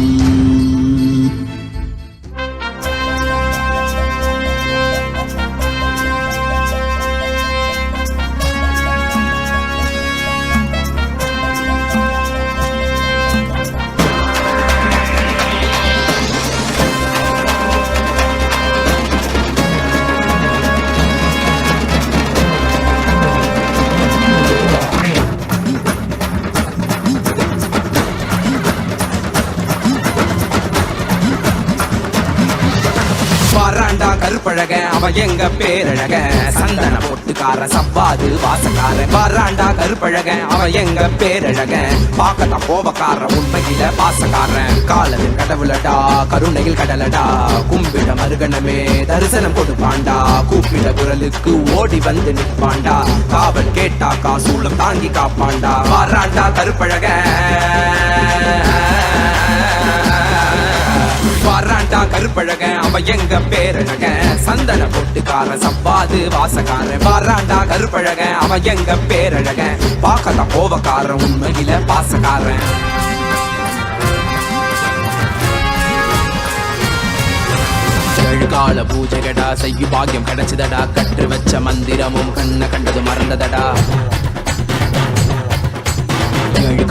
வாராண்டா கருப்பழக அவ எங்க பேரழக சந்தன பொட்டுக்கார சவ்வாது வாசக்கார. வாராண்டா கருப்பழக அவ எங்க பேரழக பாக்கத்தான் கோபக்கார உண்மையில பாசக்காரன். காலத்தில் கடவுளடா கருணையில் கடலடா கும்பிட மருகனமே தரிசனம் கொடுப்பாண்டா. கூப்பிட குரலுக்கு ஓடி வந்து நிற்பாண்டா. காவல் கேட்டாக்கா சூளம் தாங்கி காப்பாண்டா. வாராண்டா கருப்பழக வாராண்டா கருப்பழக அவ எங்க பேரழக சந்தன பொட்டுக்கார சவ்வாது வாசக்கார. வாராண்டா கருப்பழக அவ எங்க பேரழக பாக்கத்தான் கோபக்கார உண்மையில பாசக்காரன். கால பூஜைகடா செய்யும் பாக்கியம் கிடைச்சதடா. கற்று வச்ச மந்திரமும் கண்ண கண்டது மறந்ததடா.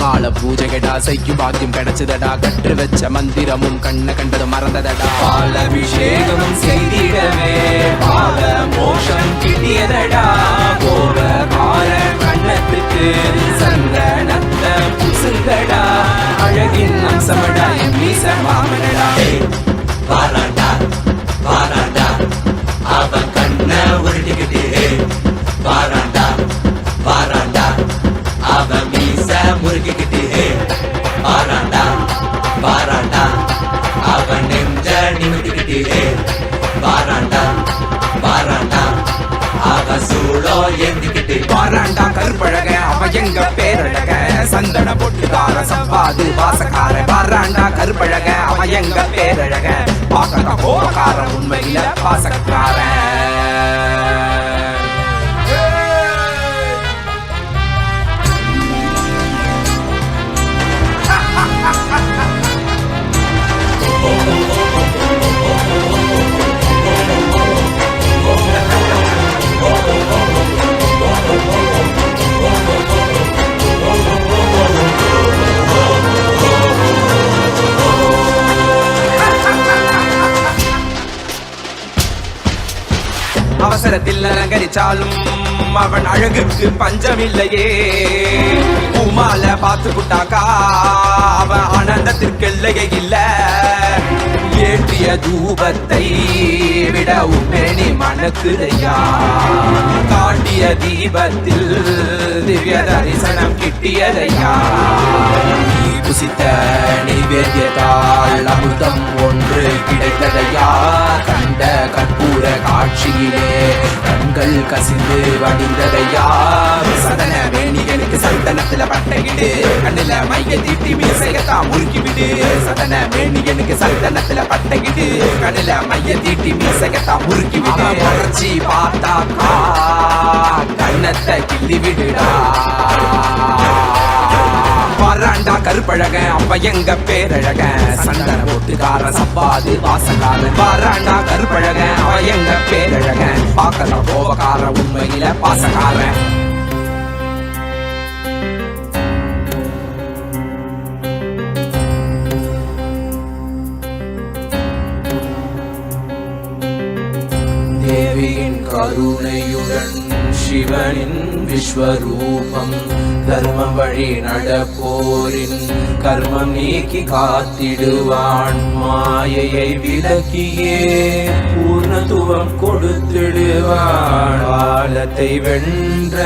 கால பூஜைகடா செய்யும் பாக்கியம் கிடைச்சதடா. கற்று வச்ச மந்திரமும் கண்ண கண்டது மறந்ததடா. பாலபிஷேகமும் செய்திடவே பால மோஷம் கிட்டியதடா. கோபக்கார கண்ணத்துக்கு சந்தனத்த புசுங்கடா. அழகின் அம்சமடா என் மீச மாமனடா. வாராண்டா வாராண்டா அவன் கண்ண உருட்டிக்கிட்டு. வாராண்டா வாராண்டா அவன் மீச முறுக்கிக்கிட்டு. வாராண்டா ஏந்திக்கிட்டு வாராண்டா கருப்பழக அவன் எங்க பேரழக சந்தன பொட்டுக்கார சம்பாது வாசக்கார வாராண்டா கருப்பழக அவன் எங்க பேரழக பாக்கத்த கோபக்கார உண்மையில பாசக்கார அவசரத்தில் அலங்கரிச்சாலும் அவன் அழகுக்கு பஞ்சமில்லையே உமால பார்த்து புட்டாக்கா அவன் ஆனந்தத்திற்கு எல்லையே இல்ல ஏற்றிய தூபத்தை விட உப்பேணி மணக்குதையா காட்டிய தீபத்தில் திவ்ய தரிசனம் கிட்டியதையா புசித்த நைவேத்தியத்தால் அமுதம் ஒன்று கிடைத்ததையா கண்ட கற்பூர காட்சியிலே கண்கள் கசிந்து வடிந்ததையா சதன வேணிகளுக்கு சந்தனத்துல பட்டையிடு கண்ணுல மைய தீட்டி மீசையத்தான் முறுக்கிவிடு சதன வேணிகளுக்கு சந்தனத்துல பட்டையிடு கண்ணுல மைய தீட்டி மீசையத்தான் முறுக்கிவிடு முறைச்சி பார்த்தாக்கா கண்ணத்தை கிள்ளி விடுடா வாராண்டா கருப்பழக அவ எங்க பேரழக சந்தன பொட்டுக்கார சப்பாது வாசக்கார வாராண்டா கருப்பழக அவ எங்க பேரழக பாக்கற கோபக்கார உண்மையில பாசக்கார தேவியின் கருணையுடன் சிவனின் விஸ்வரூபம் தர்மம் வழி நடப்போரின் கர்மம் நீக்கி காத்திடுவான் மாயையை விலக்கியே பூர்ணத்துவம் கொடுத்திடுவான் காலத்தை வென்ற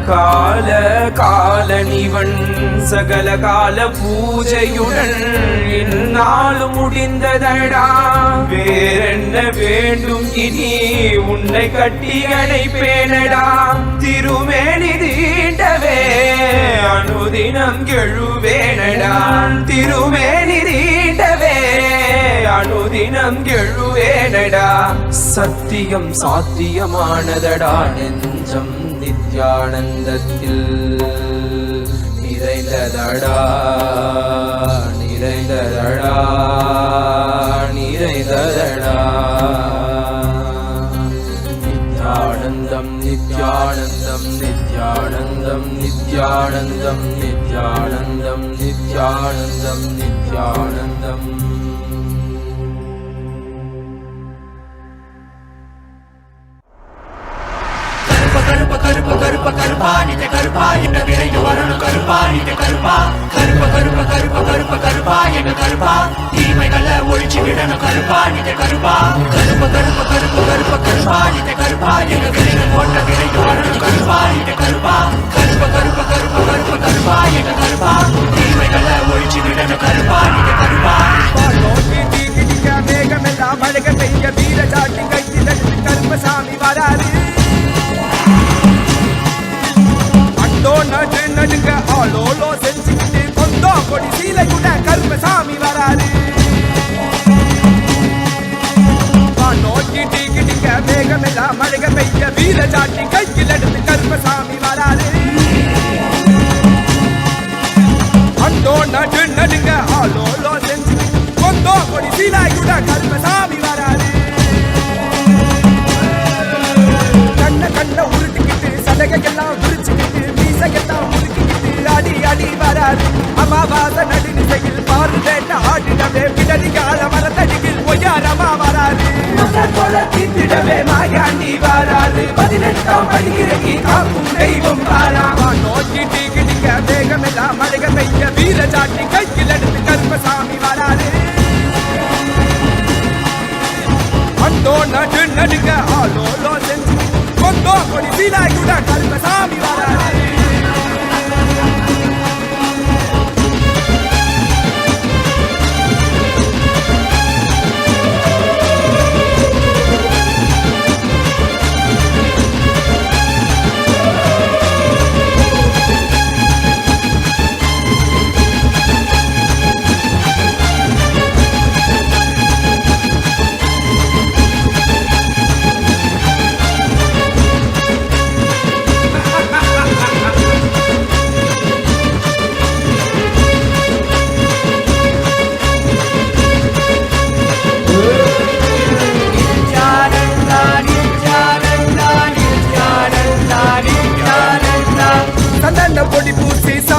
கால காலனிவன் சகல கால பூஜையுடன் இந்நாளும் முடிந்ததடா வேறென்ன வேண்டும் இனி உன்னை கட்டி அணைப்பேனடா திருமேனி தீண்டவே அனுதினம் எழுவேனடா திருமேனி தீண்டவே அனுதினம் எழுவேனடா சத்தியம் சாத்தியமானதடா நெஞ்சம் நித்யானந்தத்தில் நிறைந்ததடா நிறைந்ததடா நிறைந்ததடா நித்யானந்தம் நித்யானந்தம் நித்யானந்தம் நித்யானந்தம் நித்யானந்தம் நித்யானந்தம் நித்யானந்தம் கருப்பா நித்த கருப்பா என்ற விரைந்து வரணும் கருப்பா நித்த கருப்பா கருப்பா எங்க கருப்பா தீமைகளை ஒழிச்சு விடணும் கருப்பா நித்த கருப்பா கருப்பா நித்த கருப்பா எங்க விரைந்து போட்ட விரைந்து வரணும் கருப்பா நித்த கருப்பா கருப்பா எங்க கருப்பா தீமைகளை ஒழிச்சு விடணும் கருப்பா நித்த கருப்பா மேகமெல்லாம் மழக பெய்ய வீர சாட்டி கையில் கருப்பசாமி வராது நடு நடுங்க ஆளோலோ செஞ்சுக்கிட்டு கொண்டோ கொடி சீலை கூட கருப்பசாமி வராரு நோக்கி டீக்கிட்டிங்க மேகமெல்லாம் மழக பெய்ய வீர சாட்டி கையில் எடுத்து கருப்பசாமி வராரு அண்டோ நடு நடுங்க ஆளோலோ செஞ்சுக்கிட்டு கொண்டோ கொடி சீலை கூட கருப்பசாமி வராரு கண்ண உருட்டிக்கிட்டு சடகையெல்லாம் உரிச்சுக்கிட்டு மீசையெல்லாம் முறுக்கிக்கிட்டு அடி அடி வராது அமாவாசை நடுநிசையில் பாரு வேட்ட ஆடிடவே பிடரி கால மரத்தடியில் ஒய்யாரமா வராது தீர்த்திடவே மாயாண்டி வராது 18ஆம் படிக்கிறகி காக்கும் தெய்வம் வாராமா நோக்கி டீக்கிட்டிங்க வேகமெல்லாம் மழக பெய்ய வீர சாட்டி கையில் எடுத்து கருப்பசாமி வராது அண்டோ நடு நடுங்க ஆளோலோ செஞ்சு கொண்டோ கொடி சீலை கூட கருப்பசாமி வராது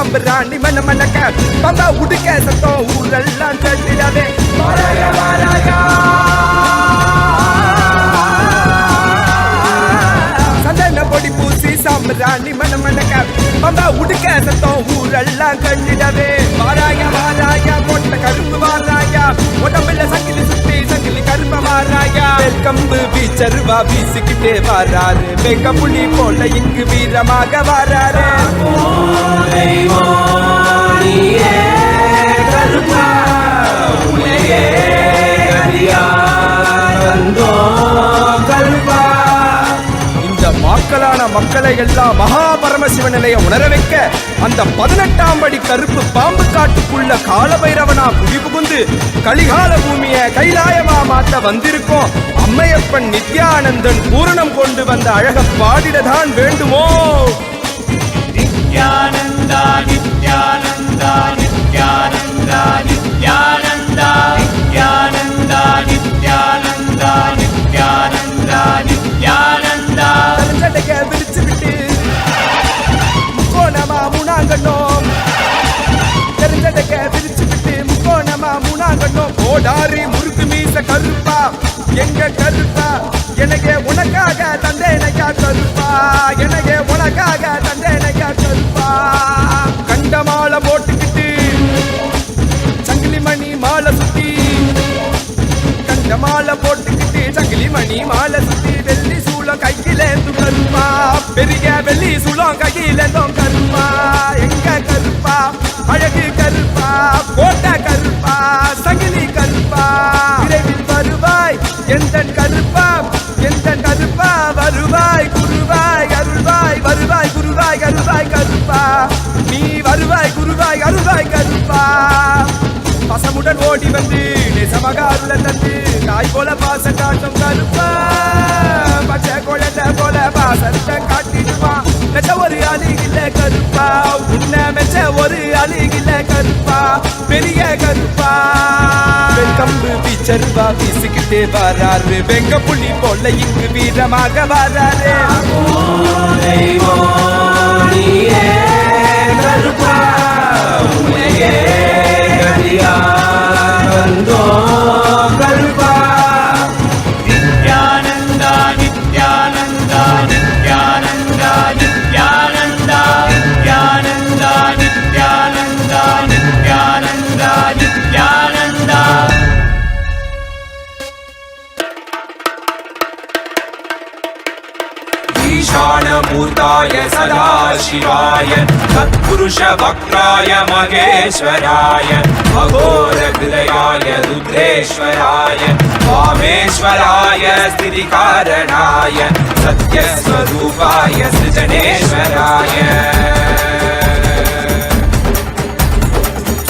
சாம்பிராணி மன மணக்க பம்பா உடுக்க சத்தம் ஊரெல்லாம் கட்டிடவே வாராயா வாராயா சந்தன பொடி பூசி சாம்பிராணி மன மணக்க பம்பா உடுக்க சத்தம் ஊரெல்லாம் கட்டிடவே வாராயா வாராயா மொட்டை கரும்பு வாராயா உடம்புல சங்கிலி சுத்தி சங்கிலி கரும்ப வாராயா கம்பு வீச்சருவா வீசிக்கிட்டே வாராரு வெங்க புலி போல இங்கு வீரமாக வாராரு மக்களான மக்களை எல்லாம் மகா பரமசிவ நிலையை உணர வைக்க அந்த 18ஆம் படி கருப்பு பாம்பு காட்டுக்குள்ள காலபைரவனா குடி புகுந்து கலிகால பூமிய கைலாயமா மாத்த வந்திருக்கோம். அம்மையப்பன் நித்யானந்தன் பூரணம் கொண்டு வந்த அழக பாடிடதான் வேண்டுமோ. நித்யானந்தா நித்யானந்தா நித்யானந்தா நித்யானந்தா நித்யானந்தா நித்யானந்தா நித்யானந்தா நித்யானந்தா சடைக்க விரிச்சு விட்டு முக்கோணமா மூணாங்கண்ணோம் தெரிஞ்சடைக்க விரிச்சு விட்டு முக்கோணமா மூணாங்கண்ணோம் ஓடாரி முறுக்கு மீச கருப்பா எங்க கருப்பா எனக்கு உனக்காக தந்தேனைக்கா கருப்பா எனக்கு உனக்காக தந்தேனைக்கா கருப்பா கண்ட மாலை போட்டுக்கிட்டு சங்கிலி மணி மாலை சுத்தி கண்ட மாலை போட்டுக்கிட்டு சங்கிலி மணி மாலை சுத்தி வெள்ளி சூளம் கையிலேந்து கருப்பா பெரிய வெள்ளி சூளம் கையிலேந்தும் கருப்பா எங்க கருப்பா அழகு கருப்பா போட்ட கருப்பா சங்கிலி கருப்பா விரைவில் வருவாய் எந்த கருப்பா எந்த கருப்பா வருவாய் குருவாய் அருள்வாய் வருவாய் குருவாய் அருள்வாய் கருப்பா நீ வருவாய் குருவாய் அருள்வாய் கருப்பா பசமுடன் ஓடி வந்து நேசமாக அருள தந்து தாய் போல பாசம் காட்டும் கருப்பா பச்சை குழந்தை போல பாசத்தை காட்டிடுவான் மெச்ச ஒரு அழுகில கருப்பா உன்னை மெச்ச ஒரு அழுகில கருப்பா பெரிய கருப்பா கம்பு வீச்சருவா வீசிக்கிட்டே வராரு வெங்க புலி போல இங்கு வீரமாக வராரு கருப்பா கருப்பா நித்யானந்தா நித்யானந்தா நித்யானந்தா நித்யானந்தா நித்யானந்தா நித்யானந்தா நித்யானந்தா நித்யானந்தா ईशानमूर्ताय सदाशिवाय तत्पुरुषवक्त्राय महेश्वराय अघोरहृदयाय रुद्रेश्वराय वामेश्वराय स्थितिकारणाय सत्यस्वरूपाय सृजनेश्वराय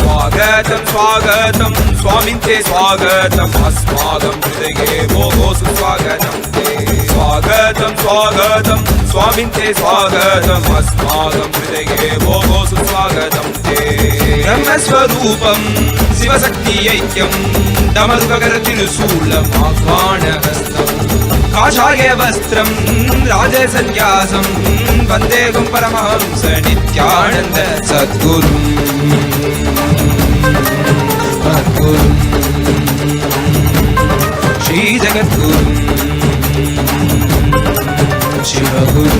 स्वागतं स्वागतं स्वामिन् ते स्वागतम् अस्माकं हृदये भोः सुस्वागतं ते स्वागतं स्वागतं स्वामिन् ते स्वागतम् अस्माकं हृदये भोः सुस्वागतं ते ब्रह्मस्वरूपं शिवशक्ति ऐक्यं डमरुकरतिरुशूलम् आह्वानहस्तं काषाय वस्त्रं राजसन्न्यासं वन्देहं परमहंस नित्यानन्द सद्गुरुम् श्री जगद्गुरु शिवगुरु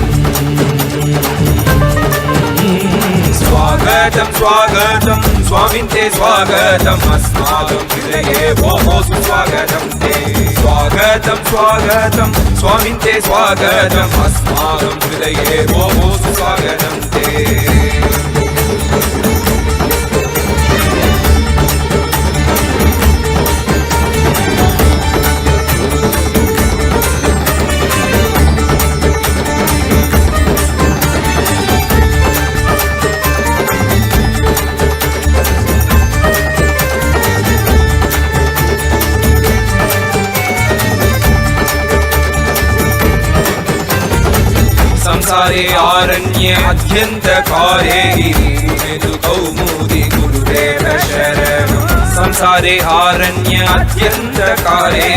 स्वागतं स्वागतं स्वामिन् ते स्वागतम् अस्माकं हृदये भोः सुस्वागतं ते स्वागतं स्वागतं स्वामिन् ते स्वागतम् अस्माकं हृदये भोः सुस्वागतं ते संसारे आरण्ये अध्यन्तकारे हेतु कौमुदी गुरुदेव शरणं संसारे आरण्ये अध्यन्तकारे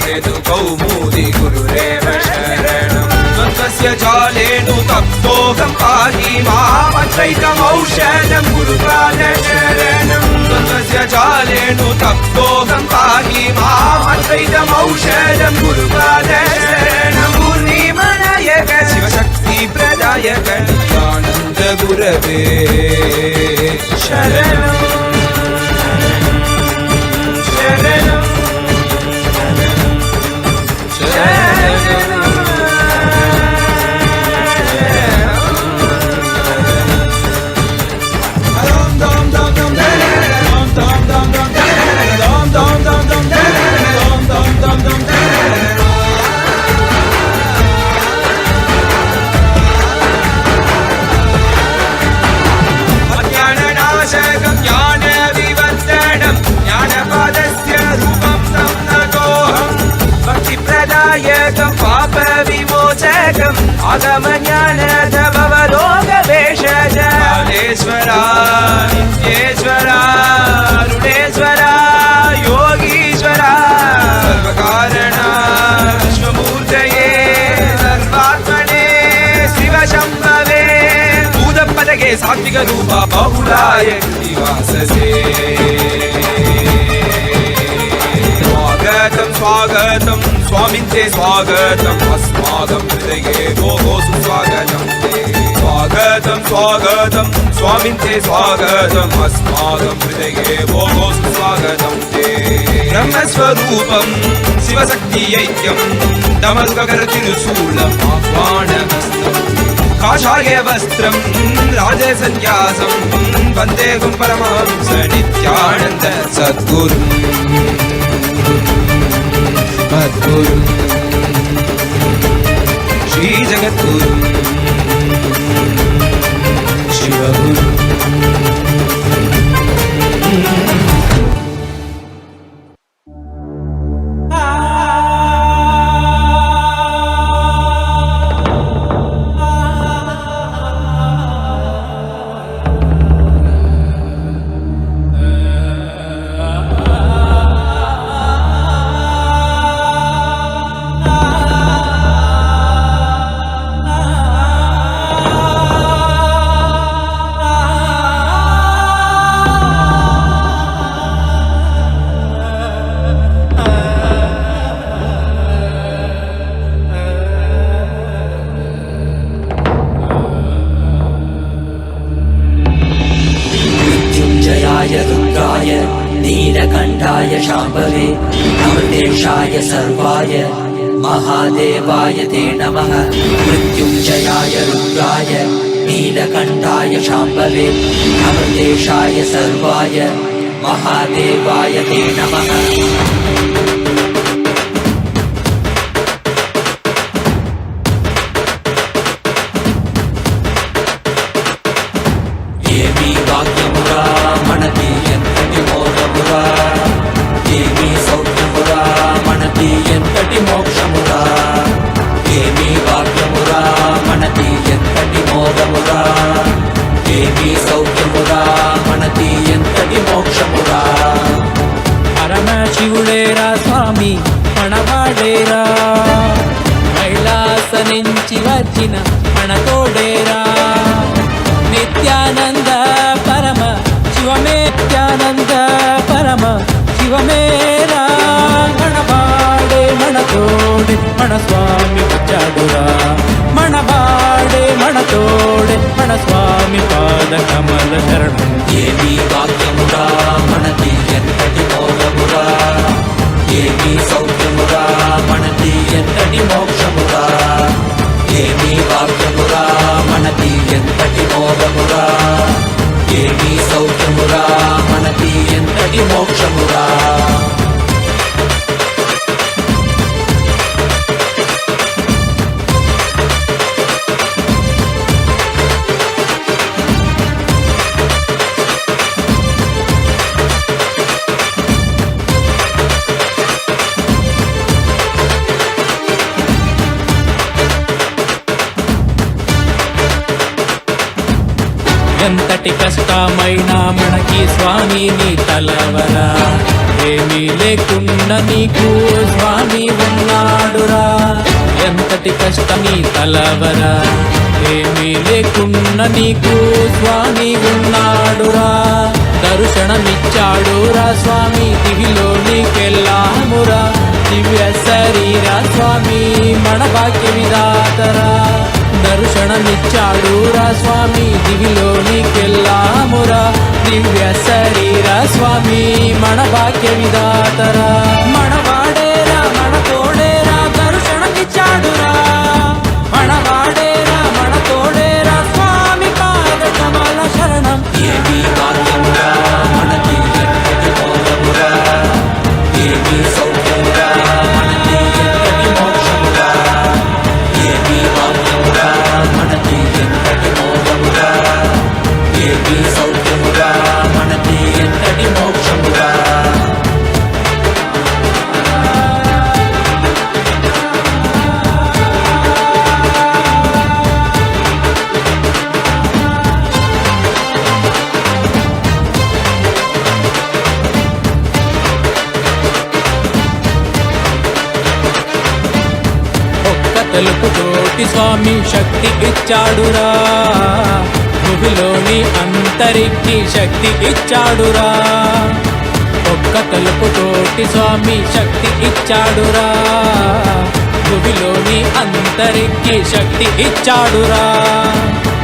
हेतु कौमुदी गुरुदेव शरणं द्वन्द्वस्य जालेनु तप्तोऽहं पाहि मां मामद्वैतमौषधं गुरुपादशरणं त्वस्य जालेनु तप्तोऽहं पाहि मामद्वैतमौषधं गुरुपादशरणं पूर्णिमनायक शिवशक्तिप्रदायक नित्यानन्द गुरवे शरणम् शरणम् अज्ञाननाशकं ज्ञानविवर्धनं ज्ञानपादस्य रूपं तं नतोऽहं भक्तिप्रदायकं पापविमोचकम् आगमज्ञानधभवरोगभेषज कालेश्वरा नित्येश्वरा रुणेश्वरा योगीश्वरा सर्वकारणा विश्वमूर्तये सर्वात्मने शिवशम्भवे भूतपदगे सात्विकरूपा बहुलाय निवाससे स्वागतं स्वागतं स्वामिन्ते स्वागतम् अस्माकं हृदये भोः सुस्वागतं ते स्वागतं स्वागतं स्वामिन्ते स्वागतम् अस्माकं हृदये भोः सुस्वागतं ते ब्रह्मस्वरूपं शिवशक्तियैक्यं दमरुककरतिरुशूलम् आह्वानमस्तम् काषायवस्त्रं राजसन्न्यासं वन्देहं परमहंस नित्यानन्द सद्गुरुम् मद्गुरुम् श्रीजगद्गुरुम् शिवगुरुम् नीलकण्ठाय शाम्भवे अमृतेशाय सर्वाय महादेवाय ते नमः मृत्युञ्जयाय रुद्राय नीलकण्ठाय शाम्भवे अमृतेशाय सर्वाय महादेवाय ते नमः పరమశివుడేరా స్వామి పణవాడేరా కైలాస నుంచి వచ్చిన పణతోడేరా నిత్యానంద పరమ శివమే నిత్యానంద పరమ శివమేరా మణవాడే మణతోడే మన స్వామి వచ్చాడురా మణవాడే మణతోడే మన స్వామి పాద కమల శరణం ఏమి వాక్యమురా మనది ఎంతటి మోగమురా ఏమి సౌఖ్యమురా మనది ఎంతటి మోక్షమురా ఏమి వాక్యమురా మనది ఎంతటి మోగమురా ఏమి సౌఖ్యమురా మనది ఎంతటి మోక్షమురా ఎంతటి కష్టమైనా మనకి స్వామిని తలవరా ఏమీ లేకున్నా నీకు స్వామి ఉన్నాడురా. ఎంతటి కష్టమీ తలవరా, ఏమీ లేకున్నా నీకు స్వామి ఉన్నాడురా. దర్శనమిచ్చాడురా స్వామి దివిలో నీకెళ్ళామురా. దివ్య శరీర స్వామి మన భాగ్య విధాతరా. దర్శనమిచ్చాడురా స్వామి దివిలో నీకెళ్ళామురా. దివ్య శరీర స్వామి మన భాగ్య విధాతరా. మనవాడేరా మన తోడేరా దర్శనమిచ్చాడురా. మనవాడేరా మన తోడేరా స్వామి పాద కమల శరణం. ఏమీ భాగ్యమురా మనది ఎంతటి మోక్షమురా. ఏమీ సౌఖ్యమురా మనది ఎంతటి మోక్షమురా. ఏమీ భాగ్యమురా మనది ఎంతటి మోక్షమురా. ఏమీ సౌఖ్యమురా మనది ఎంతటి మోక్షమురా. ఒక్క తెలుపుతోటి స్వామి శక్తి ఇచ్చాడురా. భూమిలోని అంతరికి శక్తి ఇచ్చాడురా. ఒక్క తలుపుతోటి స్వామి శక్తి ఇచ్చాడురా. భూమిలోని అంతరికి శక్తి ఇచ్చాడురా.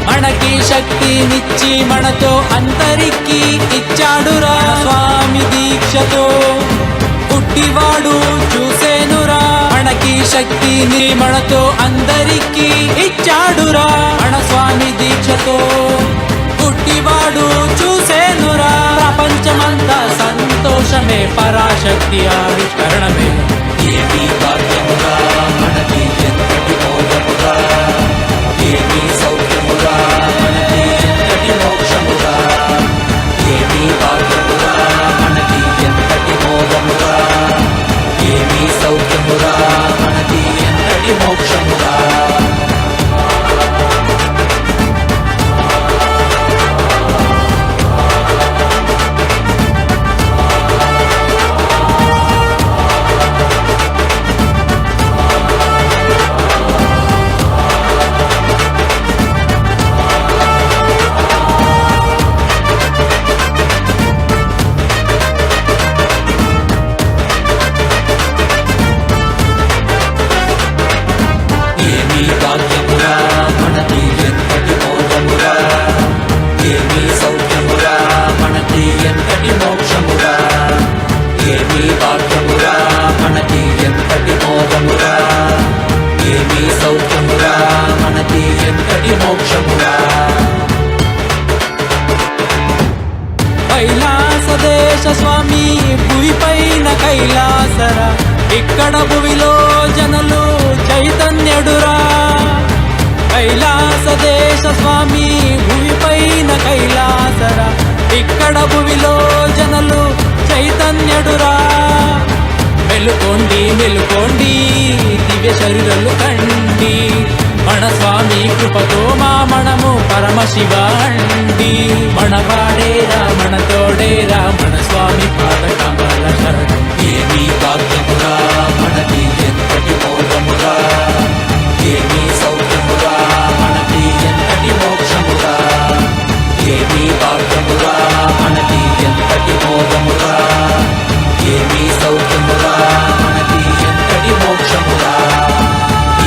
మనకి శక్తినిచ్చి మనతో అంతరికి ఇచ్చాడురా. స్వామి దీక్షతో పుట్టివాడు చూసేనురా. మనకి శక్తిని మనతో అందరికీ ఇచ్చాడురా. మన స్వామి దీక్షతో పుట్టివాడు చూసేనురా. ప్రపంచమంతా సంతోషమే పరాశక్తి ఆవిష్కరణమే. ఏమీ భాగ్యమురా మనది ఎంతటి మోక్షమురా. ఏమీ సౌఖ్యమురా మనది ఎంతటి మోక్షమురా. ఏమీ భాగ్యమురా మనది ఎంతటి మోక్షమురా. ఏమీ సౌఖ్యమురా మనది ఎంతటి మోక్షమురా. ఏమీ భాగ్యమురా మనది ఎంతటి మోక్షమురా. ఏమీ సౌఖ్యమురా మనది ఎంతటి మోక్షమురా. ఏమీ భాగ్యమురా మనది ఎంతటి మోక్షమురా. ఏమీ సౌఖ్యమురా మనది ఎంతటి మోక్షమురా. కైలాస దేశ స్వామి భూమి పైన కైలాసర. ఇక్కడ భూమిలో జనులు చైతన్యుడురా. కైలాస దేశ స్వామి భూమి పైన కైలాసర. ఇక్కడ భూమిలో జనులు చైతన్యుడురా. మెలుకోండి మెలుకోండి దివ్య శరీరాలు కండి. మన స్వామి కృపతో మా మనము పరమశివ అండి. మనవాడేరా మన తోడేరా మన స్వామి పాద కమల శరణం. ఏమీ భాగ్యమురా మనది ఎంతటి మోక్షమురా. ఏమీ సౌఖ్యమురా మనది ఎంతటి మోక్షమురా. ఏమీ భాగ్యమురా మనది ఎంతటి మోక్షమురా. ఏమీ సౌఖ్యమురా మనది ఎంతటి మోక్షమురా.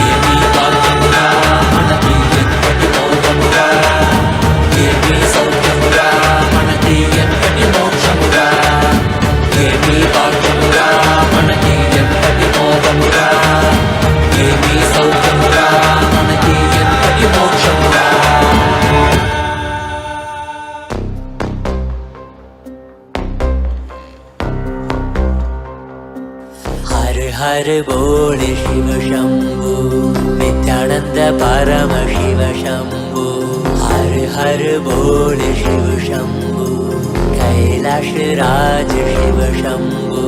ఏమీ భాగ్యమురా మనది ఎంతటి మోక్షమురా. ఏమీ సౌఖ్యమురా మనది ఎంతటి మోక్షమురా. ఏమీ భాగ్యమురా మనది ఎంతటి మోక్షమురా. ఏమీ సౌఖ్యమురా మనది ఎంతటి మోక్షమురా. हर हर बोल शिव शंभु नित्यानंद परमशिव शंभु. हर हर बोल शिव शंभु कैलाश राज शिव शंभु.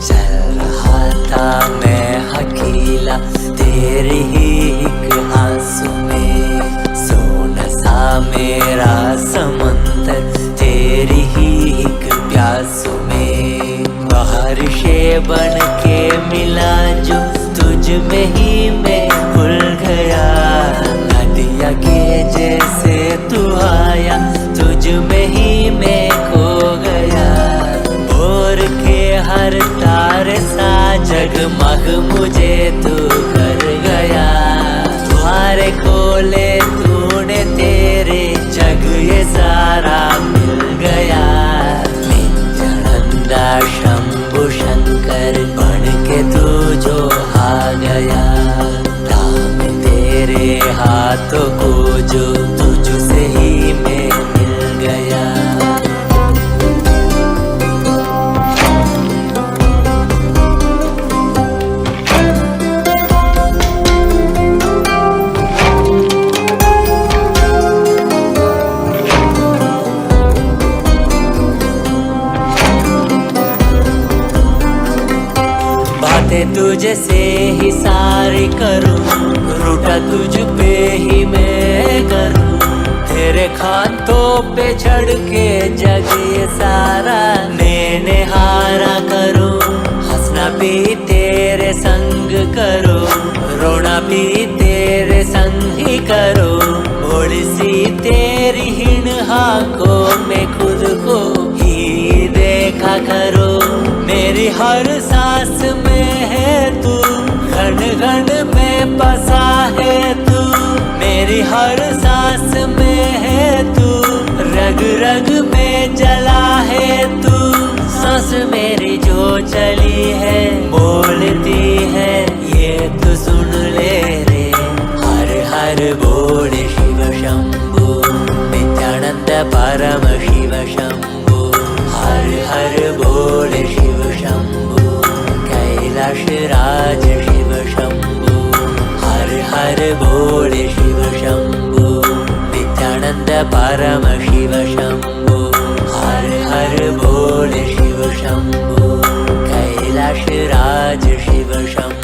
चल रहा था मैं अकेला तेरे ही एक आंसू में. सोना सा मेरा समंदर तेरी ही एक प्यास में. बारिशे बन के मिला जो तुझ में ही मैं खुल गया। नदिया के जैसे तू आया, तुझ में ही मैं खो गया। भोर के हर तारे सा जगमग मुझे तू कर गया। द्वारे खोले तूने तेरे जग ये सारा मिल गया। नित्यानंदा शंभु शंकर बन के तू जो आ गया। नाम तेरे हाथों को जो तुझसे ही मैं मिल गया। तुझे से ही सारी करूं, रूठा तुझ पे ही मैं करूं। तेरे खातों पे चढ़ के जग ये सारा मैंने हारा करूं। हंसना भी तेरे संग करूं, रोना भी तेरे संग ही करूं। भोली सी तेरी हिण आंखों में खुद को ही देखा करूं। मेरी हर सांस में है तू, घन घन में बसा है तू। मेरी हर सांस में है तू, रग रग में जला है तू। सांस मेरी जो चली है बोलती है ये तो सुन ले रे। हर हर बोले शिव शंभु, नित्यानंद परम शिव शंभु। हर हर बोले शिव शंभु, कैलाश राज शिव शंभु। हर हर बोले शिव शंभु, नित्यानंद परम शिव शंभु। हर हर बोले शिव शंभु, कैलाश राज शिव शंभु।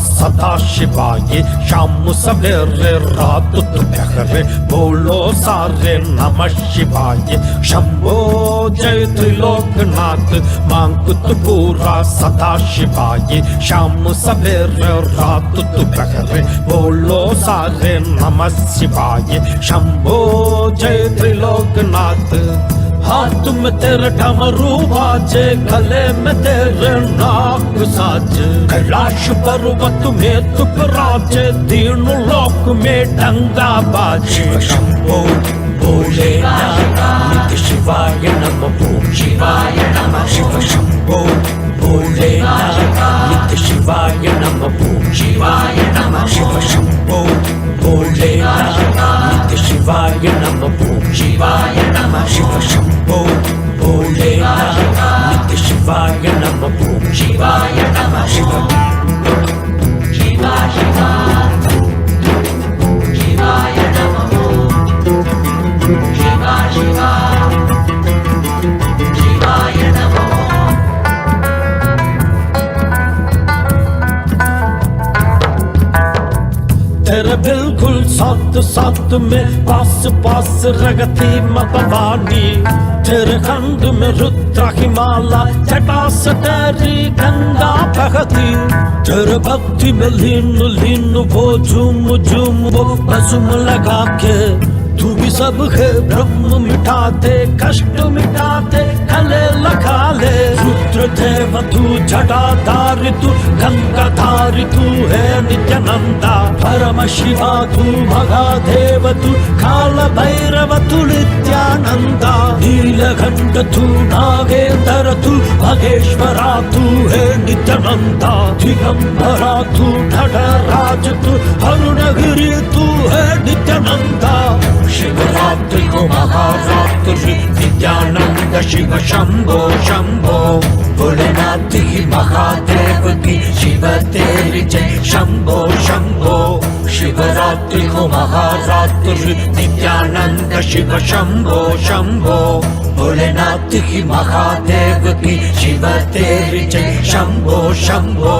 सदा शिवाय शाम सवेरे रात दोपहर बोलो सारे नमः शिवाय। शंभो जय त्रिलोकनाथ मांगत पूरा सदा शिवाय। शाम सवेरे रात दोपहर बोलो सारे नमः शिवाय। शंभो जय त्रिलोकनाथ। हाथ में तेरे डमरू बाजे, गले में तेरे नाग साजे। कैलाश पर्वत में तू राजे, तीनों लोक में डंगा बाजे। शंभो भोलेनाथ नित्य शिवाय नमः ओम शिवाय नमः। शिव शंभो भोलेनाथ नित्य शिवाय नमः ओम शिवाय नमः। शिव शंभो भोलेनाथ नित्य शिवाय नमः ओम शिवाय नमः। शिव शंभो भोलेनाथ नित्य शिवाय नमः ओम शिवाय नमः। शिव शिवा शिवा शिवाय नमः शिवा शिवा शिवाय नमः। तेरे बिल्कुल साथ साथ में पास पास रगती भवानी। तेरे खंड में रुद्र की माला, जटा से तेरी गंगा बहती। तेरे भक्ति में लीन लीन वो झूम झूम वो बसुम लगा के। तू भी सब है ब्रह्म मिटा दे, कष्ट मिटा दे, गले लगा ले। रुद्र रुद्रदेव तू जटाधारी तू गंगाधारी तू है नित्यानंदा परमशिवा तू महादेव तू काल भैरव तू नित्यानंदा नीलकंठ तू नागेंद्र तू महेश्वरा तू है नित्यानंदा दिगंबरा तू नटराज तू अरुणगिरी तू है नित्यानंदा शिवरात्रि को महारात्रि नित्यानंद शिव शंभो शंभो भोलेनाथ की महादेव की शिव तेरी जय शंभो शंभो शिवरात्रि को महारात्रि नित्यानंद शिव शंभो शंभो भोलेनाथ की महादेव की शिव तेरी जय शंभो शंभो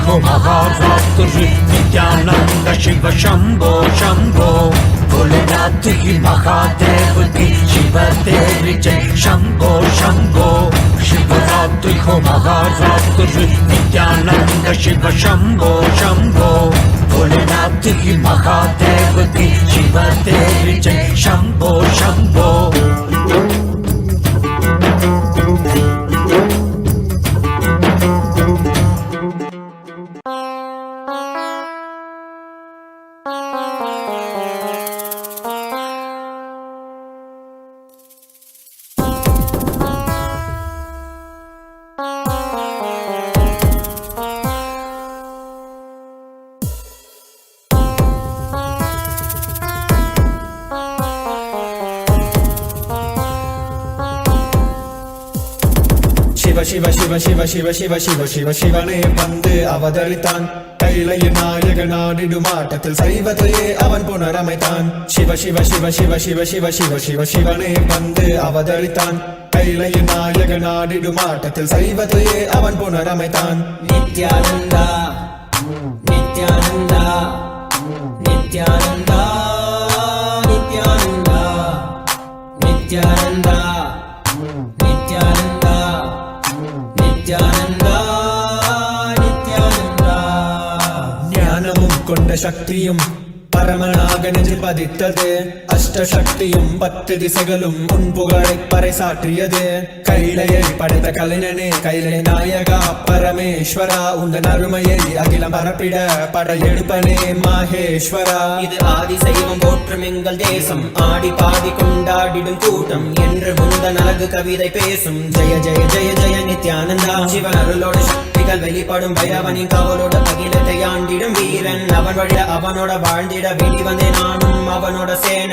महारात्रि नित्यानंद शिव शंभो शंभो भोलेनाथ की महादेव की शिव तेरी जय शंभो शंभो शिवरात्रि को महारात्रि नित्यानंद शिव शंभो शंभो भोलेनाथ की महादेव की शिव तेरी जय शंभो शंभो शिव शिव शिव शिव शिव शिव शिव शिवने வந்து அவதரித்தான் கைலைய நாயக நாடிடுமாட்டத்தில் சைவத்தையே அவன் புனரமைத்தான் சிவ சிவ சிவ சிவ சிவ சிவ சிவ சிவ சிவனே வந்து அவதரித்தான் கைலைய நாயக நாடிடுமாட்டத்தில் சைவத்தையே அவன் புனரமைத்தான் நித்யானந்தா நித்யானந்தா நித்யானந்தா நித்யானந்தா நித்யானந்தா நித்யானந்தா நித்யானந்தா நித்யானந்தா ஞானமும் கொண்ட சக்தியும் பரமனாக நெஞ்சு பதித்தது அஷ்டசக்தியும் 10 திசைகளும் உன் புகழை பறைசாற்றியது கைலையை படைத்த கலைஞனே கைலை நாயகா பரமேஸ்வரா உந்தன் அருமையை அகிலம் பரப்பிட படையெடுப்பனே மாஹேஸ்வரா இது ஆதி சைவம் போற்றும் எங்கள் தேசம் ஆடி பாடி கொண்டாடிடும் கூட்டம் என்று முந்தன் அழகு கவிதை பேசும் ஜெய ஜெய ஜெய ஜெய நித்யானந்தா சிவன் அருளோட சக்திகள் வெளிப்படும் பைரவனின் காவலோட அகிலத்தை ஆண்டிடும் வீரன் அவன் வழிய அவனோட வாழ்ந்திட வெளிவந்தே நானும் அவனோட சேன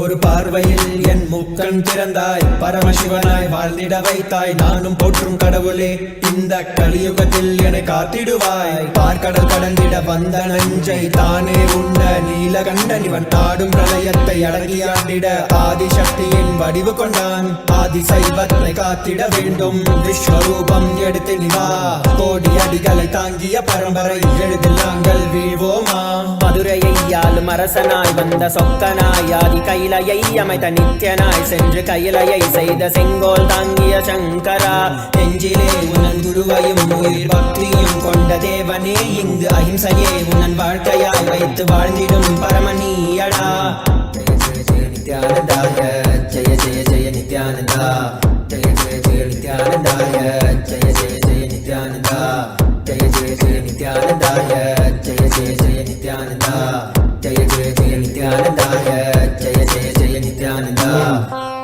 ஒரு பார்வையில் என் முக்கண் திறந்தாய் பரமசிவனாய் வாழ்ந்திட வைத்தாய் நானும் போற்றும் கடவுளே இந்த கலியுகத்தில் என்னை காத்திடுவாய் பார்க்கடல் கடந்திட வந்த நஞ்சை தானே உண்ட நீலகண்டன் இவன் தாடும் பிரளயத்தை அடங்கி ஆண்டிட ஆதிசக்தியின் வடிவு கொண்டான் ஆதி சைவத்தை காத்திட வேண்டும் விஸ்வரூபம் எடுத்து நிவா கோடி அடிகளை தாங்கிய பரம்பரை எழுதில் நாங்கள் வீழ்வோமா மதுரையை ஆளும் அரசனாய் வந்த சொக்கனாய் ஆதி கைலையை அமைத்த நித்யனாய் சென்று கைலையை செய்த செங்கோல் தாங்கிய சங்கரா நெஞ்சிலே உனன் குருவையும் உயிர் பக்தியும் கொண்ட தேவனே இங்கு அஹிம்சையே உனன் வாழ்க்கையாய் வைத்து வாழ்ந்திடும் பரமணியடா ஜெய ஜெய ஜெய நித்யானந்தாய ஜெய ஜெய ஜெய நித்யானந்தா ஜெய ஜெய ஜெய ஜெய நித்யானந்தாய ஜெய ஜெய ஜெய நித்யானந்தா ஜெய ஜெய जय जय नित्यानन्दाय जय जय जय नित्यानन्दा जय जय जय नित्यानन्दाय जय जय जय नित्यानन्दा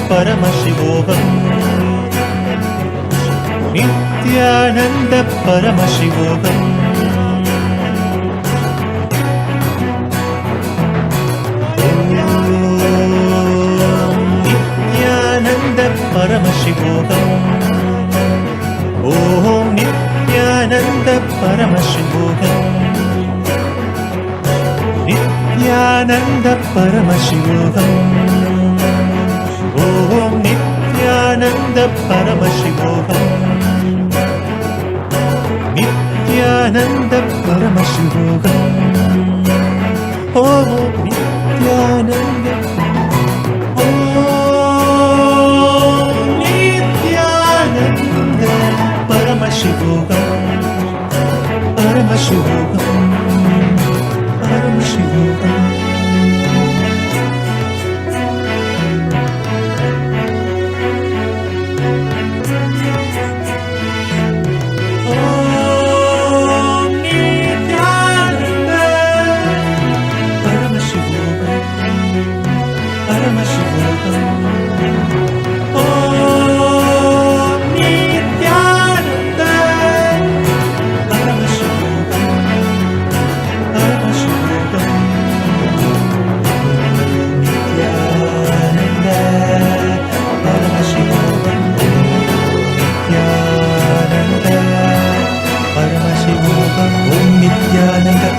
परमशिवोऽहम् नित्यानन्द परमशिवोऽहम् नित्यानन्द परमशिवोऽहम् ॐ नित्यानन्द परमशिवोऽहम् नित्यानन्द परमशिवोऽहम् ॐ नित्यानन्द परमशिवोऽहम् नित्यानन्द परमशिवोऽहम् ॐ नित्यानन्द नित्यानन्द परमशिवोऽहम् परमशिवोऽहम् परमशिवोऽहम्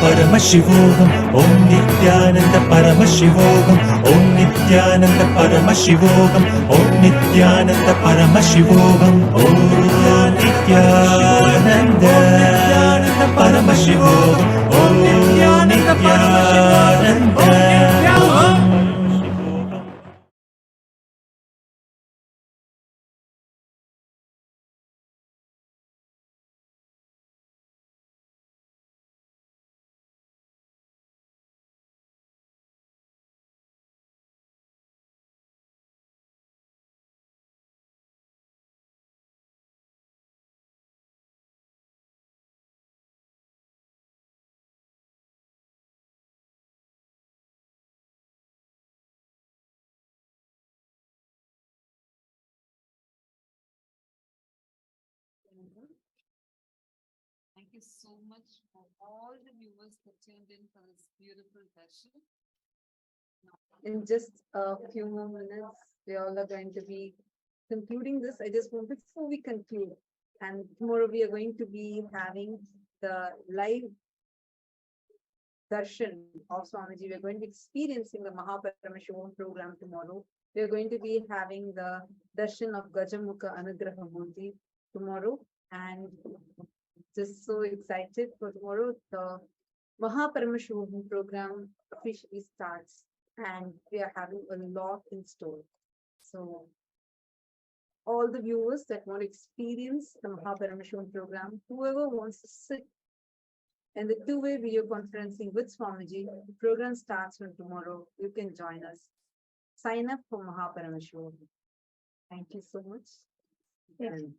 Paramashivoham Om Nithyananda Paramashivoham Om Nithyananda Paramashivoham Om Nithyananda Paramashivoham Om Nithyananda Paramashivoham Om Nithyananda Thank you so much for all the viewers that tuned in for this beautiful session. In just a few more minutes, we all are going to be concluding this. I just want, before we conclude, and tomorrow we are going to be having the live Darshan of Swamiji. We are going to be experiencing the Paramashivam program tomorrow. We are going to be having the Darshan of Gajamukha Anugraha Murti tomorrow, and just so excited for tomorrow. The Paramashivam program officially starts, and we are having a lot in store. So all the viewers that want to experience the Paramashivam program, whoever wants to sit in the two-way video conferencing with Swamiji, the program starts from tomorrow. You can join us. Sign up for Paramashivam. Thank you so much. And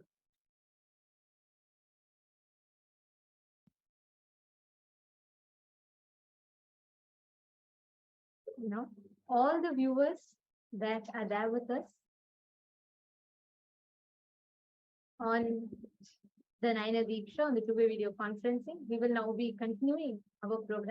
all the viewers that are there with us on the Naina Deeksha on the two-way video conferencing. We will now be continuing our program.